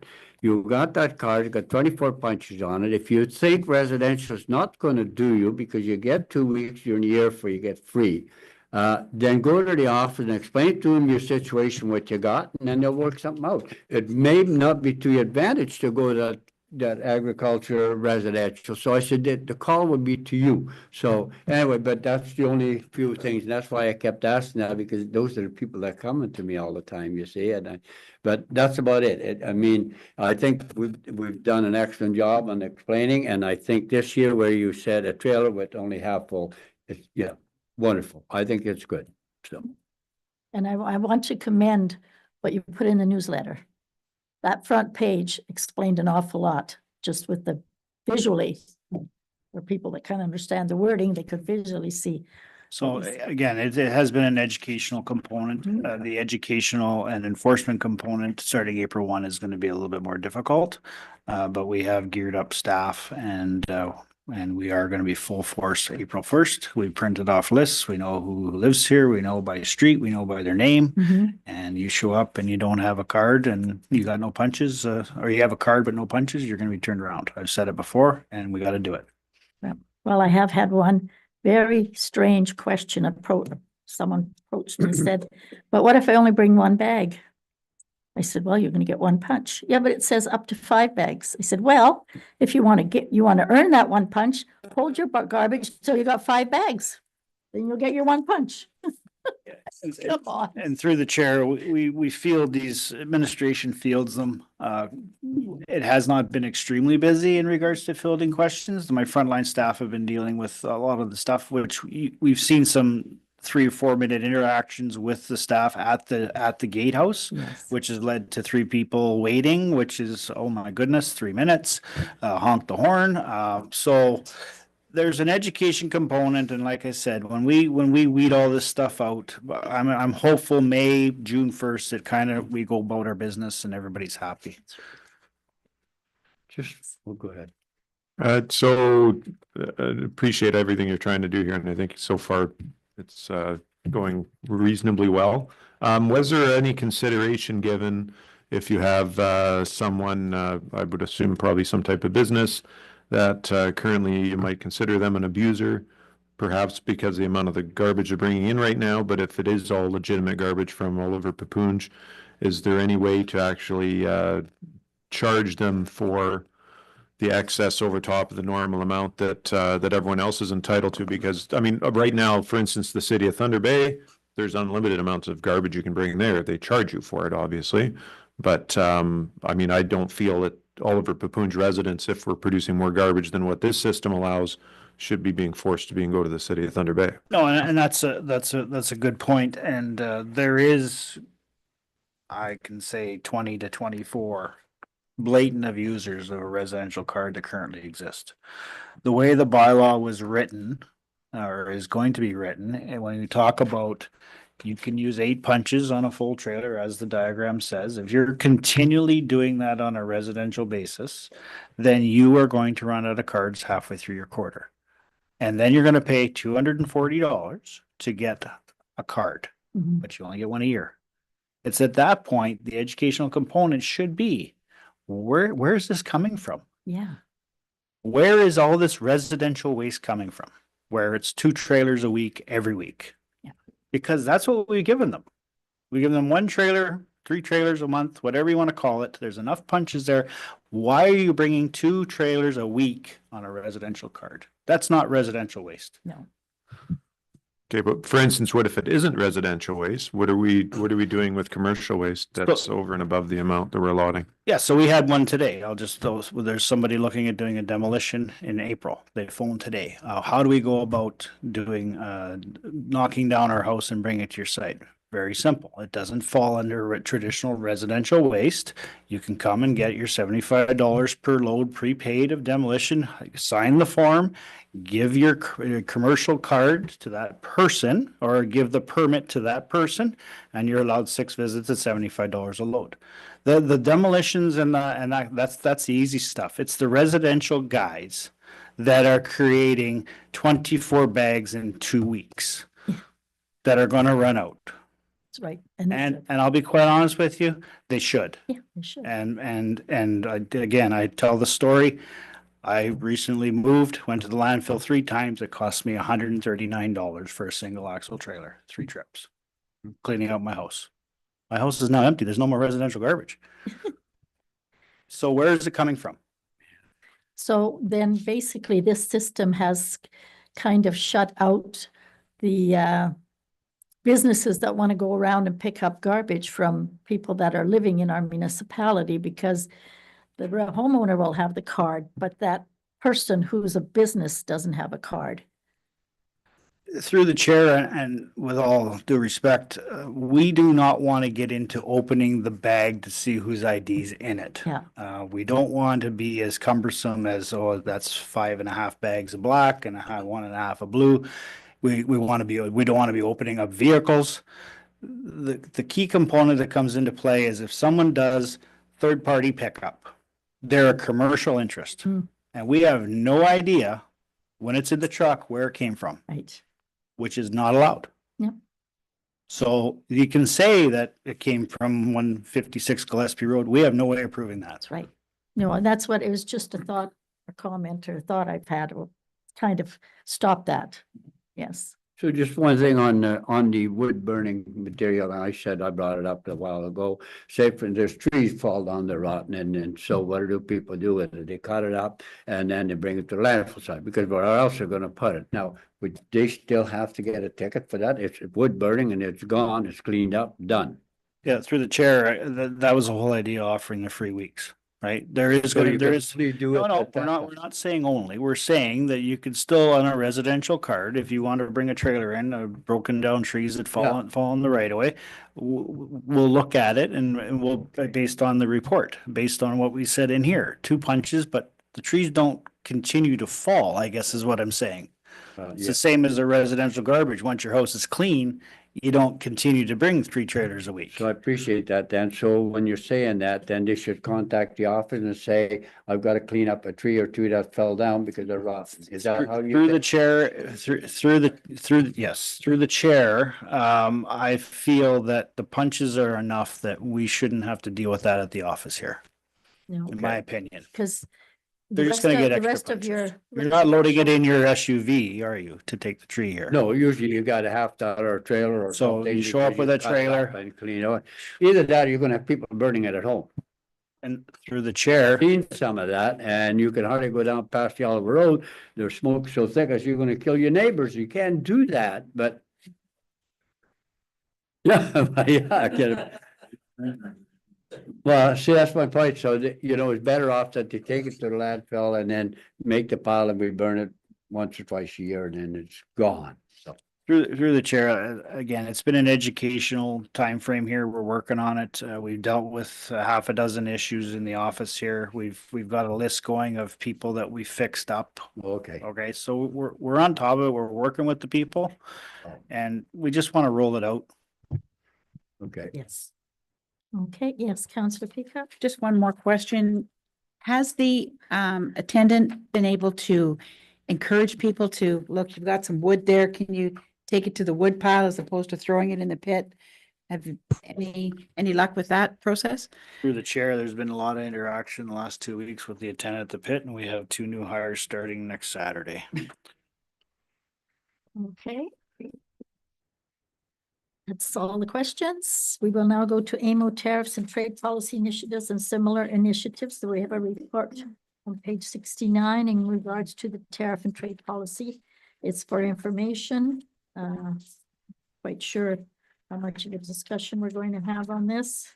you got that card, you got 24 punches on it. If you think residential is not going to do you because you get 2 weeks during the year for you get free, then go to the office and explain to them your situation, what you got, and then they'll work something out. It may not be to your advantage to go to that agriculture residential. So I said that the call would be to you. So anyway, but that's the only few things. And that's why I kept asking that, because those are the people that come to me all the time, you see. But that's about it. I mean, I think we've done an excellent job on explaining. And I think this year where you said a trailer with only half full, it's, yeah, wonderful. I think it's good. So. And I want to commend what you put in the newsletter. That front page explained an awful lot, just with the visually, for people that kind of understand the wording, they could visually see. So again, it has been an educational component. The educational and enforcement component starting April 1 is going to be a little bit more difficult. But we have geared up staff and we are going to be full force April 1st. We printed off lists. We know who lives here. We know by street. We know by their name. And you show up and you don't have a card and you got no punches, or you have a card but no punches, you're going to be turned around. I've said it before and we got to do it. Well, I have had one very strange question. Someone approached me and said, but what if I only bring one bag? I said, well, you're going to get one punch. Yeah, but it says up to 5 bags. I said, well, if you want to earn that one punch, hold your garbage till you got 5 bags. Then you'll get your one punch. Come on. And through the chair, we field these, administration fields them. It has not been extremely busy in regards to fielding questions. My frontline staff have been dealing with a lot of the stuff, which we've seen some 3 or 4 minute interactions with the staff at the gatehouse, which has led to 3 people waiting, which is, oh my goodness, 3 minutes, honk the horn. So there's an education component. And like I said, when we weed all this stuff out, I'm hopeful June 1st, we go about our business and everybody's happy. Go ahead. Appreciate everything you're trying to do here. And I think so far it's going reasonably well. Was there any consideration given if you have someone, I would assume probably some type of business that currently you might consider them an abuser, perhaps because of the amount of the garbage they're bringing in right now, but if it is all legitimate garbage from all over Papoonge, is there any way to actually charge them for the excess over top of the normal amount that everyone else is entitled to? Because I mean, right now, for instance, the city of Thunder Bay, there's unlimited amounts of garbage you can bring there. They charge you for it, obviously. But I mean, I don't feel that Oliver Papoonge residents, if we're producing more garbage than what this system allows, should be being forced to go to the city of Thunder Bay. No, and that's a good point. And there is, I can say 20 to 24 blatant abusers of a residential card that currently exist. The way the bylaw was written, or is going to be written, and when you talk about you can use 8 punches on a full trailer, as the diagram says, if you're continually doing that on a residential basis, then you are going to run out of cards halfway through your quarter. And then you're going to pay $240 to get a card, but you only get one a year. It's at that point, the educational component should be, where is this coming from? Yeah. Where is all this residential waste coming from? Where it's 2 trailers a week, every week. Yeah. Because that's what we've given them. We give them 1 trailer, 3 trailers a month, whatever you want to call it. There's enough punches there. Why are you bringing 2 trailers a week on a residential card? That's not residential waste. No. Okay, but for instance, what if it isn't residential waste? What are we doing with commercial waste that's over and above the amount that we're allotting? Yeah, so we had one today. There's somebody looking at doing a demolition in April. They phoned today. How do we go about doing knocking down our house and bring it to your site? Very simple. It doesn't fall under traditional residential waste. You can come and get your $75 per load prepaid of demolition, sign the form, give your commercial card to that person or give the permit to that person, and you're allowed 6 visits at $75 a load. The demolitions and that's the easy stuff. It's the residential guys that are creating 24 bags in 2 weeks that are gonna run out. That's right. And they should. And I'll be quite honest with you, they should. Yeah, they should. Again, I tell the story. I recently moved, went to the landfill 3 times. It cost me $139 for a single axle trailer, 3 trips, cleaning out my house. My house is now empty. There's no more residential garbage. So where is it coming from? So then basically this system has kind of shut out the businesses that want to go around and pick up garbage from people that are living in our municipality, because the homeowner will have the card, but that person who's a business doesn't have a card. Through the chair and with all due respect, we do not want to get into opening the bag to see whose ID's in it. Yeah. We don't want to be as cumbersome as, oh, that's 5.5 bags of black and 1.5 of blue. We don't want to be opening up vehicles. The key component that comes into play is if someone does third-party pickup, they're a commercial interest. And we have no idea when it's in the truck where it came from. Right. Which is not allowed. Yep. So you can say that it came from 156 Gillespie Road. We have no way of proving that. That's right. No, and that's what, it was just a thought, a comment or thought I've had, will kind of stop that. Yes. So just one thing on the wood burning material, and I said I brought it up a while ago. Say if there's trees fall down, they're rotten, and so what do people do with it? They cut it up and then they bring it to the landfill site, because where else they're gonna put it? Now, would they still have to get a ticket for that? It's wood burning and it's gone, it's cleaned up, done. Yeah, through the chair, that was the whole idea, offering the free weeks, right? There is, So you there can is. only do No, it no, at that we're not saying only. We're saying that you could still, on a residential card, if you want to bring a trailer in, broken down trees that fall in the right of way, we'll look at it and we'll, based on the report, based on what we said in here, 2 punches, but the trees don't continue to fall, I guess is what I'm saying. It's the same as the residential garbage. Once your house is clean, you don't continue to bring 3 trailers a week. So I appreciate that then. So when you're saying that, then they should contact the office and say, I've got to clean up a tree or 2 that fell down because they're rotten. Is that how you? Through the chair, through the chair, I feel that the punches are enough that we shouldn't have to deal with that at the office here, No, in my opinion. because They're just gonna get the extra rest of your. punches. You're not loading it in your SUV, are you, to take the tree here? No, usually you got a $half or a trailer or So something. you show up because with a cut it up trailer. and clean it. Either that or you're gonna have people burning it at home. And through the chair, Seen some of that, and you can hardly go down past the Oliver Road. There's smoke so thick as you're gonna kill your neighbors. You can't do that, but. Yeah, yeah, I get it. Well, see, that's my point. So that, it's better off that they take it to the landfill and then make the pile and we burn it once or twice a year and then it's gone. So. through the chair, again, it's been an educational time frame here. We're working on it. We've dealt with 6 issues in the office here. We've got a list going of people that we fixed up. Okay. Okay, so we're on top of it. We're working with the people and we just want to roll it out. Okay. Yes. Okay, yes, Councillor Peacock? Just one more question. Has the attendant been able to encourage people to, look, you've got some wood there, can you take it to the wood pile as opposed to throwing it in the pit? Have you any luck with that process? Through the chair, there's been a lot of interaction the last 2 weeks with the attendant at the pit, and we have 2 new hires starting next Saturday. Okay. That's all the questions. We will now go to AMO tariffs and trade policy initiatives and similar initiatives. So we have a report on page 69 in regards to the tariff and trade policy. It's for information. Quite sure how much of a discussion we're going to have on this.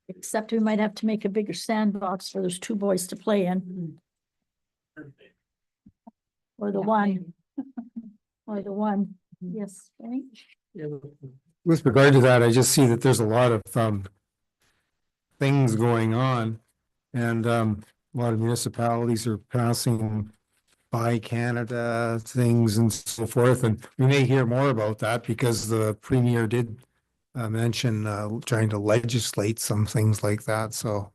Except we might have to make a bigger sandbox for those 2 boys to play in. Or the one. Or the one. Yes, right? With regard to that, I just see that there's a lot of things going on. And a lot of municipalities are passing Buy Canada things and so forth. And we may hear more about that because the premier did mention trying to legislate some things like that. So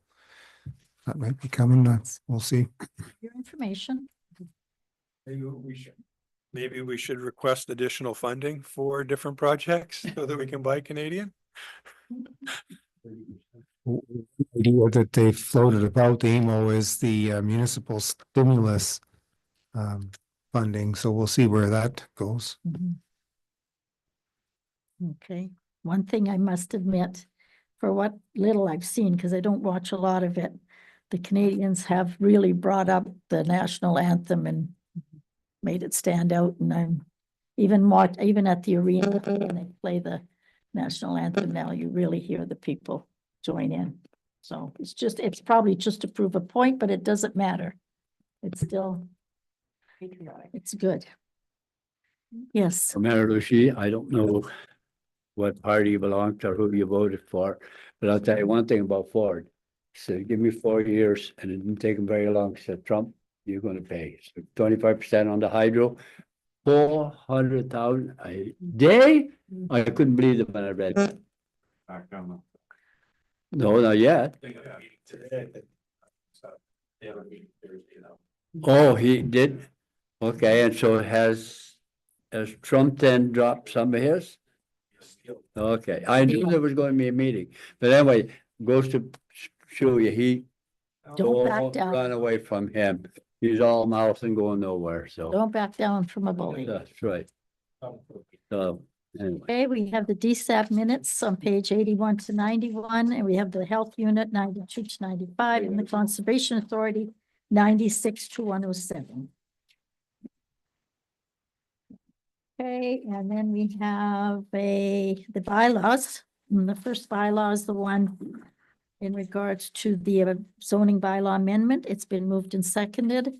that might be coming. We'll see. Your information. Maybe we should request additional funding for different projects so that we can buy Canadian. Idea that they floated about the AMO is the municipal stimulus funding. So we'll see where that goes. Okay, one thing I must admit, for what little I've seen, because I don't watch a lot of it, the Canadians have really brought up the national anthem and made it stand out. And I'm even at the arena when they play the national anthem now, you really hear the people join in. So it's probably just to prove a point, but it doesn't matter. It's still, it's good. Yes. Mayor Lucy, I don't know what party you belong to or who you voted for, but I'll tell you one thing about Ford. He said, give me 4 years, and it didn't take him very long. He said, Trump, you're gonna pay. So 25% on the hydro, 400,000 a day? I couldn't believe it when I read it. No, not yet. Oh, he did? Okay, and so has Trump then dropped some of his? Okay, I knew there was going to be a meeting, but anyway, goes to show you, he Don't back down. run away from him. He's all mouth and going nowhere, so. Don't back down from a bully. That's right. So, anyway. Okay, we have the DSAP minutes on page 81 to 91, and we have the Health Unit 92 to 95, and the Conservation Authority 96 to 107. Okay, and then we have the bylaws. And the first bylaw is the one in regards to the zoning bylaw amendment. It's been moved and seconded.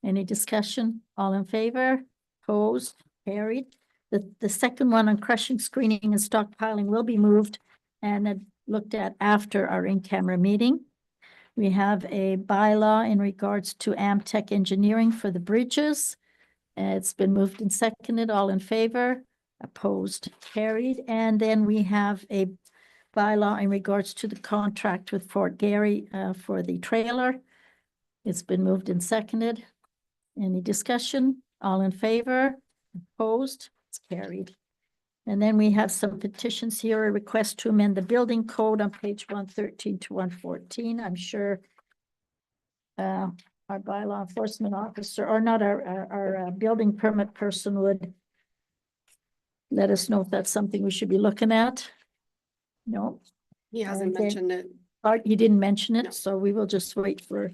Any discussion? All in favor? Opposed? Carried. The second one on crushing, screening, and stockpiling will be moved and looked at after our in-camera meeting. We have a bylaw in regards to Amtech Engineering for the bridges. It's been moved and seconded. All in favor? Opposed? Carried. And then we have a bylaw in regards to the contract with Fort Garry for the trailer. It's been moved and seconded. Any discussion? All in favor? Opposed? It's carried. And then we have some petitions here, a request to amend the building code on page 113 to 114. I'm sure our bylaw enforcement officer, or not our building permit person, would let us know if that's something we should be looking at. No. He hasn't Okay. mentioned it. He didn't mention it, No. so we will just wait for.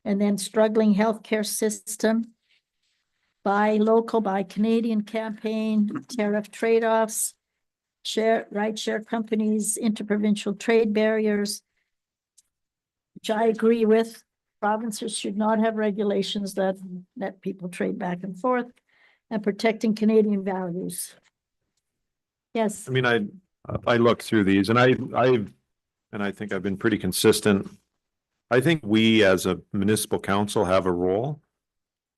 And then struggling healthcare system. Buy local, buy Canadian campaign, tariff trade-offs, rideshare companies, interprovincial trade barriers. Which I agree with. Provinces should not have regulations that let people trade back and forth, and protecting Canadian values. Yes. I mean, I looked through these and I think I've been pretty consistent. I think we as a municipal council have a role.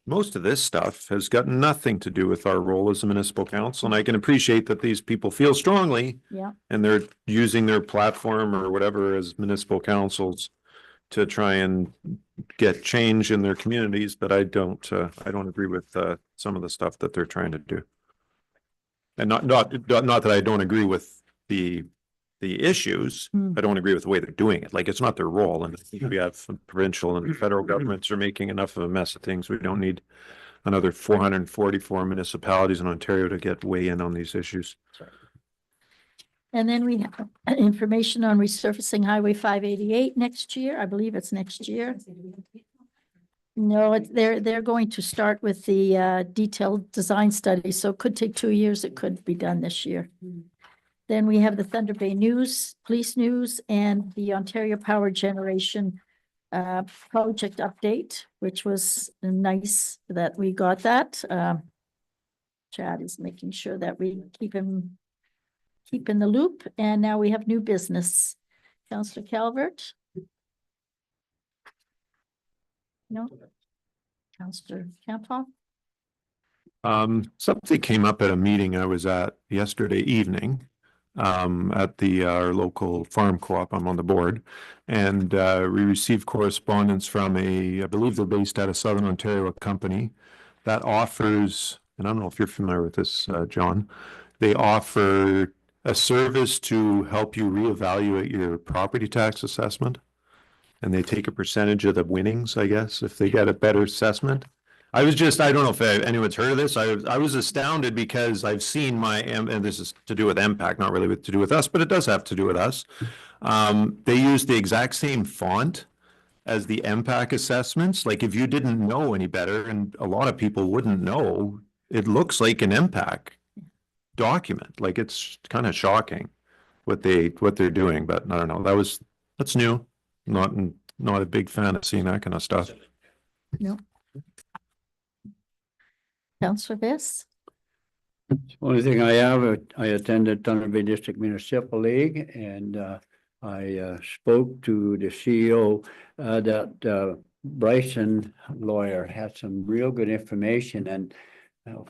Most of this stuff has got nothing to do with our role as a municipal council, and I can appreciate that these people feel strongly. Yeah. And they're using their platform or whatever as municipal councils to try and get change in their communities, but I don't agree with some of the stuff that they're trying to do. And not that I don't agree with the issues. I don't agree with the way they're doing it. Like, it's not their role. And we have provincial and federal governments are making enough of a mess of things. We don't need another 444 municipalities in Ontario to get weigh in on these issues. And then we have information on resurfacing Highway 588 next year. I believe it's next year. No, they're going to start with the detailed design study, so it could take 2 years. It could be done this year. Then we have the Thunder Bay News, Police News, and the Ontario Power Generation project update, which was nice that we got that. Chad is making sure that we keep him keep in the loop. And now we have new business. Councillor Calvert? No? Councillor Campa? Something came up at a meeting I was at yesterday evening, at our local farm co-op. I'm on the board. And, we received correspondence from I believe they're based out of Southern Ontario, a company that offers, and I don't know if you're familiar with this, John, they offer a service to help you reevaluate your property tax assessment. And they take a percentage of the winnings, I guess, if they get a better assessment. I don't know if anyone's heard of this. I was astounded because I've seen and this is to do with MPAC, not really to do with us, but it does have to do with us. They use the exact same font as the MPAC assessments. Like if you didn't know any better, and a lot of people wouldn't know, it looks like an MPAC document. Like it's kind of shocking what they're doing, but I don't know. That's new. Not a big fan of seeing that kind of stuff. No. Councillor Viss? Only thing I have, I attended Thunder Bay District Municipal League and I spoke to the CEO that Bryson lawyer had some real good information and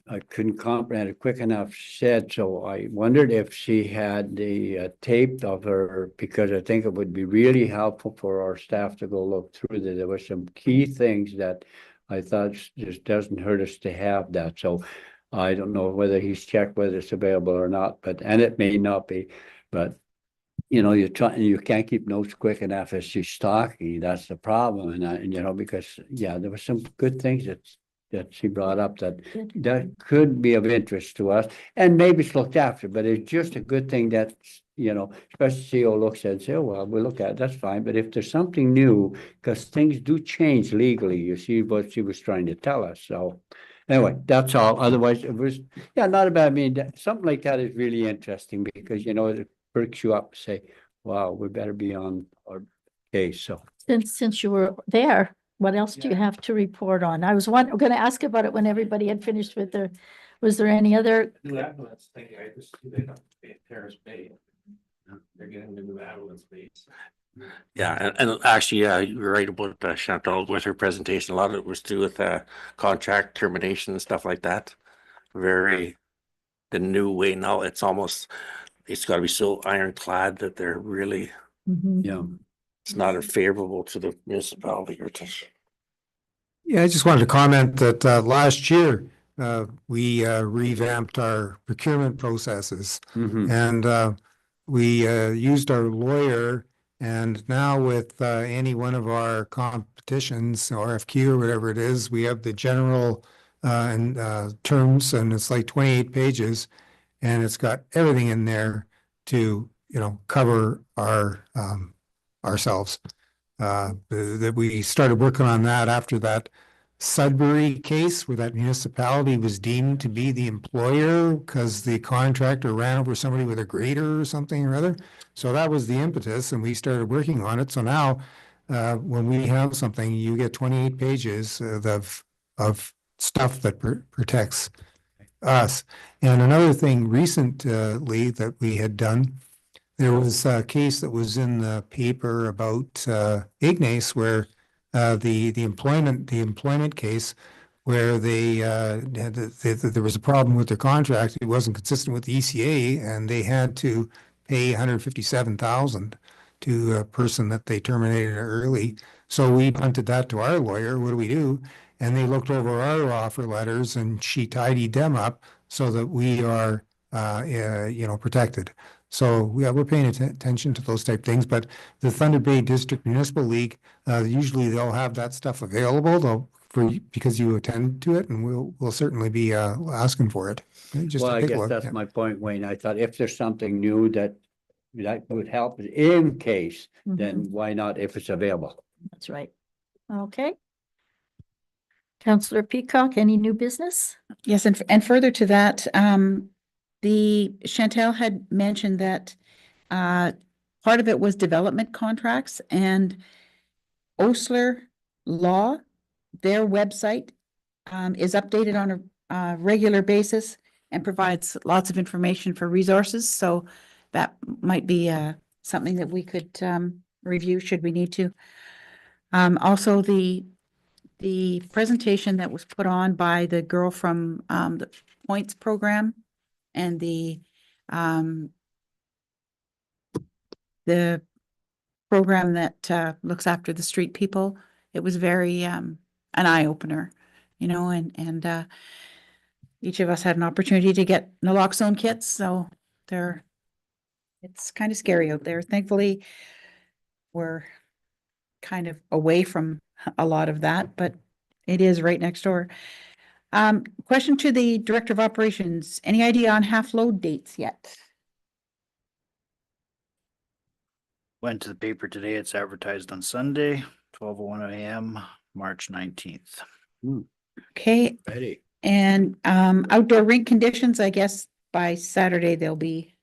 I couldn't comprehend it quick enough said, so I wondered if she had the tape of her, because I think it would be really helpful for our staff to go look through that. There were some key things that I thought just doesn't hurt us to have that. So I don't know whether he's checked whether it's available or not, and it may not be, but you know, you can't keep notes quick enough as she's talking. That's the problem. And you know, because yeah, there were some good things that she brought up that could be of interest to us, and maybe it's looked after, but it's just a good thing that, you know, especially CEO looks at and say, oh, well, we'll look at it, that's fine. But if there's something new, because things do change legally, you see what she was trying to tell us. So anyway, that's all. Otherwise, it was, yeah, not a bad, I mean, something like that is really interesting because, you know, it perks you up to say, wow, we better be on our case. So Since you were there, what else do you have to report on? I was going to ask about it when everybody had finished with was there any other? New ambulance thing, I just see they have Paris Bay. They're getting the new ambulance base. Yeah, and actually, yeah, you're right about Chantal with her presentation. A lot of it was to do with contract termination and stuff like that. The new way now, it's got to be so ironclad that they're really, yeah, it's not favorable to the municipality or to. Yeah, I just wanted to comment that last year we revamped our procurement processes and we used our lawyer, and now with any one of our competitions, RFQ or whatever it is, we have the general terms, and it's like 28 pages, and it's got everything in there to, you know, cover ourselves. That we started working on that after that Sudbury case where that municipality was deemed to be the employer because the contractor ran over somebody with a grader or something or other. So that was the impetus, and we started working on it. So now when we have something, you get 28 pages of stuff that protects us. And another thing recently that we had done, there was a case that was in the paper about Ignace where the employment case where there was a problem with their contract. It wasn't consistent with the ECA, and they had to pay $157,000 to a person that they terminated early. So we punted that to our lawyer. What do we do? And they looked over our offer letters, and she tidied them up so that we are, protected. So yeah, we're paying attention to those type things. But the Thunder Bay District Municipal League, usually they'll have that stuff available because you attend to it, and we'll certainly be asking for it. Just well, I guess that's my point, Wayne. I thought if there's something new that would help in case, then why not if it's available? That's right. Okay. Councillor Peacock, any new business? Yes, and further to that, the Chantal had mentioned that part of it was development contracts, and Osler Law, their website is updated on a regular basis and provides lots of information for resources. So that might be something that we could review should we need to. Also the presentation that was put on by the girl from the Points program and the program that looks after the street people, it was very an eye opener, you know, and each of us had an opportunity to get naloxone kits, so it's kind of scary out there. Thankfully, we're kind of away from a lot of that, but it is right next door. Question to the Director of Operations, any idea on half load dates yet? Went to the paper today. It's advertised on Sunday, 12:01 a.m., March 19th. Okay, Ready. and outdoor rink conditions, I guess by Saturday they'll be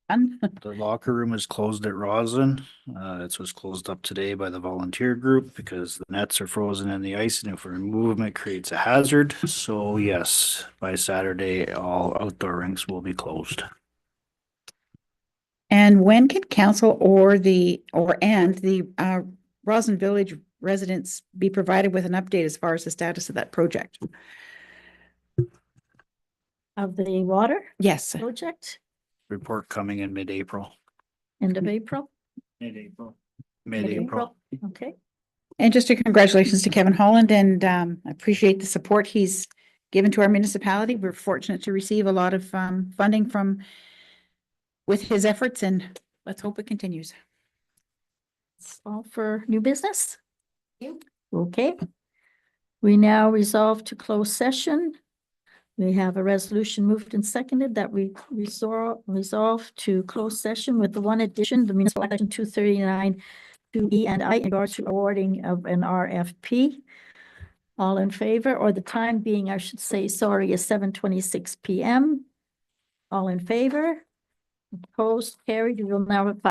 done. The locker room is closed at Roslyn. It was closed up today by the volunteer group because the nets are frozen in the ice, and if movement creates a hazard. So yes, by Saturday, all outdoor rinks will be closed. And when can council or the Roslyn Village residents be provided with an update as far as the status of that project? Of the water Yes. project, Report coming in mid-April. end of April. Mid-April. Mid-April. Okay, And just a congratulations to Kevin Holland, and I appreciate the support he's given to our municipality. We're fortunate to receive a lot of funding with his efforts, and let's hope it continues. that's all for new business. Okay. We now resolve to close session. We have a resolution moved and seconded that we resolve to close session with the one addition, the municipal action 239 2E and I in regards to awarding of an RFP. All in favor, or the time being, I should say, sorry, is 7:26 PM. All in favor? Opposed, carried. We will now have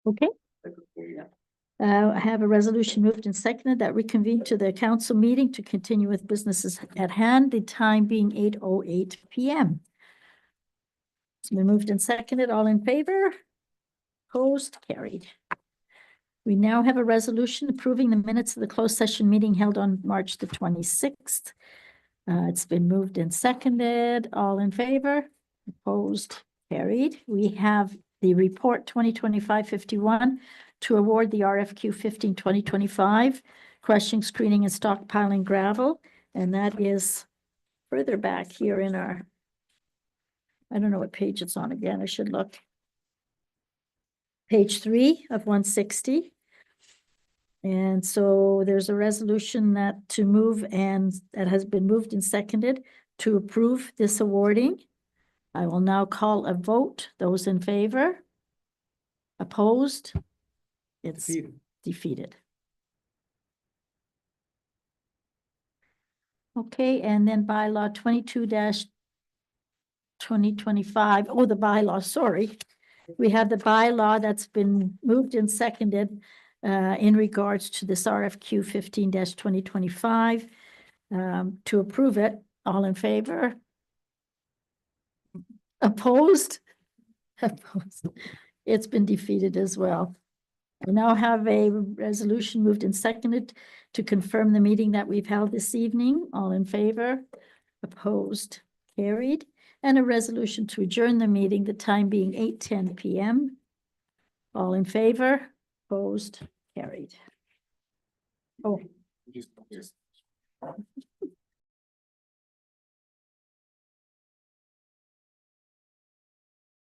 Okay. I have a resolution moved and seconded that reconvene to the council meeting to continue with businesses at hand, the time being 8:08 PM. It's been moved and seconded. All in favor? Opposed? Carried. We now have a resolution approving the minutes of the closed session meeting held on March the 26th. It's been moved and seconded. All in favor? Opposed? Carried. We have the report 2025-51 to award the RFQ 15-2025, crushing, screening, and stockpiling gravel. And that is further back here in our, I don't know what page it's on again. I should look. Page 3 of 160. And so there's a resolution that to move, and that has been moved and seconded to approve this awarding. I will now call a vote. Those in favor? Opposed? It's defeated. Okay, and then bylaw 22-2025. Oh, the bylaw, sorry. We have the bylaw that's been moved and seconded in regards to this RFQ 15-2025 to approve it. All in favor? Opposed? Opposed. It's been defeated as well. We now have a resolution moved and seconded to confirm the meeting that we've held this evening. All in favor? Opposed? Carried. And a resolution to adjourn the meeting, the time being 8:10 PM. All in favor? Opposed? Carried. Oh.